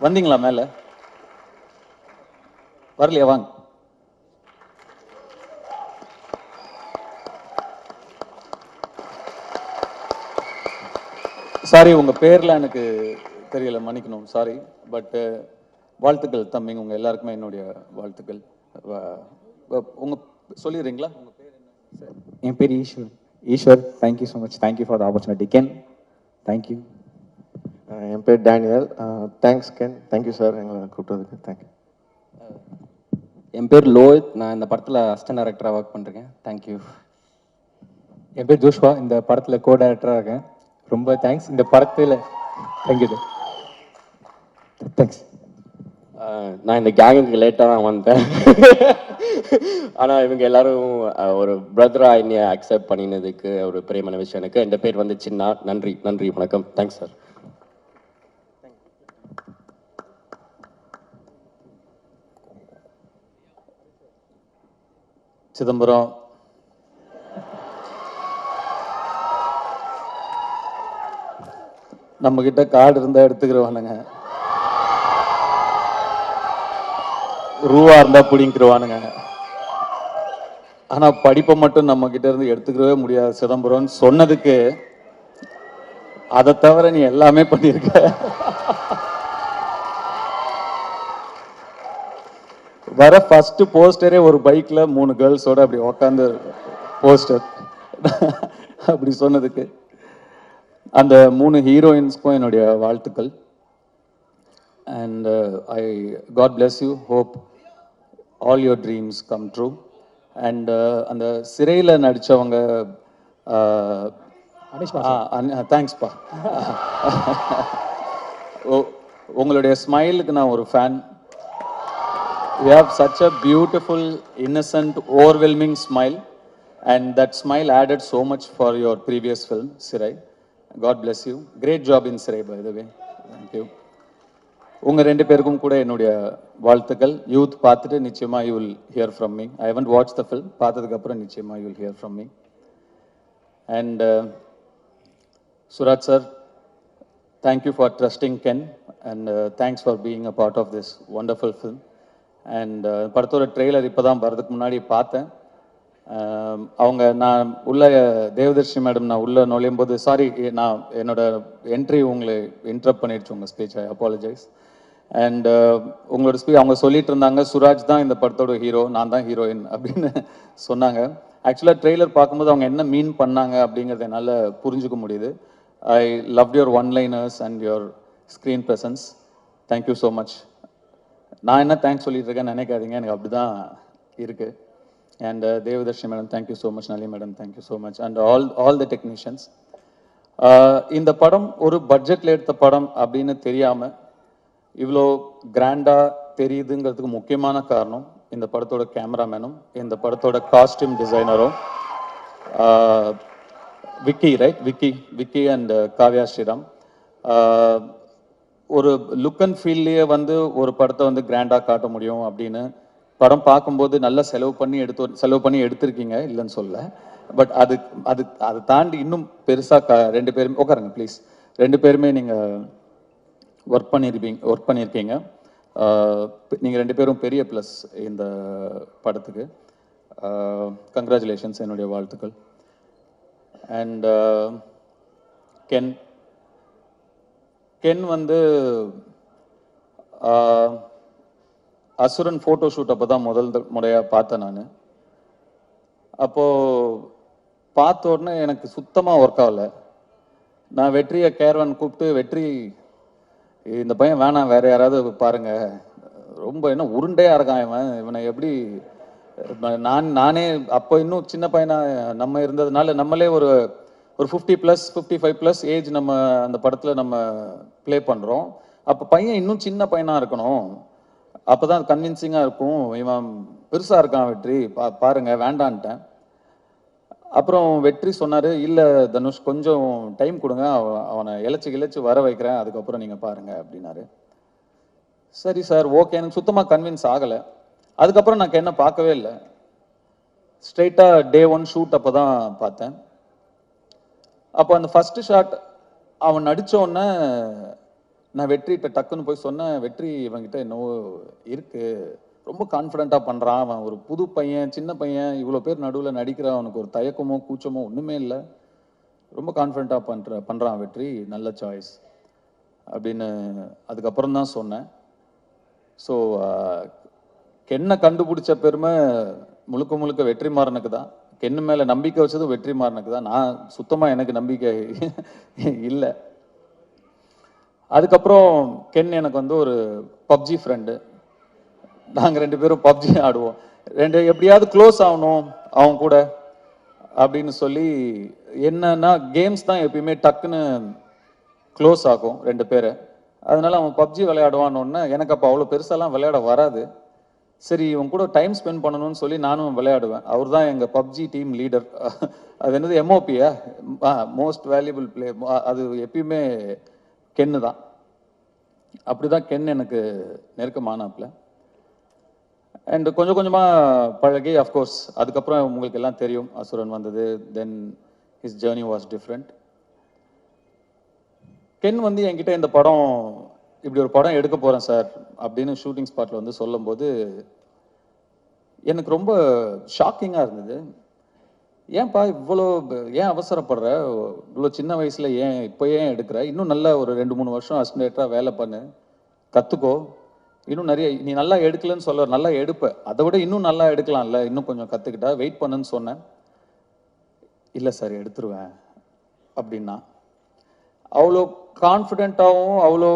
வந்தீங்களா மேல? வரலையா? வாங்க. சாரி, உங்க பேர்ல எனக்கு தெரியல, மன்னிக்கணும், சாரி. பட் வாழ்த்துக்கள் தம்பிங்க, உங்க எல்லாருக்குமே என்னுடைய வாழ்த்துக்கள். உங்க சொல்லிடுறீங்களா? உங்க பேர் என்ன? என் பேர் Eswar. Thank you so much. Thank you for the opportunity Ken. Thank you. என் பேர் Daniel. Thanks Ken. Thank you sir எங்களை கூப்பிட்டதுக்கு. தேங்க்யூ. என் பேர் லோஹித். நான் இந்த படத்தில் அசிஸ்டன்ட் டைரக்டராக ஒர்க் பண்ணுறேன். தேங்க்யூ. என் பேர் ஜோஷ்வா. இந்த படத்தில் கோ டைரக்டராக இருக்கேன். ரொம்ப தேங்க்ஸ். இந்த படத்தில் தேங்க்யூ. தேங்க்ஸ். நான் இந்த கேங்குக்கு லேட்டாக தான் வந்தேன். ஆனால் இவங்க எல்லாரும் ஒரு பிரதராக என்னை அக்செப்ட் பண்ணினதுக்கு ஒரு பெரியமான விஷயம் எனக்கு. என் பேர் வந்து சின்னா. நன்றி, நன்றி, வணக்கம். Thanks sir. சிதம்பரம், நம்ம கிட்ட கார்டு இருந்தா எடுத்துக்கிறவானுங்க, ரூபா இருந்தா பிடிங்கிருவானுங்க. ஆனா படிப்பை மட்டும் நம்ம கிட்ட இருந்து எடுத்துக்கவே முடியாது சிதம்பரம் சொன்னதுக்கு அதை தவிர நீ எல்லாமே பண்ணியிருக்க. வர ஃபர்ஸ்ட் போஸ்டரே ஒரு பைக்ல 3 கேர்ள்ஸோட அப்படி உக்காந்து போஸ்டர் அப்படி சொன்னதுக்கு அந்த 3 ஹீரோயின்ஸ்க்கும் என்னுடைய வாழ்த்துக்கள். And I God bless you, hope all your dreams come true. And அந்த சிறையில் நடித்தவங்க தேங்க்ஸ்ப்பா. உங்களுடைய ஸ்மைலுக்கு நான் ஒரு fan. You have such a beautiful innocent overwhelming smile and that smile added so much for your previous film Sirai. God bless you. Great job in Sirai, by the way. Thank you. உங்க ரெண்டு பேருக்கும் கூட என்னுடைய வாழ்த்துக்கள். Youth பார்த்துட்டு நிச்சயமா you will hear from me. I haven't watched the film. பார்த்ததுக்கு அப்புறம் நிச்சயமா you will hear from me. And Suraj sir, thank you for trusting Ken and thanks for being a part of this wonderful film. And படத்தோட trailer இப்போதான் வரதுக்கு முன்னாடி பார்த்தேன். அவங்க நான் உள்ள தேவதர்ஷி மேடம் நான் உள்ள நுழையும் போது சாரி நான் என்னோட என்ட்ரி உங்களை இன்டரப்ட் பண்ணிடுச்சு உங்கள் ஸ்பீச். I apologise. அண்ட் உங்களோட ஸ்பீச் அவங்க சொல்லிட்டு இருந்தாங்க சுராஜ் தான் இந்த படத்தோட ஹீரோ, நான் தான் ஹீரோயின் அப்படின்னு சொன்னாங்க. ஆக்சுவலாக ட்ரெய்லர் பார்க்கும்போது அவங்க என்ன மீன் பண்ணாங்க அப்படிங்கிறத என்னால் புரிஞ்சுக்க முடியுது. I love your one-liners and your screen presence. Thank you so much. நான் என்ன தேங்க்ஸ் சொல்லிட்டு இருக்கேன்னு நினைக்காதீங்க, எனக்கு அப்படி தான் இருக்குது. And Devadarshi madam, thank you so much. Nali madam, thank you so much. And all the technicians. இந்த படம் ஒரு பட்ஜெட்ல எடுத்த படம் அப்படின்னு தெரியாம இவ்வளோ கிராண்டா தெரியுதுங்கிறதுக்கு முக்கியமான காரணம் இந்த படத்தோட கேமராமேனும் இந்த படத்தோட costume designer Vicky, right? Vicky and Kavya Sriram. ஒரு லுக் அண்ட் ஃபீல்லையே வந்து ஒரு படத்தை வந்து கிராண்டா காட்ட முடியும் அப்படின்னு படம் பார்க்கும்போது நல்லா செலவு பண்ணி எடுத்திருக்கீங்க, இல்லைன்னு சொல்ல. பட் அதை தாண்டி இன்னும் பெருசாக ரெண்டு பேருமே உட்காருங்க ப்ளீஸ். ரெண்டு பேருமே நீங்கள் ஒர்க் பண்ணியிருக்கீங்க. நீங்கள் ரெண்டு பேரும் பெரிய ப்ளஸ் இந்த படத்துக்கு. கங்க்ராச்சுலேஷன்ஸ், என்னுடைய வாழ்த்துக்கள். அண்ட் கென் வந்து அசுரன் ஃபோட்டோ ஷூட் அப்போ தான் முதல் முறையாக பார்த்தேன் நான். அப்போது பார்த்த உடனே எனக்கு சுத்தமாக ஒர்க் ஆகலை. நான் வெற்றியை கேர்வன் கூப்பிட்டு, வெற்றி இந்த பையன் வேணாம், வேறு யாராவது பாருங்கள், ரொம்ப என்ன உருண்டையாக இருக்கான் இவனை எப்படி நானே அப்போ இன்னும் சின்ன பையனாக நம்ம இருந்ததுனால நம்மளே ஒரு 50+, 55+ ஏஜ் நம்ம அந்த படத்தில் நம்ம ப்ளே பண்ணுறோம். அப்போ பையன் இன்னும் சின்ன பையனாக இருக்கணும், அப்போ தான் கன்வின்சிங்காக இருக்கும். இவன் பெருசாக இருக்கான் வெற்றி, பாருங்க வேண்டான்ட்டேன். அப்புறம் வெற்றி சொன்னார், இல்லை தனுஷ் கொஞ்சம் டைம் கொடுங்க, அவனை இழைச்சி வர வைக்கிறேன், அதுக்கப்புறம் நீங்கள் பாருங்கள் அப்படின்னாரு. சரி சார், ஓகே. எனக்கு சுத்தமாக கன்வின்ஸ் ஆகலை. அதுக்கப்புறம் நான் என்ன பார்க்கவே இல்லை. ஸ்ட்ரெயிட்டாக Day 1 ஷூட் அப்போ தான் பார்த்தேன். அப்போ அந்த ஃபஸ்ட்டு ஷாட் அவன் நடித்தோடனே நான் வெற்றிகிட்ட டக்குன்னு போய் சொன்னேன், வெற்றி இவங்கிட்ட என்னவோ இருக்குது, ரொம்ப கான்ஃபிடென்ட்டாக பண்ணுறான், அவன் ஒரு புது பையன், சின்ன பையன், இவ்வளோ பேர் நடுவில் நடிக்கிறான், அவனுக்கு ஒரு தயக்கமோ கூச்சமோ ஒன்றுமே இல்லை, ரொம்ப கான்ஃபிடென்ட்டாக பண்ணுறான் வெற்றி, நல்ல சாய்ஸ் அப்படின்னு அதுக்கப்புறம் தான் சொன்னேன். ஸோ கென்னை கண்டுபிடிச்ச பெருமை முழுக்க வெற்றிமாறனுக்கு தான். கென்னு மேலே நம்பிக்கை வச்சதும் வெற்றிமாறனுக்கு தான். நான் சுத்தமாக எனக்கு நம்பிக்கை இல்லை. அதுக்கப்புறம் கென் எனக்கு வந்து ஒரு பப்ஜி ஃப்ரெண்டு. நாங்கள் ரெண்டு பேரும் பப்ஜி ஆடுவோம். எப்படியாவது க்ளோஸ் ஆகணும் அவங்க கூட அப்படின்னு சொல்லி, என்னன்னா கேம்ஸ் தான் எப்பயுமே டக்குன்னு க்ளோஸ் ஆகும் ரெண்டு பேரை. அதனால அவன் பப்ஜி விளையாடுவான்னு எனக்கு அப்போ அவ்வளோ பெருசாலாம் விளையாட வராது. சரி இவன் கூட டைம் ஸ்பெண்ட் பண்ணணும்னு சொல்லி நானும் விளையாடுவேன். அவர் தான் எங்கள் பப்ஜி டீம் லீடர். அது என்னது MOPயா, மோஸ்ட் வேல்யூபிள் பிளே, அது எப்பயுமே கென்னு தான். அப்படி தான் கென் எனக்கு நெருக்கமானாப்ல. அண்ட் கொஞ்சம் கொஞ்சமாக பழகி, அஃப்கோர்ஸ் அதுக்கப்புறம் உங்களுக்கு எல்லாம் தெரியும் அசுரன் வந்தது. Then his journey was different. Ken வந்து என்கிட்ட இந்த படம், இப்படி ஒரு படம் எடுக்க போகிறேன் சார் அப்படின்னு ஷூட்டிங் ஸ்பாட்டில் வந்து சொல்லும்போது எனக்கு ரொம்ப ஷாக்கிங்காக இருந்தது. ஏன்பா இவ்வளோ ஏன் அவசரப்படுற, இவ்வளோ சின்ன வயசில் இப்போ ஏன் எடுக்கிற, இன்னும் நல்ல ஒரு 2-3 வருஷம் அசிஸ்டன்டாக வேலை பண்ணு, கற்றுக்கோ, இன்னும் நிறைய நீ நல்லா எடுக்கலன்னு சொல்ல, நல்லா எடுப்ப, அதை விட இன்னும் நல்லா எடுக்கலாம்ல, இன்னும் கொஞ்சம் கற்றுக்கிட்டா வெயிட் பண்ணுன்னு சொன்னேன். இல்லை சார் எடுத்துருவேன் அப்படின்னா. அவ்வளோ கான்ஃபிடென்ட்டாகவும் அவ்வளோ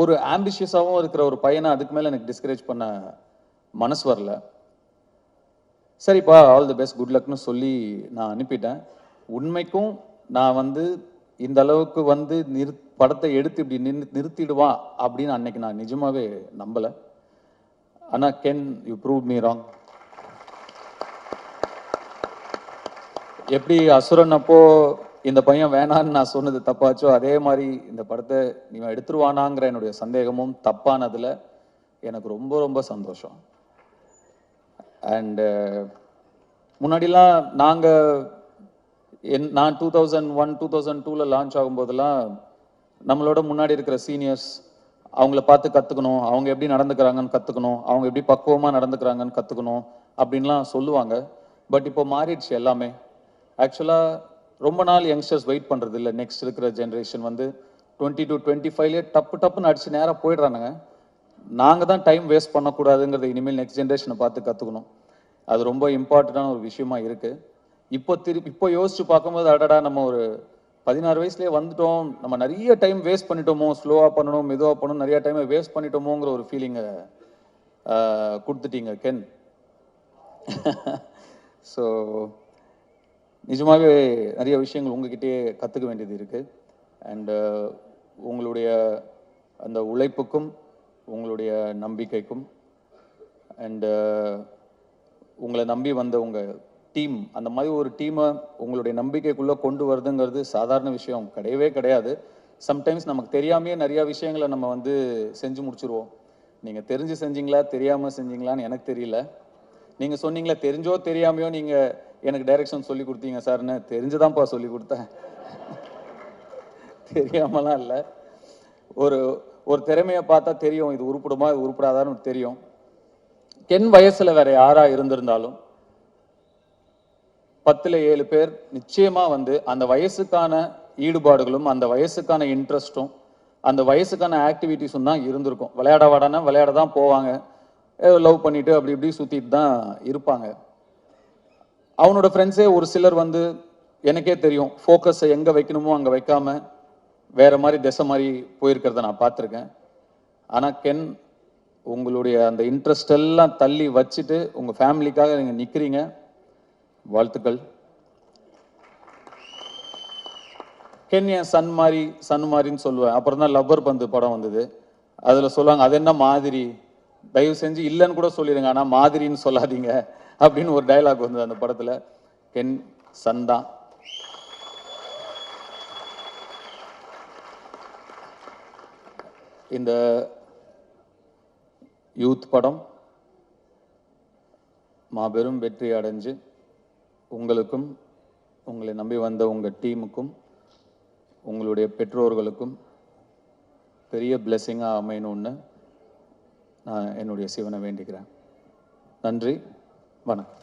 ஒரு ஆம்பிஷியஸாகவும் இருக்கிற ஒரு பையனை அதுக்கு மேலே எனக்கு டிஸ்கரேஜ் பண்ண மனசு வரல. சரிப்பா ஆல் தி பெஸ்ட், குட் லக்னு சொல்லி நான் அனுப்பிட்டேன். உண்மைக்கும் நான் வந்து இந்த அளவுக்கு வந்து படத்தை எடுத்து இப்படி நிறுத்திடுவான் அப்படின்னு அன்னைக்கு நான் நிஜமாவே நம்பலை. ஆனால் Ken, you prove me wrong. எப்படி அசுரன் அப்போ இந்த பையன் வேணான்னு நான் சொன்னது தப்பாச்சோ, அதே மாதிரி இந்த படத்தை நீ எடுத்துருவானாங்கிற என்னுடைய சந்தேகமும் தப்பானதில் எனக்கு ரொம்ப ரொம்ப சந்தோஷம். அண்டு முன்னாடிலாம் நான் 2001 2002 லான்ச் ஆகும்போதெல்லாம் நம்மளோட முன்னாடி இருக்கிற சீனியர்ஸ் அவங்கள பார்த்து கற்றுக்கணும், அவங்க எப்படி நடந்துக்கிறாங்கன்னு கற்றுக்கணும், அவங்க எப்படி பக்குவமாக நடந்துக்கிறாங்கன்னு கற்றுக்கணும் அப்படின்லாம் சொல்லுவாங்க. பட் இப்போ மாறிடுச்சு எல்லாமே. ஆக்சுவலாக ரொம்ப நாள் யங்ஸ்டர்ஸ் வெயிட் பண்ணுறது இல்லை. நெக்ஸ்ட் இருக்கிற ஜென்ரேஷன் வந்து 20 to 25 டப்புன்னு அடிச்சு நேராக போயிடுறானுங்க. நாங்கள் தான் டைம் வேஸ்ட் பண்ணக்கூடாதுங்கிறது இனிமேல் நெக்ஸ்ட் ஜென்ரேஷனை பார்த்து கற்றுக்கணும். அது ரொம்ப இம்பார்ட்டண்டான ஒரு விஷயமா இருக்குது. இப்போ யோசிச்சு பார்க்கும்போது, அடடா நம்ம ஒரு 16 வயசுலேயே வந்துட்டோம், நம்ம நிறைய டைம் வேஸ்ட் பண்ணிட்டோமோ, ஸ்லோவாக பண்ணணும் மெதுவாக பண்ணணும், நிறைய டைமை வேஸ்ட் பண்ணிட்டோமோங்கிற ஒரு ஃபீலிங்கை கொடுத்துட்டீங்க கென். ஸோ நிஜமாகவே நிறைய விஷயங்கள் உங்ககிட்டயே கற்றுக்க வேண்டியது இருக்குது. அண்டு உங்களுடைய அந்த உழைப்புக்கும் உங்களுடைய நம்பிக்கைக்கும் அண்டு உங்களை நம்பி வந்த உங்கள் டீம், அந்த மாதிரி ஒரு டீமை உங்களுடைய நம்பிக்கைக்குள்ளே கொண்டு வருதுங்கிறது சாதாரண விஷயம் கிடையவே கிடையாது. சம்டைம்ஸ் நமக்கு தெரியாமையே நிறையா விஷயங்களை நம்ம வந்து செஞ்சு முடிச்சுருவோம். நீங்கள் தெரிஞ்சு செஞ்சீங்களா தெரியாமல் செஞ்சீங்களான்னு எனக்கு தெரியல. நீங்கள் சொன்னீங்களா தெரிஞ்சோ தெரியாமையோ நீங்கள் எனக்கு டைரக்ஷன் சொல்லி கொடுத்தீங்க சார்னு. தெரிஞ்சுதான்ப்பா சொல்லி கொடுத்தேன், தெரியாமலாம் இல்லை. ஒரு திறமையை பார்த்தா தெரியும், இது உருப்படுமா இது உருப்படாதான்னு தெரியும். கென் வயசில் வேற யாராக இருந்திருந்தாலும் 10ல் 7 பேர் நிச்சயமாக வந்து அந்த வயசுக்கான ஈடுபாடுகளும் அந்த வயசுக்கான இன்ட்ரெஸ்ட்டும் அந்த வயசுக்கான ஆக்டிவிட்டீஸும் தான் இருந்திருக்கும். விளையாட விளையாட தான் போவாங்க, லவ் பண்ணிட்டு அப்படி இப்படி சுற்றிட்டு தான் இருப்பாங்க. அவனோட ஃப்ரெண்ட்ஸே ஒரு சிலர் வந்து எனக்கே தெரியும், ஃபோக்கஸை எங்கே வைக்கணுமோ அங்கே வைக்காம வேற மாதிரி திசை மாதிரி போயிருக்கிறத நான் பார்த்துருக்கேன். ஆனால் கென், உங்களுடைய அந்த இன்ட்ரெஸ்ட் எல்லாம் தள்ளி வச்சுட்டு உங்கள் ஃபேமிலிக்காக நீங்கள் நிற்கிறீங்க. வாழ்த்துக்கள். கென் என் சன் மாதிரின்னு சொல்லுவேன். அப்புறம் தான் லப்பர் பந்து படம் வந்தது, அதில் சொல்லுவாங்க அது என்ன மாதிரி, தயவு செஞ்சு இல்லைன்னு கூட சொல்லிடுங்க, ஆனால் மாதிரின்னு சொல்லாதீங்க அப்படின்னு ஒரு டைலாக் வந்தது அந்த படத்தில். கென் சன் தான். இந்த யூத் படம் மாபெரும் வெற்றி அடைஞ்சு உங்களுக்கும் உங்களை நம்பி வந்த உங்கள் டீமுக்கும் உங்களுடைய பெற்றோர்களுக்கும் பெரிய பிளெஸ்ஸிங்காக அமையணும்னு நான் என்னுடைய சிவனை வேண்டிக்கிறேன். நன்றி, வணக்கம்.